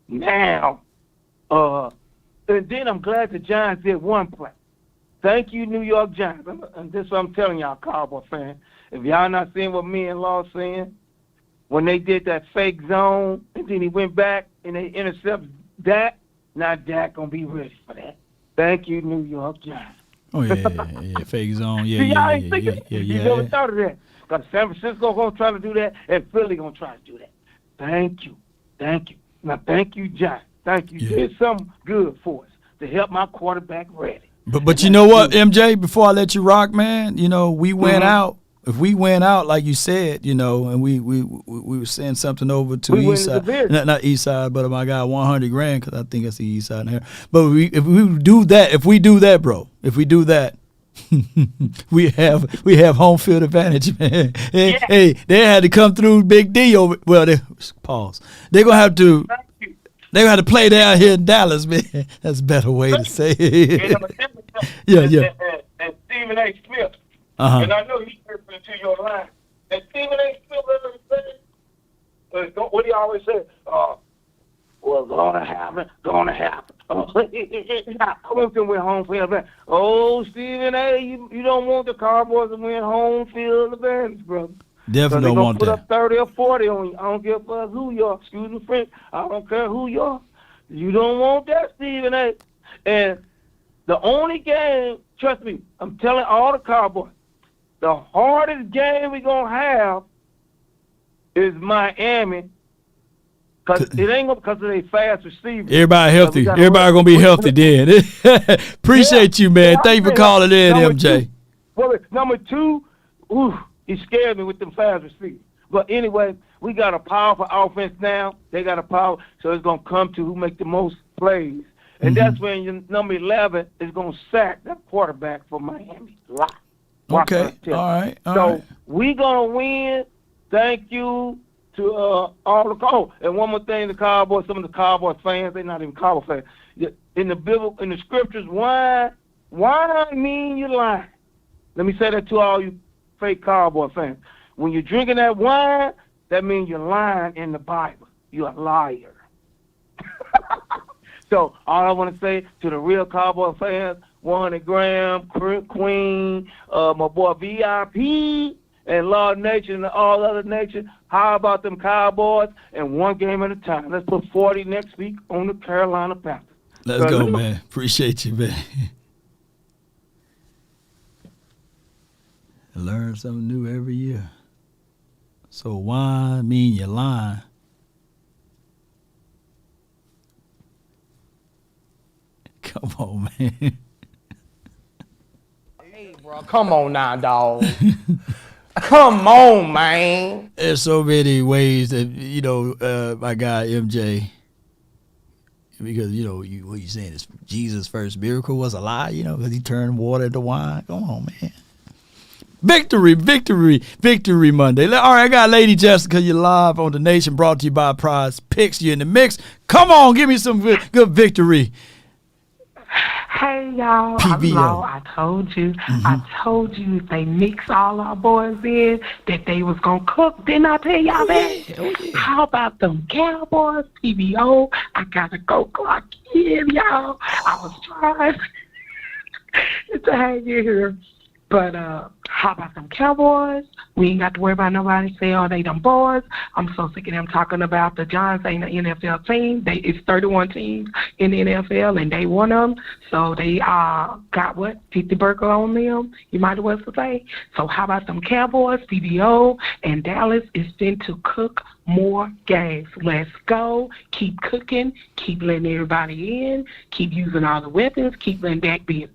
now. And then I'm glad the Giants did one play. Thank you, New York Giants. And this is what I'm telling y'all, Cowboy fans. If y'all not seeing what me and Law saying, when they did that fake zone, and then he went back and they intercepted Dak, now Dak going to be ready for that. Thank you, New York Giants. Oh, yeah. Fake zone. Yeah, See, y'all yeah. ain't thinking. You never thought of that. Because San Francisco going to try to do that, and Philly going to try to do that. Thank you. Now, thank you, Giants. Thank you. Did something good for us to help my quarterback ready. But you know what, MJ, before I let you rock, man, we went out. If we went out, like you said, and we were sending something over to East Side, not East Side, but my guy, $100,000, because I think it's the East Side here. But if we do that, bro, we have home field advantage, man. Hey, they had to come through Big D over. Well, pause. They're gonna have to. They're gonna have to play down here in Dallas, man. That's a better way to say it. Yeah. And Stephen A. Smith. Uh-huh. And I know he's listening to your line. And Stephen A. Smith what do you always say? Well, gonna happen. I went to win home field advantage. Oh, Stephen A., you don't want the Cowboys to win home field advantage, brother. Definitely don't want that. Put up 30 or 40 on you. I don't give a fuck who you are. Excuse me, French. I don't care who you are. You don't want that, Stephen A. And the only game, trust me, I'm telling all the Cowboys, the hardest game we're going to have is Miami. Because it ain't because of their fast receivers. Everybody healthy. Everybody going to be healthy then. Appreciate you, man. Thank you for calling in, MJ. Number 2, he scared me with them fast receivers. But anyway, we got a powerful offense now. They got a power, so it's going to come to who make the most plays. And that's when your number 11 is going to sack that quarterback for Miami. Okay. All right. So we going to win. Thank you to all the and one more thing, the Cowboys, some of the Cowboys fans, they're not even Cowboys fans. In the Bible, in the scriptures, why mean you lying? Let me say that to all you fake Cowboy fans. When you're drinking that wine, that means you're lying in the Bible. You're a liar. So all I want to say to the real Cowboy fans, 100 Graham, Queen, my boy VIP, and Lord Nature and all other nature, how about them Cowboys? And one game at a time. Let's put 40 next week on the Carolina Panthers. Let's go, man. Appreciate you, man. Learn something new every year. So why mean you're lying? Come on, man. Hey, bro, come on now, dog. Come on, man. There's so many ways that, my guy MJ, because, what you saying is Jesus' first miracle was a lie, because he turned water into wine. Come on, man. Victory Monday. All right, I got Lady Jessica. You're live on The Nation, brought to you by Prize Picks. You in the mix. Come on, give me some good victory. Hey, y'all. PBO. I told you. I told you if they mix all our boys in, that they was going to cook. Didn't I tell y'all that? Yeah. How about them Cowboys, PBO? I got to go clock in, y'all. I was trying to hang in here. But how about them Cowboys? We ain't got to worry about nobody saying, oh, they them boys. I'm so sick of them talking about the Giants ain't an NFL team. It's 31 teams in the NFL, and they won them. So they got, 50 burger on them, you might as well say. So how about them Cowboys, PBO, and Dallas is fin to cook more games. Let's go. Keep cooking. Keep letting everybody in. Keep using all the weapons. Keep letting Dak be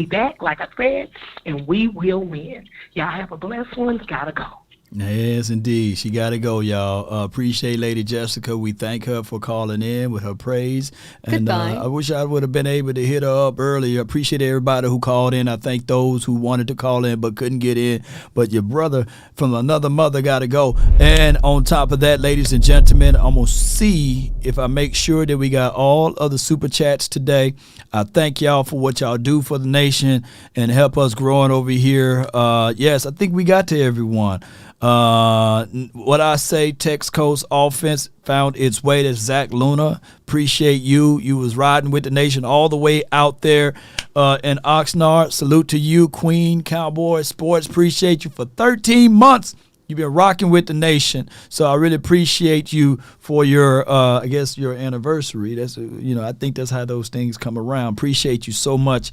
Dak, like I said, and we will win. Y'all have a blessed one. Gotta go. Yes, indeed. She got to go, y'all. Appreciate Lady Jessica. We thank her for calling in with her praise. And I wish I would have been able to hit her up earlier. Appreciate everybody who called in. I thank those who wanted to call in but couldn't get in. But your brother from another mother got to go. And on top of that, ladies and gentlemen, I'm going to see if I make sure that we got all of the super chats today. I thank y'all for what y'all do for the nation and help us growing over here. Yes, I think we got to everyone. What I say, Tex Coast offense found its way to Zach Luna. Appreciate you. You was riding with the nation all the way out there in Oxnard. Salute to you, Queen Cowboy Sports. Appreciate you for 13 months. You've been rocking with the nation, so I really appreciate you for your, your anniversary. That's, I think that's how those things come around. Appreciate you so much.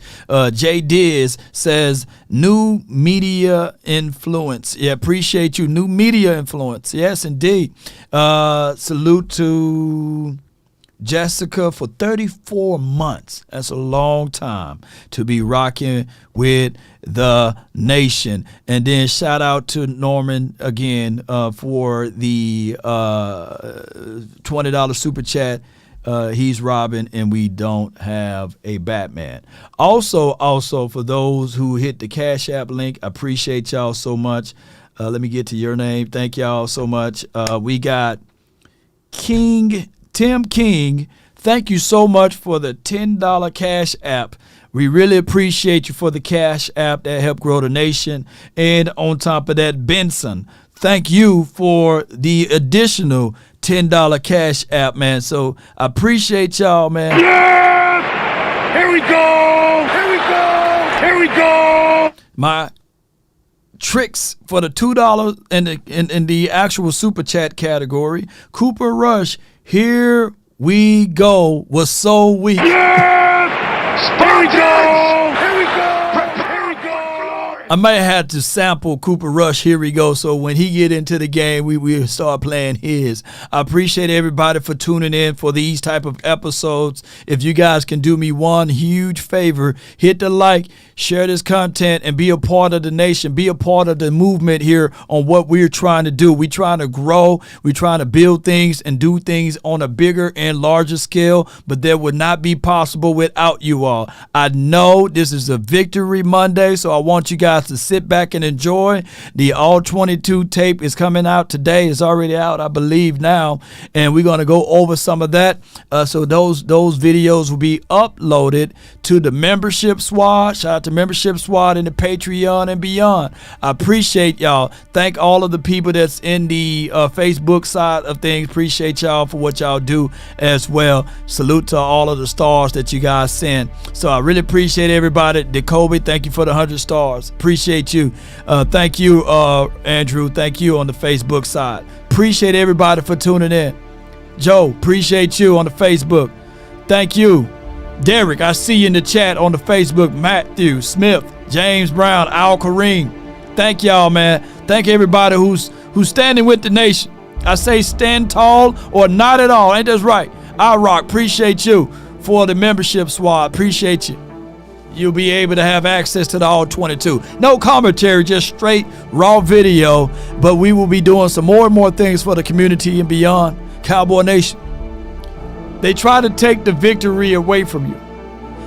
Jay Diz says, new media influence. Yeah, appreciate you. New media influence. Yes, indeed. Salute to Jessica for 34 months. That's a long time to be rocking with the nation. And then shout out to Norman again for the $20 super chat. He's Robin and we don't have a Batman. Also for those who hit the Cash App link, I appreciate y'all so much. Let me get to your name. Thank y'all so much. We got Tim King, thank you so much for the $10 Cash App. We really appreciate you for the Cash App that helped grow the nation. And on top of that, Benson, thank you for the additional $10 Cash App, man. So I appreciate y'all, man. Yes! Here we go! Here we go! Here we go! My tricks for the $2 in the actual super chat category. Cooper Rush, here we go, was so weak. Yes! Here we go! Here we go! Here we go! I might have to sample Cooper Rush, here we go, so when he get into the game, we start playing his. I appreciate everybody for tuning in for these type of episodes. If you guys can do me one huge favor, hit the like, share this content, and be a part of the nation. Be a part of the movement here on what we're trying to do. We're trying to grow. We're trying to build things and do things on a bigger and larger scale, but that would not be possible without you all. I know this is a Victory Monday, so I want you guys to sit back and enjoy. The All 22 tape is coming out today. It's already out, I believe, now, and we're going to go over some of that. So those videos will be uploaded to the membership squad. Shout out to membership squad and the Patreon and beyond. I appreciate y'all. Thank all of the people that's in the Facebook side of things. Appreciate y'all for what y'all do as well. Salute to all of the stars that you guys send. So I really appreciate everybody. Jacoby, thank you for the 100 stars. Appreciate you. Thank you, Andrew. Thank you on the Facebook side. Appreciate everybody for tuning in. Joe, appreciate you on the Facebook. Thank you. Derek, I see you in the chat on the Facebook. Matthew, Smith, James Brown, Al Kareem. Thank y'all, man. Thank everybody who's standing with the nation. I say stand tall or not at all. Ain't that right? I rock. Appreciate you for the membership squad. Appreciate you. you'll be able to have access to the all 22. No commentary, just straight raw video, but we will be doing some more and more things for the community and beyond. Cowboy Nation. They try to take the victory away from you.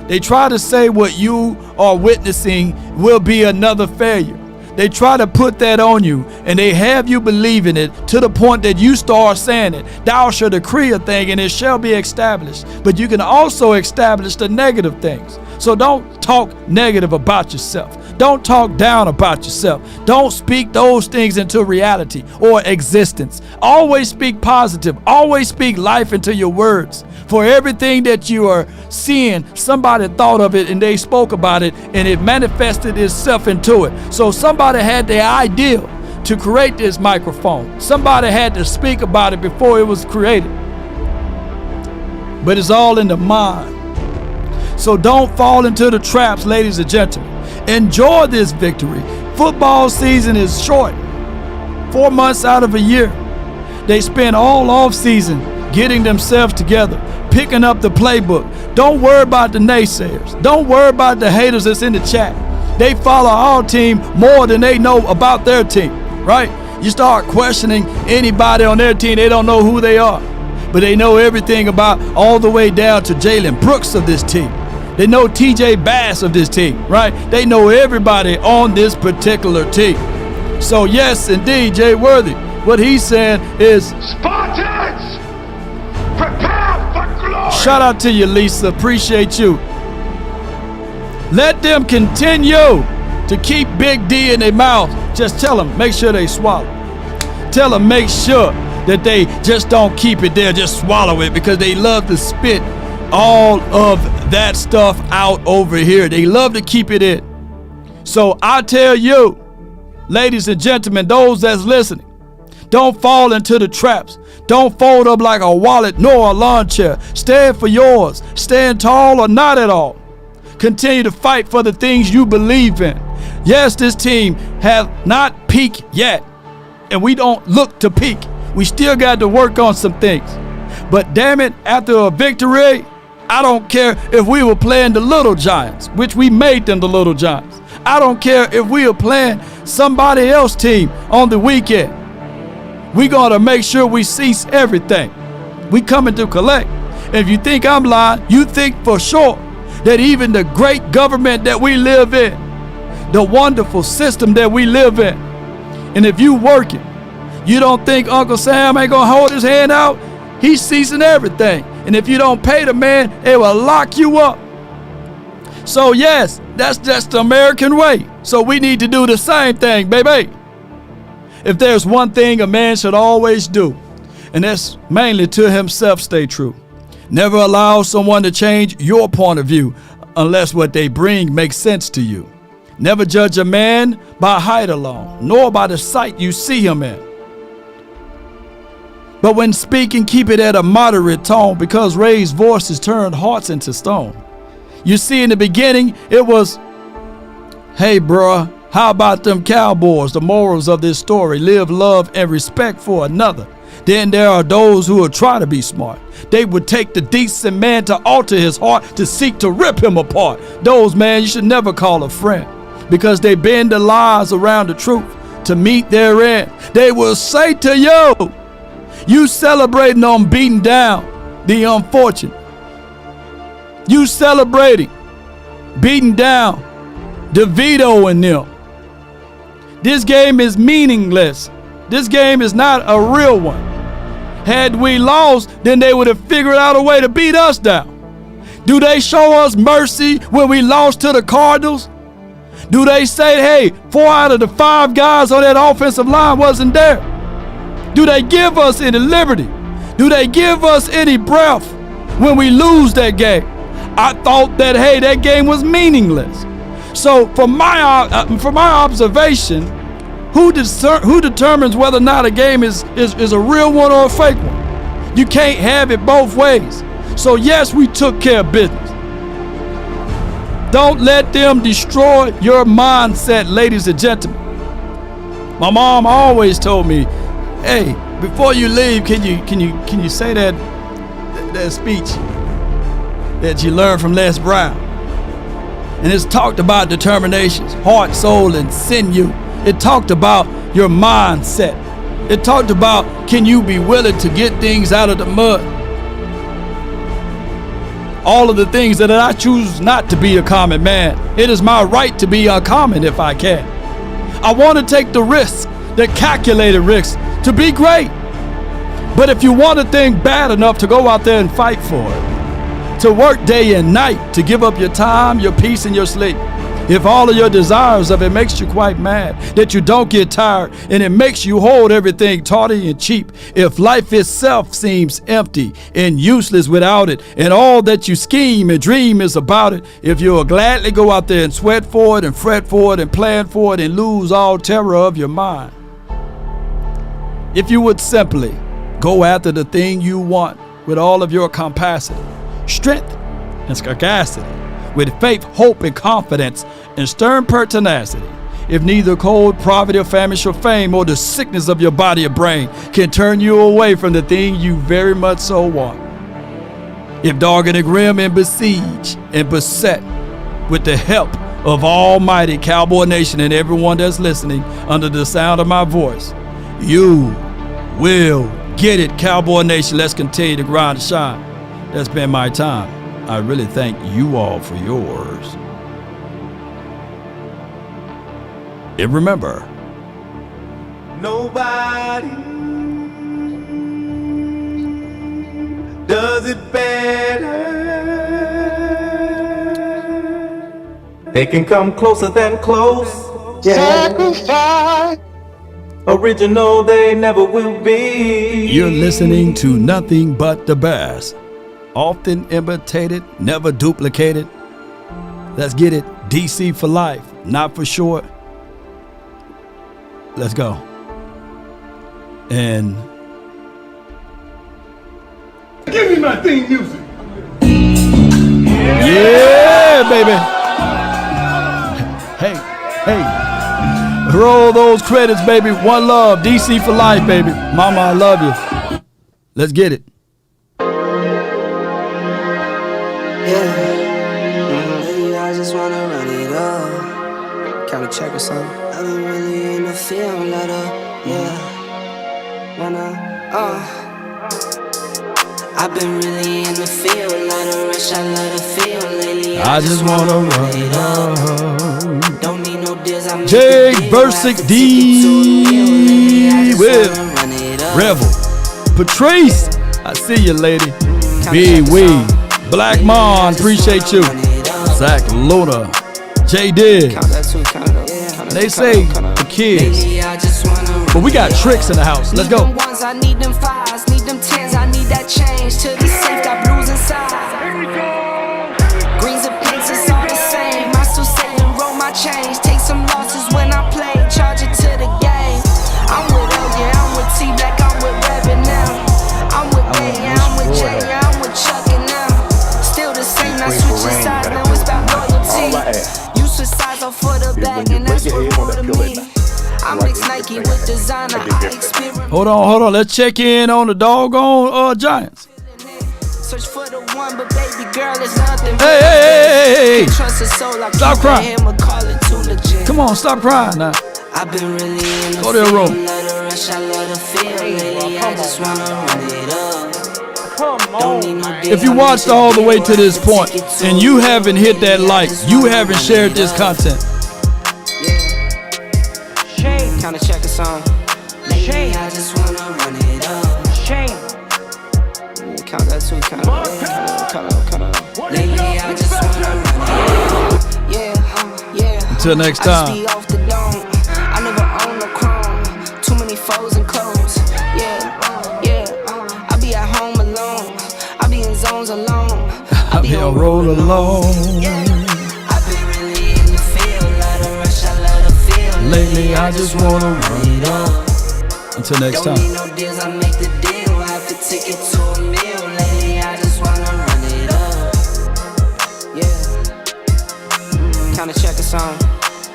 They try to say what you are witnessing will be another failure. They try to put that on you, and they have you believing it to the point that you start saying it. Thou shalt decree a thing, and it shall be established. But you can also establish the negative things. So don't talk negative about yourself. Don't talk down about yourself. Don't speak those things into reality or existence. Always speak positive. Always speak life into your words. For everything that you are seeing, somebody thought of it and they spoke about it and it manifested itself into it. So somebody had the idea to create this microphone. Somebody had to speak about it before it was created. But it's all in the mind. So don't fall into the traps, ladies and gentlemen. Enjoy this victory. Football season is short. 4 months out of a year. They spend all off season getting themselves together, picking up the playbook. Don't worry about the naysayers. Don't worry about the haters that's in the chat. They follow our team more than they know about their team, right? You start questioning anybody on their team, they don't know who they are. But they know everything about all the way down to Jaylen Brooks of this team. They know TJ Bass of this team, right? They know everybody on this particular team. So yes, indeed, Jay Worthy, what he's saying is Spartans, prepare for glory. Shout out to you, Lisa. Appreciate you. Let them continue to keep Big D in their mouth. Just tell them, make sure they swallow. Tell them, make sure that they just don't keep it there, just swallow it, because they love to spit all of that stuff out over here. They love to keep it in. So I tell you, ladies and gentlemen, those that's listening, don't fall into the traps. Don't fold up like a wallet nor a lawn chair. Stand for yours. Stand tall or not at all. Continue to fight for the things you believe in. Yes, this team have not peaked yet, and we don't look to peak. We still got to work on some things. But damn it, after a victory, I don't care if we were playing the Little Giants, which we made them the Little Giants. I don't care if we were playing somebody else's team on the weekend. We gotta make sure we cease everything. We coming to collect. And if you think I'm lying, you think for sure that even the great government that we live in, the wonderful system that we live in, and if you working, you don't think Uncle Sam ain't gonna hold his hand out? He's ceasing everything. And if you don't pay the man, they will lock you up. So yes, that's just the American way. So we need to do the same thing, baby. If there's one thing a man should always do, and that's mainly to himself stay true. Never allow someone to change your point of view unless what they bring makes sense to you. Never judge a man by height alone, nor by the sight you see him in. But when speaking, keep it at a moderate tone, because raised voices turn hearts into stone. You see, in the beginning, it was, hey, bruh, how about them Cowboys? The morals of this story: live, love, and respect for another. Then there are those who will try to be smart. They would take the decent man to alter his heart, to seek to rip him apart. Those, man, you should never call a friend, because they bend the lies around the truth to meet their end. They will say to you, you celebrating on beating down the unfortunate. You celebrating beating down DeVito and them. This game is meaningless. This game is not a real one. Had we lost, then they would have figured out a way to beat us down. Do they show us mercy when we lost to the Cardinals? Do they say, hey, 4 out of the 5 guys on that offensive line wasn't there? Do they give us any liberty? Do they give us any breath when we lose that game? I thought that, hey, that game was meaningless. So from my observation, who determines whether or not a game is a real one or a fake one? You can't have it both ways. So yes, we took care of business. Don't let them destroy your mindset, ladies and gentlemen. My mom always told me, hey, before you leave, can you say that speech that you learned from Les Brown? And it's talked about determinations, heart, soul, and sinew. It talked about your mindset. It talked about, can you be willing to get things out of the mud? All of the things that I choose not to be a common man. It is my right to be uncommon if I can. I want to take the risk, the calculated risk, to be great. But if you want a thing bad enough to go out there and fight for it, to work day and night, to give up your time, your peace, and your sleep, if all of your desires of it makes you quite mad, that you don't get tired, and it makes you hold everything tawdry and cheap, if life itself seems empty and useless without it, and all that you scheme and dream is about it, if you'll gladly go out there and sweat for it and fret for it and plan for it and lose all terror of your mind, if you would simply go after the thing you want with all of your capacity, strength, and sagacity, with faith, hope, and confidence, and stern pertinacity, if neither cold, poverty, or famish, or fame, or the sickness of your body or brain can turn you away from the thing you very much so want, if dogged and grim and besieged and beset, with the help of Almighty Cowboy Nation and everyone that's listening under the sound of my voice, you will get it, Cowboy Nation. Let's continue to grind and shine. That's been my time. I really thank you all for yours. And remember, nobody does it better. They can come closer than close. Sacrifice. Original they never will be. You're listening to nothing but the best. Often imitated, never duplicated. Let's get it. DC for life, not for short. Let's go. And give me my theme music. Yeah, baby. Hey. Roll those credits, baby. One love. DC for life, baby. Mama, I love you. Let's get it. Yeah, I just wanna run it up. Kinda check or something. I've been really in the field, let up. Yeah, I've been really in the field, let her rush, I let her feel lately. I just wanna run it up. Don't need no deals, I'm Jake Versick D. Will Rebel Patrice, I see you, lady. B. Wee. Black Mon, appreciate you. Zach Luna, J. Dig. They say the kids, but we got tricks in the house. Let's go. I need them fives, need them tens, I need that change. To the safe, got blues inside. Greens and pinks, it's all the same. I still say and roll my change. Take some losses when I play, charge it to the game. I'm with L, yeah, I'm with T Black, I'm with Reverend now. I'm with A, yeah, I'm with J, yeah, I'm with Chuck and now. Still the same, I switch your sides, now it's about loyalty. You switch sides off for the bag, and that's what more to me. I mix Nike with designer, I experiment. Hold on. Let's check in on the doggone Giants. Search for the one, but baby girl is nothing. Hey. Trust his soul, I Stop keep crying. him, I call it too legit. Come on, stop crying now. I've been really in the Go to your room. let her rush, I let her feel. Lately, I just wanna run it up. Don't need no If you watched all the way to this point and you haven't hit that like, you haven't shared this content. Kinda check a song. Lately, I just wanna run it up. Shame. Count that too, count it. Lately, I just wanna run it up. Yeah. Until next I just time. be off the dome. I never own no chrome. Too many foes and clones. Yeah. I be at home alone. I be in zones alone. I be on roll alone. Lately, I just wanna run it up. Until next time. Don't need no deals, I make the deal. Have to take it to a meal. Lately, I just wanna run it up. Yeah. Kinda check a song.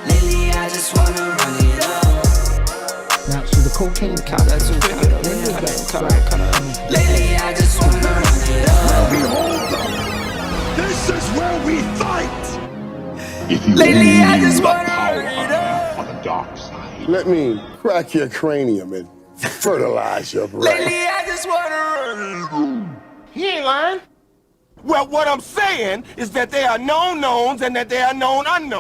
Lately, I just wanna run it up. Now, so the cocaine. Count that too. Count it. Lately, I just wanna run it up. This is where we fight. If you Lately, only I knew just the wanna power of the dark side. Let me crack your cranium and fertilize your brain. Lately, I just wanna. He ain't lying. Well, what I'm saying is that there are known knowns and that there are known unknowns.